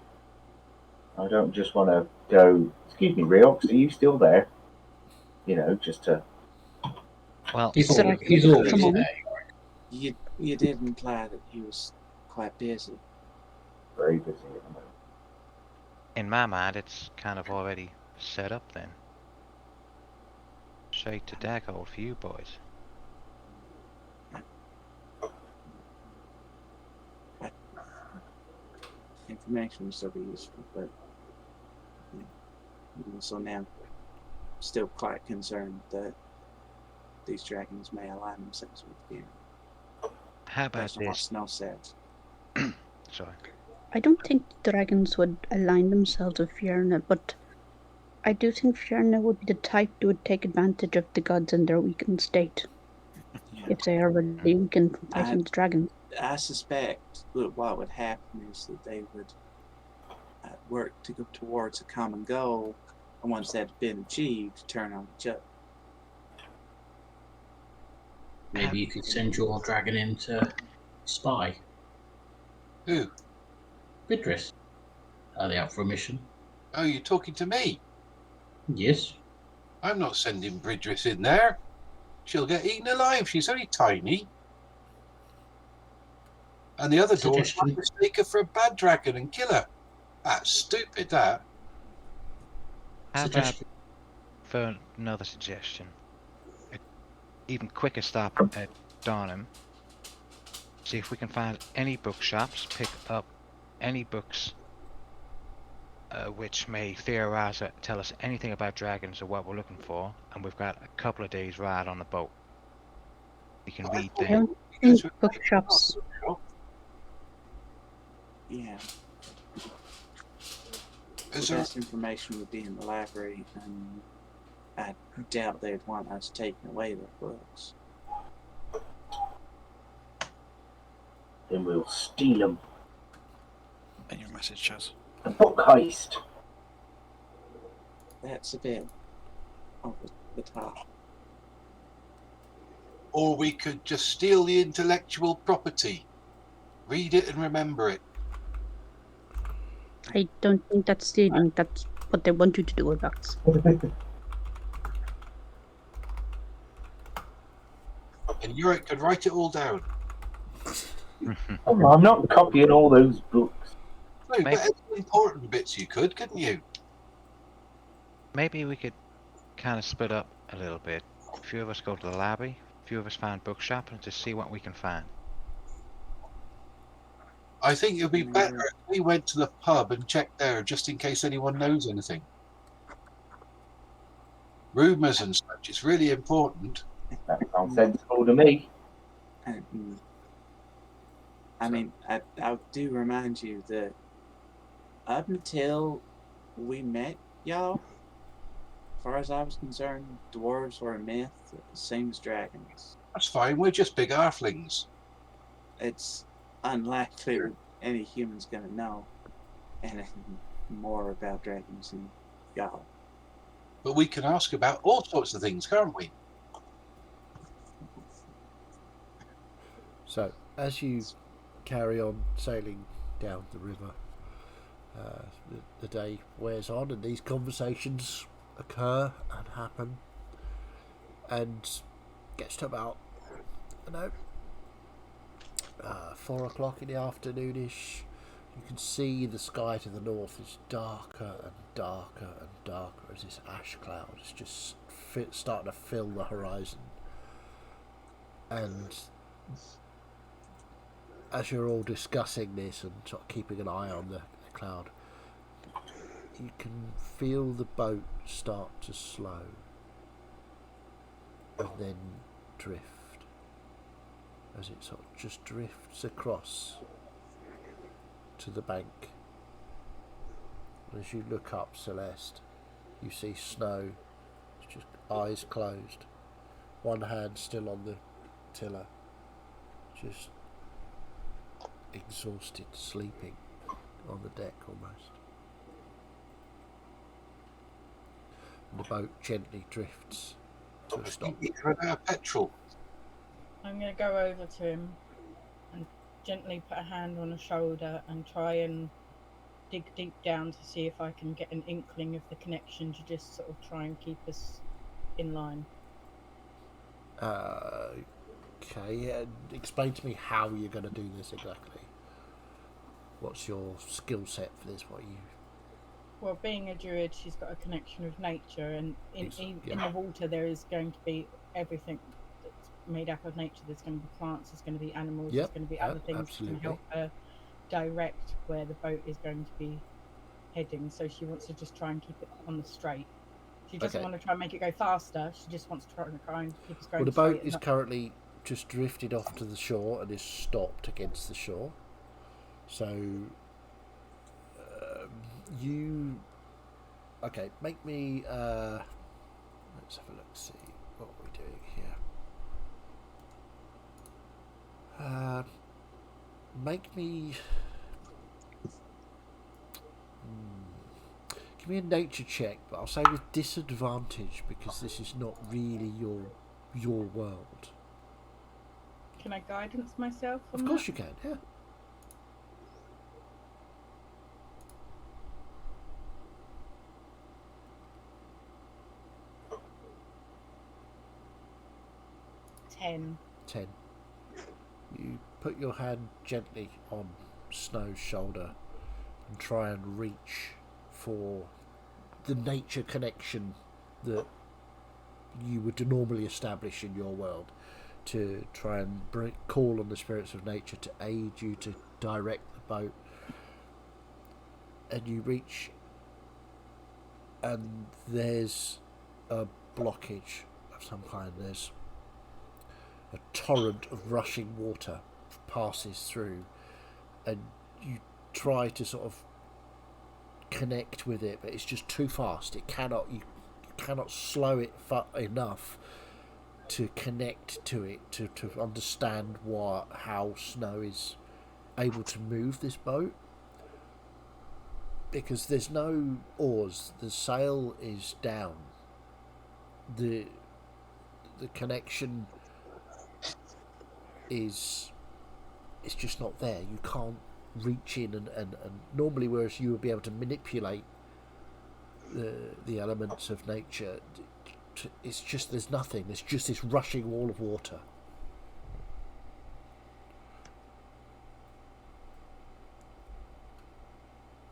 I don't just want to go, excuse me, Riox, are you still there? You know, just to... Well, He's Is there always, like- he's always come on. there. You did imply that he was quite busy. Very busy at the moment. in my mind, it's kind of already set up then. Straight to Daghold for you boys. Information would still be useful, but so now still quite concerned that these dragons may align themselves with you. How about Based on what this? Snow said. Sorry. I don't think dragons would align themselves with Fjerna, but I do think Fjerna would be the type that would take advantage of the gods in their weakened state. Yeah. If they are ready, we can fight some of the dragons. I suspect that what would happen is that they would work to go towards a common goal, and once that had been achieved, turn on each other. Maybe you could send your dragon in to spy. Who? Vidris. Are they up for a mission? Oh, you're talking to me? Yes. I'm not sending Bridris in there. She'll get eaten alive. She's only tiny. And the other door Suggestion. might mistake her for a bad dragon and kill her. That's stupid, that. How about Suggestion. for another suggestion? An even quicker stop at Darnham. See if we can find any bookshops, pick up any books which may theorize or tell us anything about dragons or what we're looking for, and we've got a couple of days ride on the boat. We can read I them. don't think bookshops. Yeah. Is The there, best information would be in the library, and I doubt they'd want us taking away their books. Then we'll steal them. And your message, Chaz. A book heist. That's a bit over the top. or we could just steal the intellectual property, read it and remember it. I don't think that's stealing. That's what they want you to do with books. And Yurick could write it all down. Oh, I'm not copying all those books. No, but any important bits you could, couldn't you? Maybe we could kind of split up a little bit. A few of us go to the library, a few of us find bookshop, and just see what we can find. I think it would be better if we went to the pub and checked there just in case anyone knows anything. Rumours and such, it's really important. That sounds sensible to me. I mean, I do remind you that up until we met y'all, as far as I was concerned, dwarves were a myth, same as dragons. That's fine, we're just big halflings. It's unlikely that any human's gonna know anything more about dragons than y'all. But we can ask about all sorts of things, can't we? So, as you carry on sailing down the river, the day wears on and these conversations occur and happen, and gets to about, 4 o'clock in the afternoonish. You can see the sky to the north is darker and darker and darker as this ash cloud is just starting to fill the horizon. And as you're all discussing this and sort of keeping an eye on the cloud, you can feel the boat start to slow and then drift, as it sort of just drifts across to the bank. As you look up, Celeste, you see Snow, just eyes closed, one hand still on the tiller, just exhausted, sleeping on the deck almost. And the boat gently drifts to a stop. Run out of petrol. I'm going to go over to him and gently put a hand on his shoulder and try and dig deep down to see if I can get an inkling of the connection to just sort of try and keep us in line. Okay, and explain to me how you're going to do this exactly. What's your skill set for this? Well, being a druid, she's got a connection with nature, and in the water there is going to be everything that's made up of nature. There's going to be plants, there's going to be animals, there's going to be other things that can help her direct where the boat is going to be heading. So she wants to just try and keep it on the straight. She doesn't want to try and make it go faster. She just wants to try and keep us going. Well, the boat is currently just drifted off to the shore and is stopped against the shore. So make me let's have a look, see what we're doing here. Make me. Give me a nature check, but I'll say with disadvantage because this is not really your world. Can I guidance myself? Of course you can, yeah. Ten. 10. You put your hand gently on Snow's shoulder and try and reach for the nature connection that you would normally establish in your world, to try and call on the spirits of nature to aid you to direct the boat. And you reach, and there's a blockage of some kind. There's a torrent of rushing water passes through, and you try to sort of connect with it, but it's just too fast. You cannot slow it enough to connect to it, to understand how Snow is able to move this boat, because there's no oars. The sail is down. The connection is, it's just not there. You can't reach in and normally, whereas you would be able to manipulate the elements of nature, it's just, there's nothing. There's just this rushing wall of water.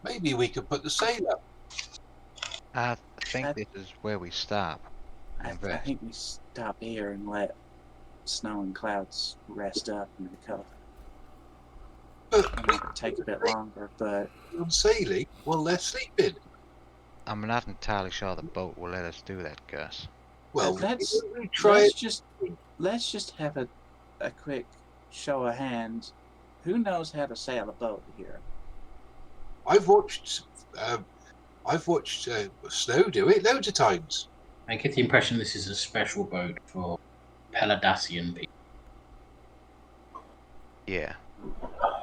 Maybe we could put the sail up. I think this is where we stop. I think we stop here and let snow and clouds rest up and recover. It might take a bit longer, but On sailing while they're sleeping. I'm not entirely sure the boat will let us do that, Gus. Well, let's try it. let's just have a quick show of hands. Who knows how to sail a boat here? I've watched Snow do it loads of times. I get the impression this is a special boat for Peladacian people. Yeah.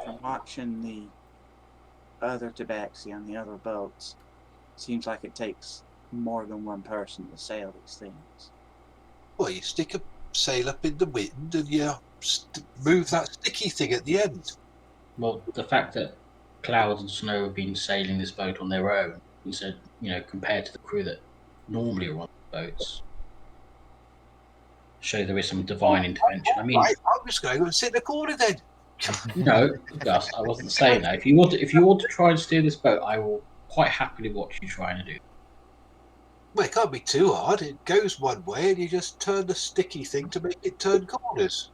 From watching the other tabaxi on the other boats, seems like it takes more than one person to sail these things. Well, you stick a sail up in the wind and you move that sticky thing at the end. Well, the fact that Clouds and Snow have been sailing this boat on their own, instead, compared to the crew that normally are on the boats, show there is some divine intervention. I mean, I'm just going to go and sit in the corner then. no, Gus, I wasn't saying that. If you want to try and steer this boat, I will quite happily watch you trying to do it. Well, it can't be too hard. It goes one way and you just turn the sticky thing to make it turn corners.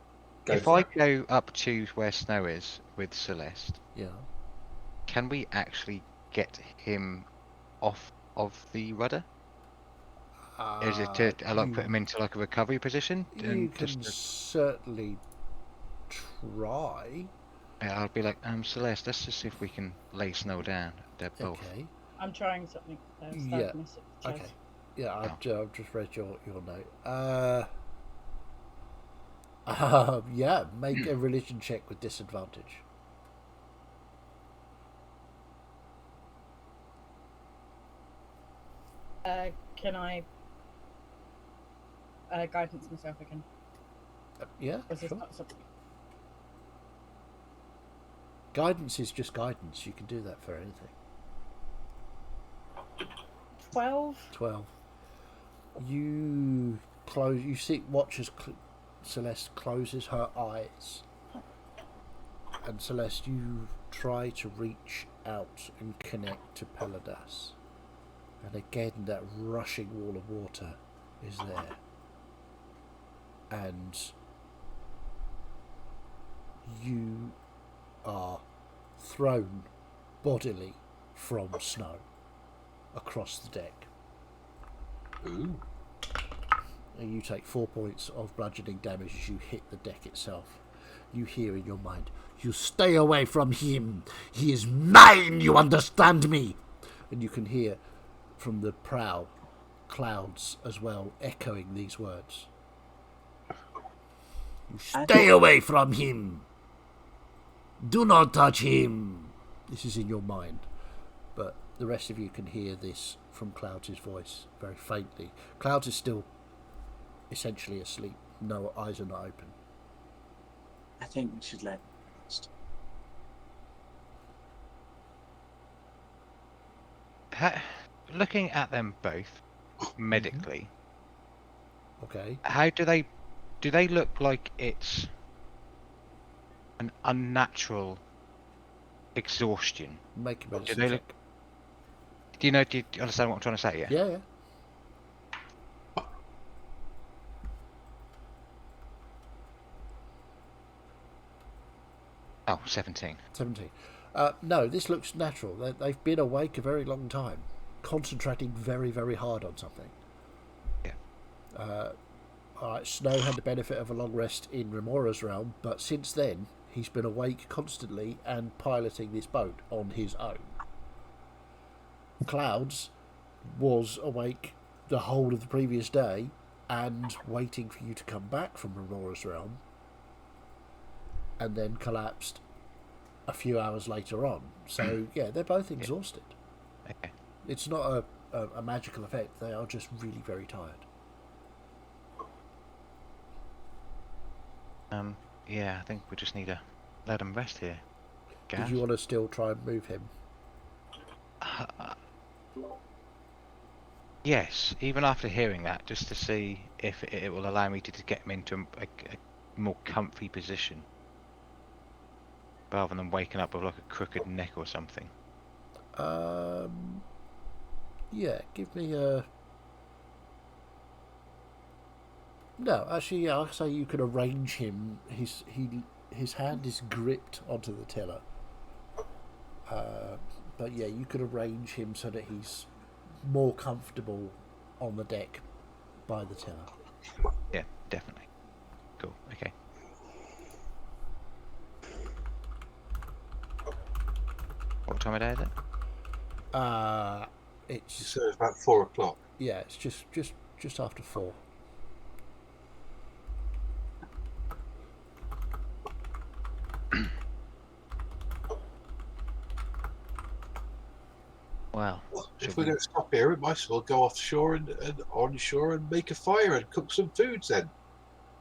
If I go up to where Snow is with Celeste, Yeah. can we actually get him off of the rudder? Is it to put him into like a recovery position? You And can certainly try. I'll be like, Celeste, let's just see if we can lay Snow down. They're both. Okay. I'm trying something. Yeah. Okay. Yeah, I've just read your note. Yeah, make a religion check with disadvantage. Can I guidance myself again? Yeah, Or is this sure. not something? Guidance is just guidance. You can do that for anything. 12? 12. You close. You see, watch as Celeste closes her eyes, and Celeste, you try to reach out and connect to Peladas, and again that rushing wall of water is there, and you are thrown bodily from Snow across the deck. Ooh. And you take 4 points of bludgeoning damage as you hit the deck itself. You hear in your mind, "You stay away from him. He is mine, you understand me?" And you can hear from the prow clouds as well echoing these words. "You stay away from him. Do not touch him! This is in your mind. But the rest of you can hear this from Clouds' voice very faintly. Clouds is still essentially asleep. No, eyes are not open. I think we should let him rest. Looking at them both medically, Okay. how do they look like it's an unnatural exhaustion? Make a medicine they check. look- Do you understand what I'm trying to say? Yeah, yeah. Oh, 17. 17. No, this looks natural. They've been awake a very long time, concentrating very, very hard on something. Yeah. Alright, Snow had the benefit of a long rest in Remora's realm, but since then, he's been awake constantly and piloting this boat on his own. Clouds was awake the whole of the previous day and waiting for you to come back from Remora's realm, and then collapsed a few hours later on. So, yeah, they're both exhausted. Okay. It's not a magical effect. They are just really very tired. Yeah, I think we just need to let him rest here. Did Gaz? you want to still try and move him? Yes, even after hearing that, just to see if it will allow me to get him into a more comfy position. Rather than waking up with like a crooked neck or something. Yeah, give me a... No, actually, yeah, I'll say you can arrange him. His hand is gripped onto the tiller. But yeah, you could arrange him so that he's more comfortable on the deck by the tiller. Yeah, definitely. Cool, okay. What time of day is it? It's So it's about 4 o'clock. yeah, it's just after 4. Well, If we're going to stop here, we might as well go offshore and onshore and make a fire and cook some foods then.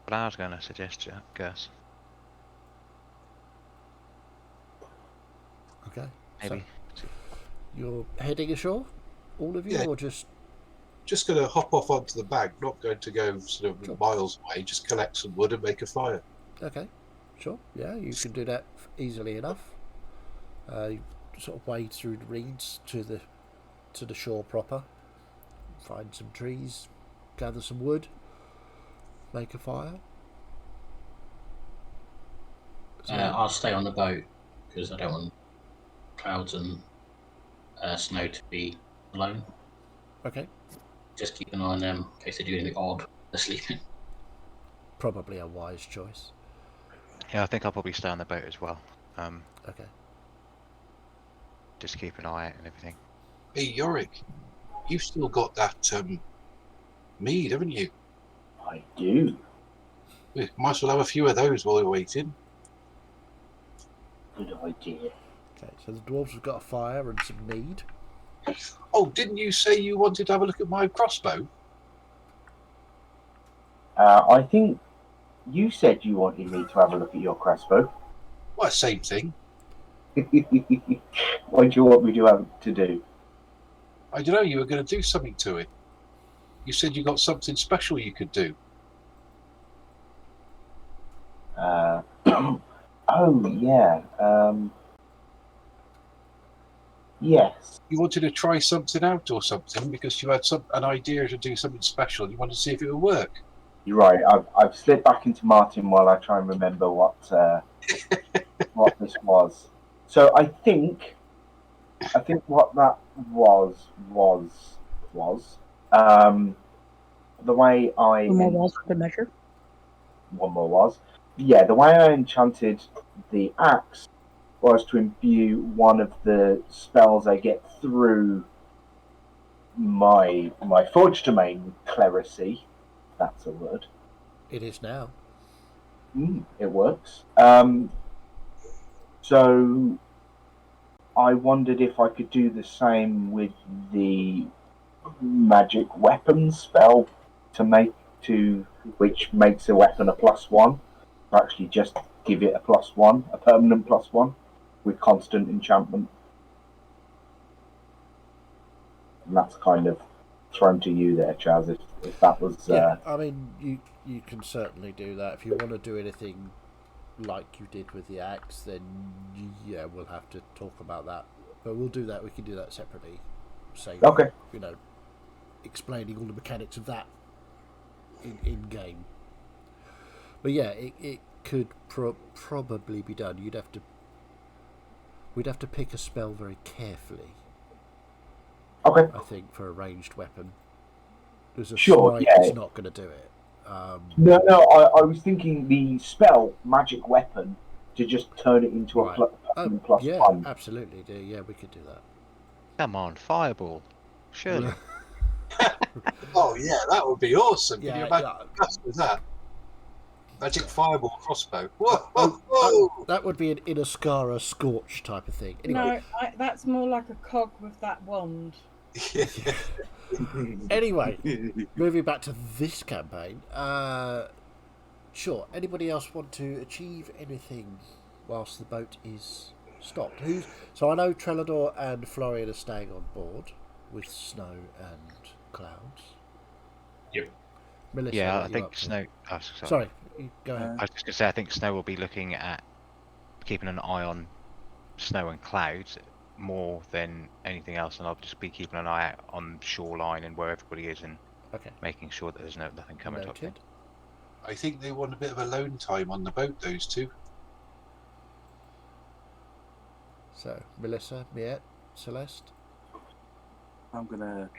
what I was going to suggest, Gus. Okay. Maybe. So you're heading ashore, all of you, Yeah. or just Just going to hop off onto the bank, not going to go sort of Sure. miles away, just collect some wood and make a fire. okay? Sure. Yeah, you can do that easily enough. You sort of wade through the reeds to the shore proper, find some trees, gather some wood, make a fire. So, I'll stay on the boat because I don't want Clouds and Snow to be alone. okay, Just keep an eye on them in case they do anything odd. They're sleeping. probably a wise choice. Yeah, I think I'll probably stay on the boat as well. Okay. Just keep an eye out and everything. Hey, Yorick, you've still got that mead, haven't you? I do. We might as well have a few of those while we're waiting. Good idea. Okay, so the dwarves have got a fire and some mead. Oh, didn't you say you wanted to have a look at my crossbow? I think you said you wanted me to have a look at your crossbow. Well, same thing. What do you want me to do? I don't know, you were going to do something to it. You said you got something special you could do. Oh, yeah. Yes. You wanted to try something out or something because you had an idea to do something special. You wanted to see if it would work. You're right. I've slipped back into Martin while I try and remember what this was. So I think what that was the way I One more was for the measure. one more was yeah, the way I enchanted the axe was to imbue one of the spells I get through my forge domain with clerisy. That's a word. It is now. It works. So I wondered if I could do the same with the magic weapon spell which makes a weapon a +1. To actually just give it a +1, a permanent +1 with constant enchantment. And that's kind of thrown to you there, Chaz. If that was Yeah, I mean, you can certainly do that. If you want to do anything like you did with the axe, then yeah, we'll have to talk about that. But we'll do that. We can do that separately. Say, okay. You know, explaining all the mechanics of that in game. But yeah, it could probably be done. We'd have to pick a spell very carefully. Okay. I think for a ranged weapon, because a Sure, smite yeah. is not going to do it. No, I was thinking the spell magic weapon to just turn it into Right. a +1. Yeah, absolutely. Yeah, we could do that. Come on, fireball. Surely. Oh yeah, that would be awesome. Can you Yeah, imagine us with that? Magic fireball crossbow. Whoa, whoa, whoa! That would be an Inaskara Scorch type of thing. Anyway, No, that's more like a cog with that wand. Anyway, moving back to this campaign. Sure. Anybody else want to achieve anything whilst the boat is stopped? So I know Trelador and Florian are staying on board with snow and clouds. Yep. Melissa, Yeah, what I are you think up to? Snow. Oh, sorry. Sorry, go ahead. I was just going to say, I think Snow will be looking at keeping an eye on snow and clouds more than anything else, and I'll just be keeping an eye out on shoreline and where everybody is, and Okay. making sure that there's nothing coming up. Noted. I think they want a bit of alone time on the boat, those two. So, Melissa, Miette, Celeste? I'm gonna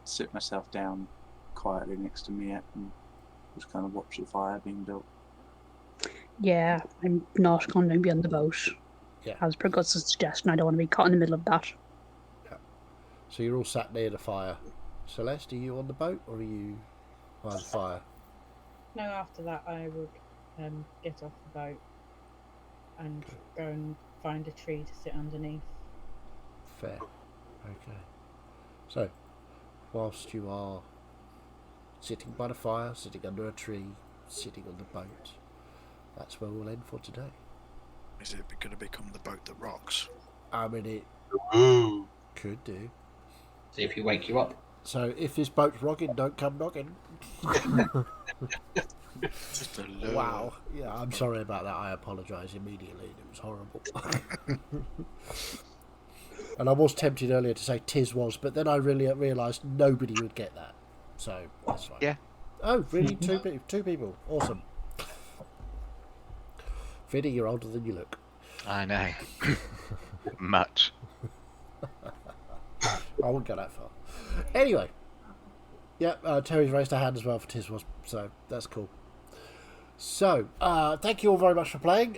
sit myself down quietly next to Miette and just kind of watch the fire being built. Yeah, I'm not going to be on the boat. Yeah. As per Gus' suggestion, I don't want to be caught in the middle of that. Yeah. So you're all sat near the fire. Celeste, are you on the boat or are you by the fire? No, after that I would get off the boat and go and find a tree to sit underneath. Fair. Okay. So, whilst you are sitting by the fire, sitting under a tree, sitting on the boat, that's where we'll end for today. Is it going to become the boat that rocks? I mean, it Ooh. could do. See if he wake you up. So, if this boat's rocking, don't come knocking. Just a low. Wow. Yeah, I'm sorry about that. I apologise immediately. It was horrible. And I was tempted earlier to say "tis was," but then I really realised nobody would get that. So that's fine. Yeah. Oh, really? Two people. Awesome. Vinny, you're older than you look. I know. Much. I wouldn't go that far. Anyway. Yeah, Terry's raised her hand as well for tis was, so that's cool. So, thank you all very much for playing.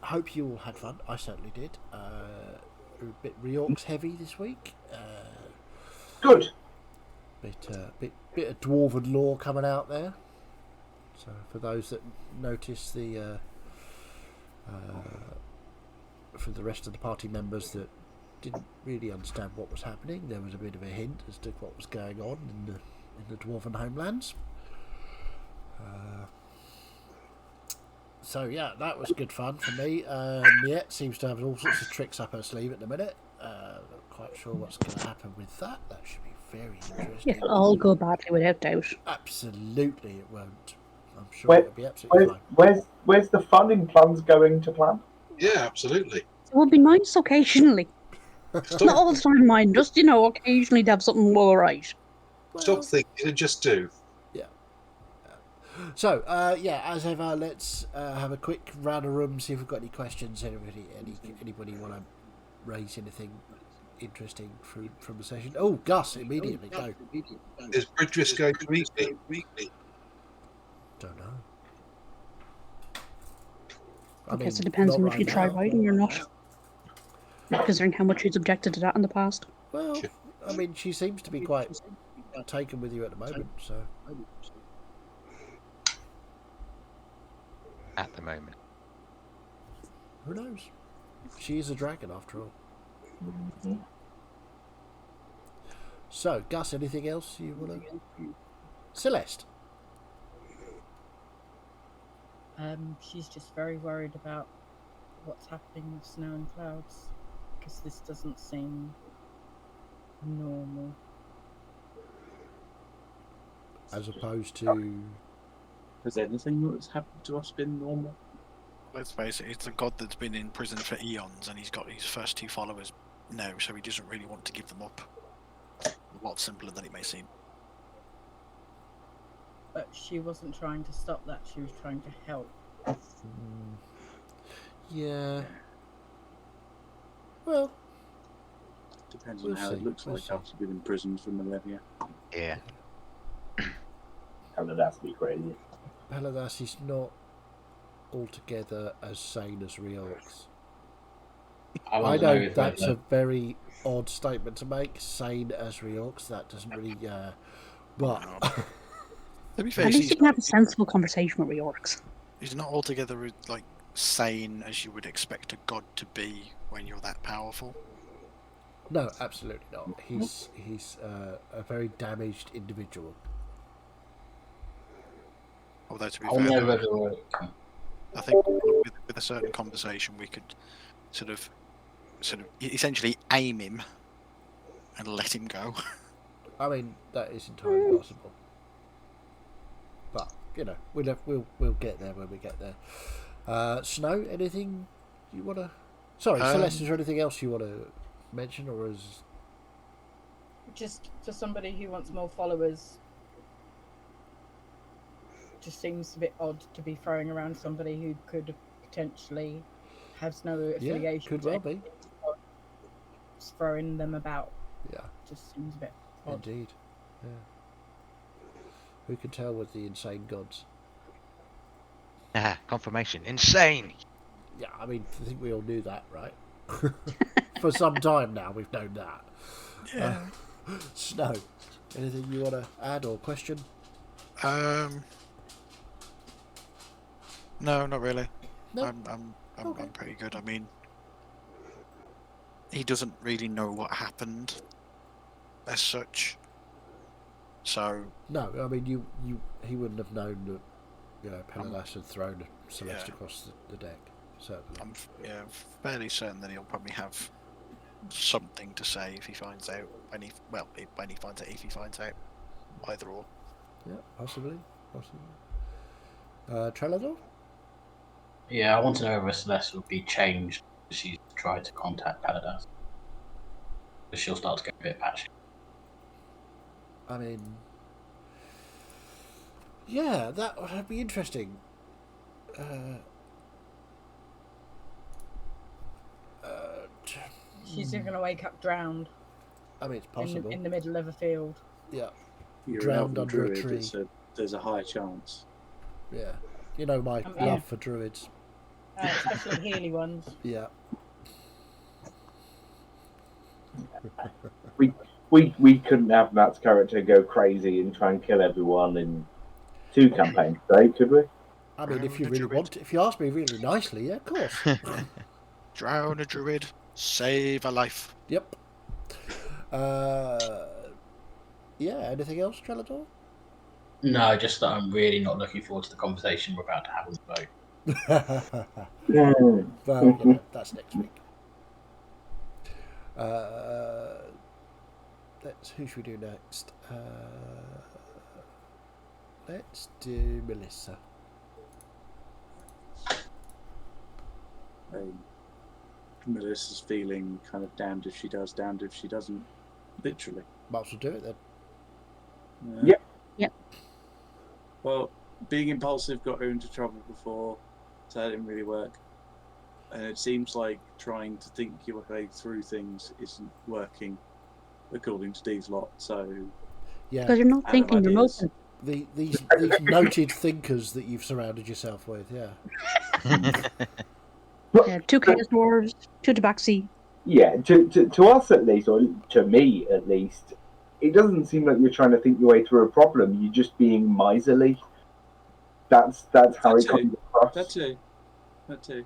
Hope you all had fun. I certainly did. A bit Reorcs heavy this week. Good. Bit of dwarven lore coming out there. So for those that notice for the rest of the party members that didn't really understand what was happening, there was a bit of a hint as to what was going on in the dwarven homelands. So yeah, that was good fun for me. Miette seems to have all sorts of tricks up her sleeve at the minute. Not quite sure what's going to happen with that. That should be very interesting. It'll all go badly without doubt. Absolutely, it won't. I'm sure it'll be absolutely fine. Where's the fun in plans going to plan? Yeah, absolutely. It would be nice occasionally. Not all the time, mind. Just, occasionally to have something all right. Stop thinking and just do. So, as ever, let's have a quick round of room, see if we've got any questions. Anybody want to raise anything interesting from the session? Oh, Gus, immediately, go. Is Bridges going to meet me? Don't know. I guess it depends on if you try writing or not. Considering how much she's objected to that in the past. Well, I mean, she seems to be quite taken with you at the moment, so... At the moment. Who knows? She is a dragon after all. Mhm. So, Gus, anything else you want to... Celeste? She's just very worried about what's happening with snow and clouds, because this doesn't seem normal. As opposed to... Has anything that's happened to us been normal? Let's face it, it's a god that's been in prison for eons, and he's got his first 2 followers now, so he doesn't really want to give them up. A lot simpler than it may seem. But she wasn't trying to stop that, she was trying to help. Yeah. Well, Depends We'll on how see, it looks we'll like see. after being in prison for millennia. Yeah. How did that be crazy? Paladas is not altogether as sane as Reorx. I I want to know if that's whether- a very odd statement to make. Sane as Reorx, that doesn't really. But To be fair, At least he's you can have a sensible conversation with Reorx. he's not altogether like sane as you would expect a god to be when you're that powerful. no, absolutely not. He's a very damaged individual. Although to be I want to fair, know though, whether I think with a certain conversation we could sort of essentially aim him and let him go. I mean, that is entirely possible. But we'll get there when we get there. Snow, anything you want to? Sorry, Celeste, is there anything else you want to mention, or is Just for somebody who wants more followers, just seems a bit odd to be throwing around somebody who could potentially have no affiliation. could well be. Just throwing them about Yeah, just seems a bit odd. indeed. Yeah. Who can tell with the insane gods? Ah, confirmation. Insane! Yeah, I mean, I think we all knew that, right? For some time now, we've known that. Yeah. Snow, anything you want to add or question? No, not really. No. I'm Okay. pretty good. I mean, he doesn't really know what happened as such. So No, I mean, he wouldn't have known that Paladas had thrown Celeste across the deck. Certainly. I'm fairly certain that he'll probably have something to say if he finds out when he finds out, if he finds out, either or. Yeah, possibly. Trelador? Yeah, I want to know whether Celeste will be changed if she's tried to contact Paladas. But she'll start to get a bit patchy. I mean, yeah, that would be interesting. She's going to wake up drowned I mean, it's possible. in the middle of a field. Yeah, You're Drowned an elven under a druid, tree. there's a high chance. yeah. You know my Yeah. love for druids. Especially Healy ones. Yeah. We couldn't have Matt's character go crazy and try and kill everyone in 2 campaigns, right? Could we? I mean, if you Drown a really druid. want, if you ask me really nicely, yeah, of course. Drown a druid, save a life. Yep. Yeah. Anything else, Trelador? No, just that I'm really not looking forward to the conversation we're about to have on the boat. Well, that's next week. Who should we do next? Let's do Melissa. Melissa's feeling kind of damned if she does, damned if she doesn't. Literally. Might as well do it then. Yep. Yep. Well, being impulsive got her into trouble before, so that didn't really work. And it seems like trying to think your way through things isn't working, according to Steve's lot. So, Yeah, Because you're not Out of thinking, you're ideas. moping. these noted thinkers that you've surrounded yourself with. Yeah. Yeah, 2 chaos dwarves, 2 tabaxi. Yeah, to us at least, or to me at least, it doesn't seem like you're trying to think your way through a problem. You're just being miserly. That's how That it comes too. across. that too.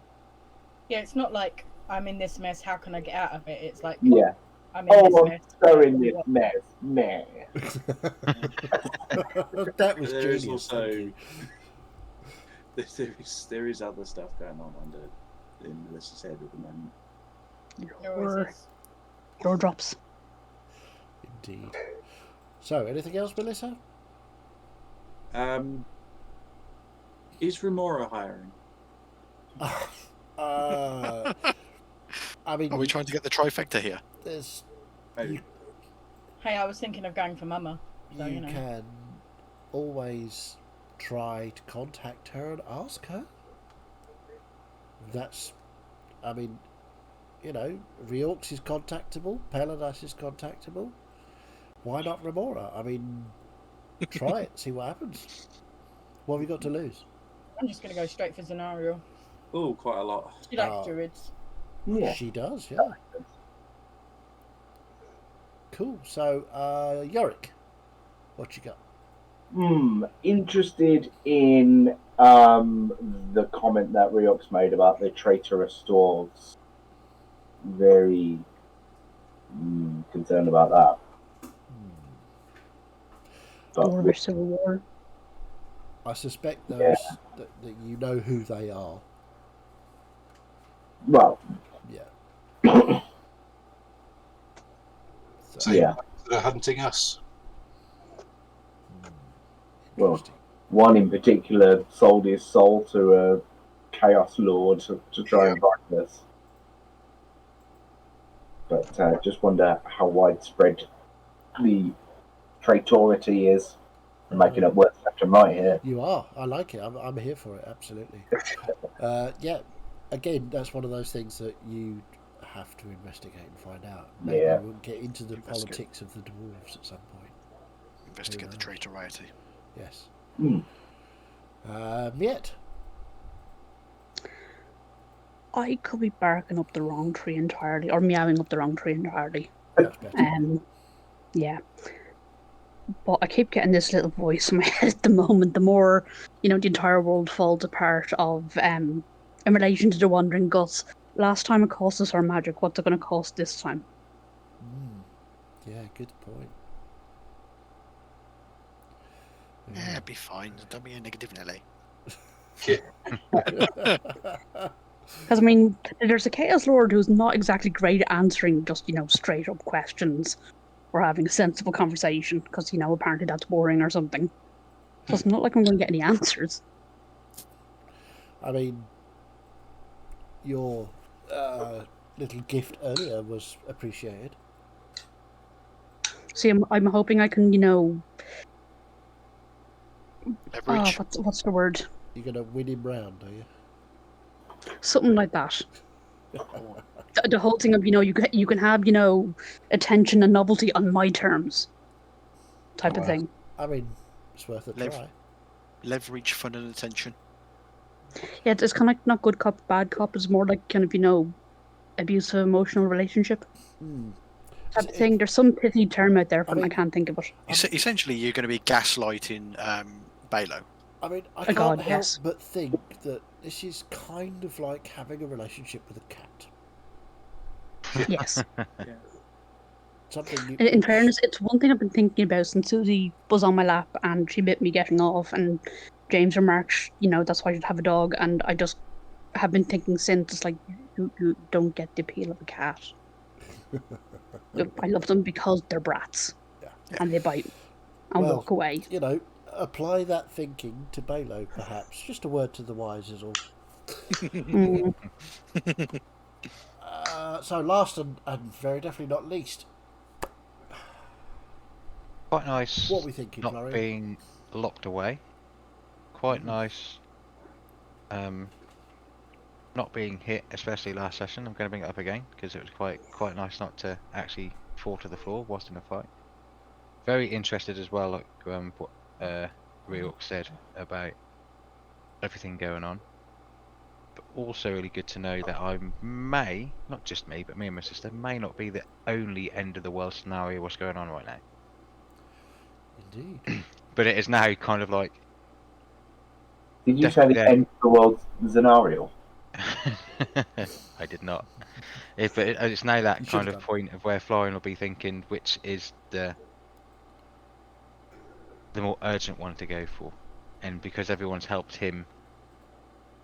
Yeah, Yeah, it's not like I'm in this mess. How can I get out of it? It's like Yeah. I'm in this Oh, I'm mess. so in this mess. Meh. That was There is genius. also- Thank you. There is other stuff going on in Melissa's head at the moment. There always Your is. jaw drops. Indeed. So, anything else, Melissa? Is Remora hiring? I mean, Are we trying to get the trifecta here? there's Maybe. Hey, I was thinking of going for Mama. So, you you know. can always try to contact her and ask her. That's, I mean, you know, Reorx is contactable, Peladas is contactable. Why not Remora? I mean, try it, see what happens. What have you got to lose? I'm just going to go straight for Zenario. Oh, quite a lot. She likes Oh. druids. Yeah. She does, yeah. Cool. So, Yorick, what you got? Interested in the comment that Riox made about the traitorous dwarves. Very concerned about that. But Dwarvish Civil War. I suspect those Yeah. that you know who they are. well, Yeah. So, yeah. They're hunting us. Well, interesting. one in particular sold his soul to a chaos lord to try and find us. But just wonder how widespread the traitority is. I'm making up words left and right here. You are. I like it. I'm here for it. Absolutely. Yeah. Again, that's one of those things that you have to investigate and find out. Maybe Yeah. we'll get into the Investigate. politics of the dwarves at some point. Investigate the knows? traitority. Yes. Hmm. Yet. I could be barking up the wrong tree entirely, or meowing up the wrong tree entirely. Much better. Yeah. But I keep getting this little voice in my head at the moment. The more, the entire world falls apart of, in relation to the Wandering Guts. Last time it cost us our magic, what's it going to cost this time? Yeah, good point. Yeah, it'd be fine. Don't be a negative Nelly. Because, I mean, there's a Chaos Lord who's not exactly great at answering just, straight up questions or having a sensible conversation, because, apparently that's boring or something. So it's not like I'm going to get any answers. I mean, your little gift earlier was appreciated. See, I'm hoping I can, Leverage. what's the word? You're going to win him round, are you? Something like that. The whole thing of, you can have, attention and novelty on my terms, type of thing. I mean, it's worth a try. Leverage fun and attention. Yeah, it's kind of like not good cop, bad cop. It's more like kind of, abusive emotional relationship type of thing. There's some pithy term out there for it, I can't think of it. Essentially, you're going to be gaslighting Balo. I mean, I Oh can't God, help yes. but think that this is kind of like having a relationship with a cat. Yes. Something you, In fairness, it's one thing I've been thinking about since Susie was on my lap and she bit me getting off, and James remarked, that's why I should have a dog, and I just have been thinking since, it's like, you don't get the appeal of a cat. I love them because they're brats. Yeah. And they bite and Well, walk away. apply that thinking to Balo, perhaps. Just a word to the wise is all. Mm. So last and very definitely not least, Quite nice what are we thinking, not Florian? being locked away. Quite nice not being hit, especially last session. I'm going to bring it up again because it was quite nice not to actually fall to the floor whilst in a fight. Very interested as well, like what Reorx said about everything going on. But also really good to know that I may, not just me, but me and my sister, may not be the only end of the world scenario what's going on right now. Indeed. But it is now kind of like... Did you say the end of the world scenario? I did not. But it's now that You should kind have of done. point of where Florian will be thinking which is the more urgent one to go for, and because everyone's helped him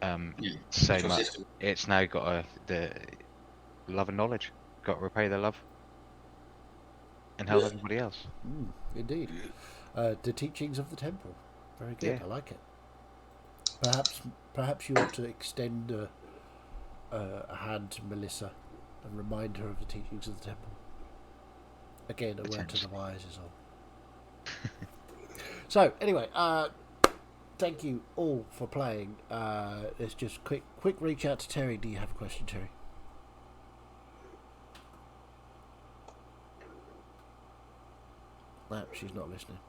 so Mutual much, system. it's now got the love and knowledge. Got to repay the love and help everybody else. Indeed. The teachings of the temple. Very good. Yeah. I like it. Perhaps you ought to extend a hand to Melissa and remind her of the teachings of the temple. Again, a word to the wise is all. So, anyway, thank you all for playing. Let's just quick reach out to Terry. Do you have a question, Terry? No, she's not listening.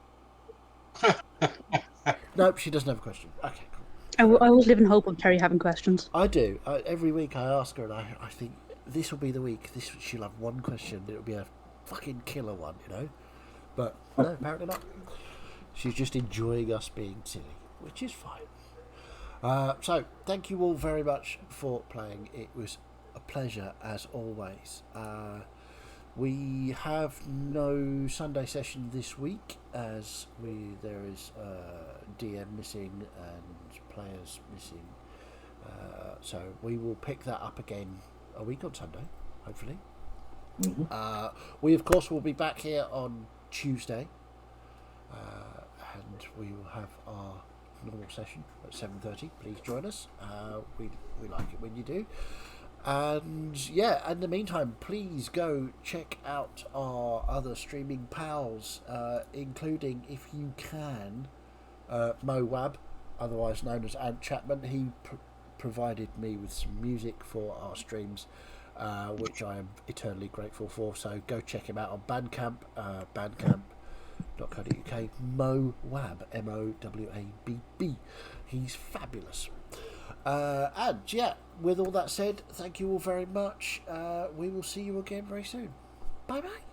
Nope, she doesn't have a question. Okay, cool. I always live in hope of Terry having questions. I do. Every week I ask her, and I think this will be the week. She'll have one question. It'll be a fucking killer one, you know. But no, apparently not. She's just enjoying us being silly, which is fine. So thank you all very much for playing. It was a pleasure as always. We have no Sunday session this week as there is DM missing and players missing. So we will pick that up again a week on Sunday, hopefully. We of course will be back here on Tuesday, and we will have our normal session at 7:30. Please join us. We like it when you do. And yeah, in the meantime, please go check out our other streaming pals, including, if you can, Moab, otherwise known as Ant Chapman. He provided me with some music for our streams, which I am eternally grateful for. So go check him out on Bandcamp, bandcamp.co.uk. Moab, MOWABB. He's fabulous. And yeah, with all that said, thank you all very much. We will see you again very soon. Bye bye.